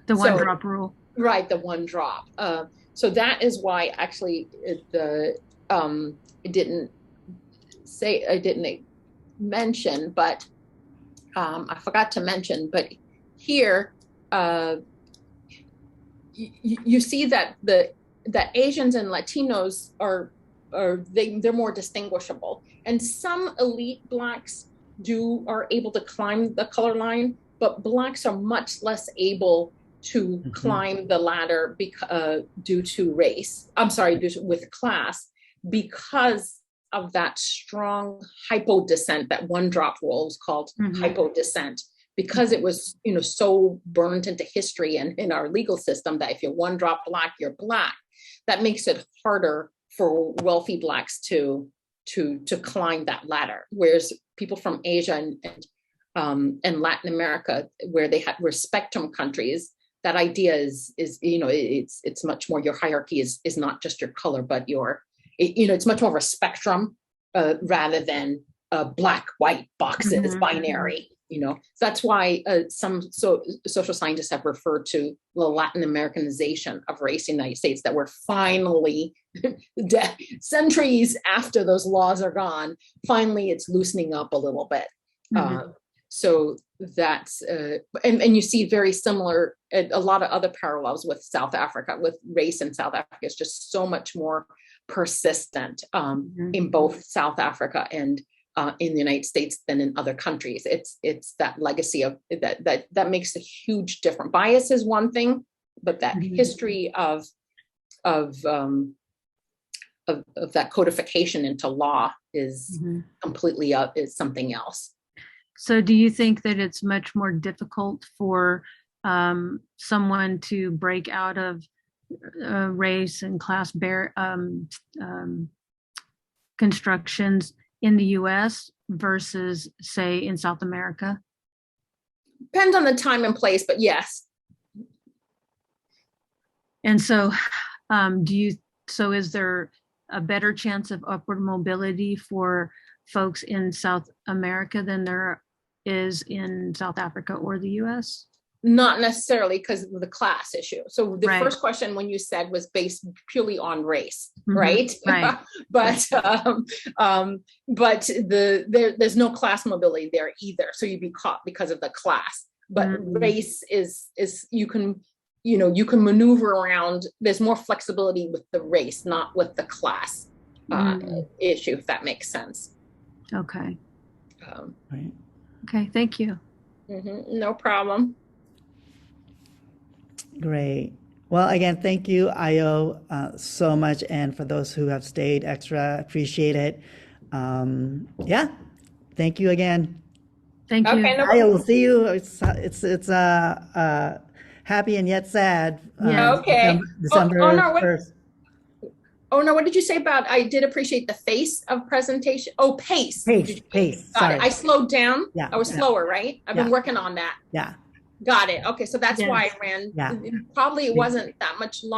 The one drop rule. Right, the one drop. So that is why actually I didn't mention, but I forgot to mention. But here, you see that that Asians and Latinos they're more distinguishable, and some elite blacks are able to climb the color line. But blacks are much less able to climb the ladder due to race. With class, because of that strong hypo descent. That one drop rule is called hypo descent, because it was so burned into history and in our legal system that if you're one drop black, you're black. That makes it harder for wealthy blacks to climb that ladder. Whereas people from Asia and Latin America, where we're spectrum countries, that idea is it's much more, your hierarchy is not just your color, but it's much more of a spectrum rather than black, white boxes, binary. So that's why some social scientists have referred to the Latin Americanization of race in the United States, that we're finally, centuries after those laws are gone, finally it's loosening up a little bit. So that's, and you see very similar, a lot of other parallels with South Africa, with race in South Africa. It's just so much more persistent in both South Africa and in the United States than in other countries. It's that legacy of that makes a huge difference. Bias is one thing, but that history of that codification into law is completely is something else. So do you think that it's much more difficult for someone to break out of race and class constructions in the US versus, say, in South America? Depends on the time and place, but yes. And so is there a better chance of upward mobility for folks in South America than there is in South Africa or the US? Not necessarily, because of the class issue. So the first question when you said was based purely on race, right? But there's no class mobility there either. So you'd be caught because of the class. But race is you can you can maneuver around. There's more flexibility with the race, not with the class issue, if that makes sense. Okay. Right. Okay, thank you. No problem. Great. Well, again, thank you, Io, so much. And for those who have stayed extra, appreciate it. Yeah, thank you again. Thank you. Okay, no Io, we'll see you. It's happy and yet sad. Yeah. Okay. December no, 1st. Oh, no, what did you say about, I did appreciate the face of presentation. Oh, pace. Pace. Got Sorry. it. I slowed down. Yeah. I was slower, right? I've been working on that. Yeah. Got it. Okay, so that's why I ran. Yeah. Probably it wasn't that much longer.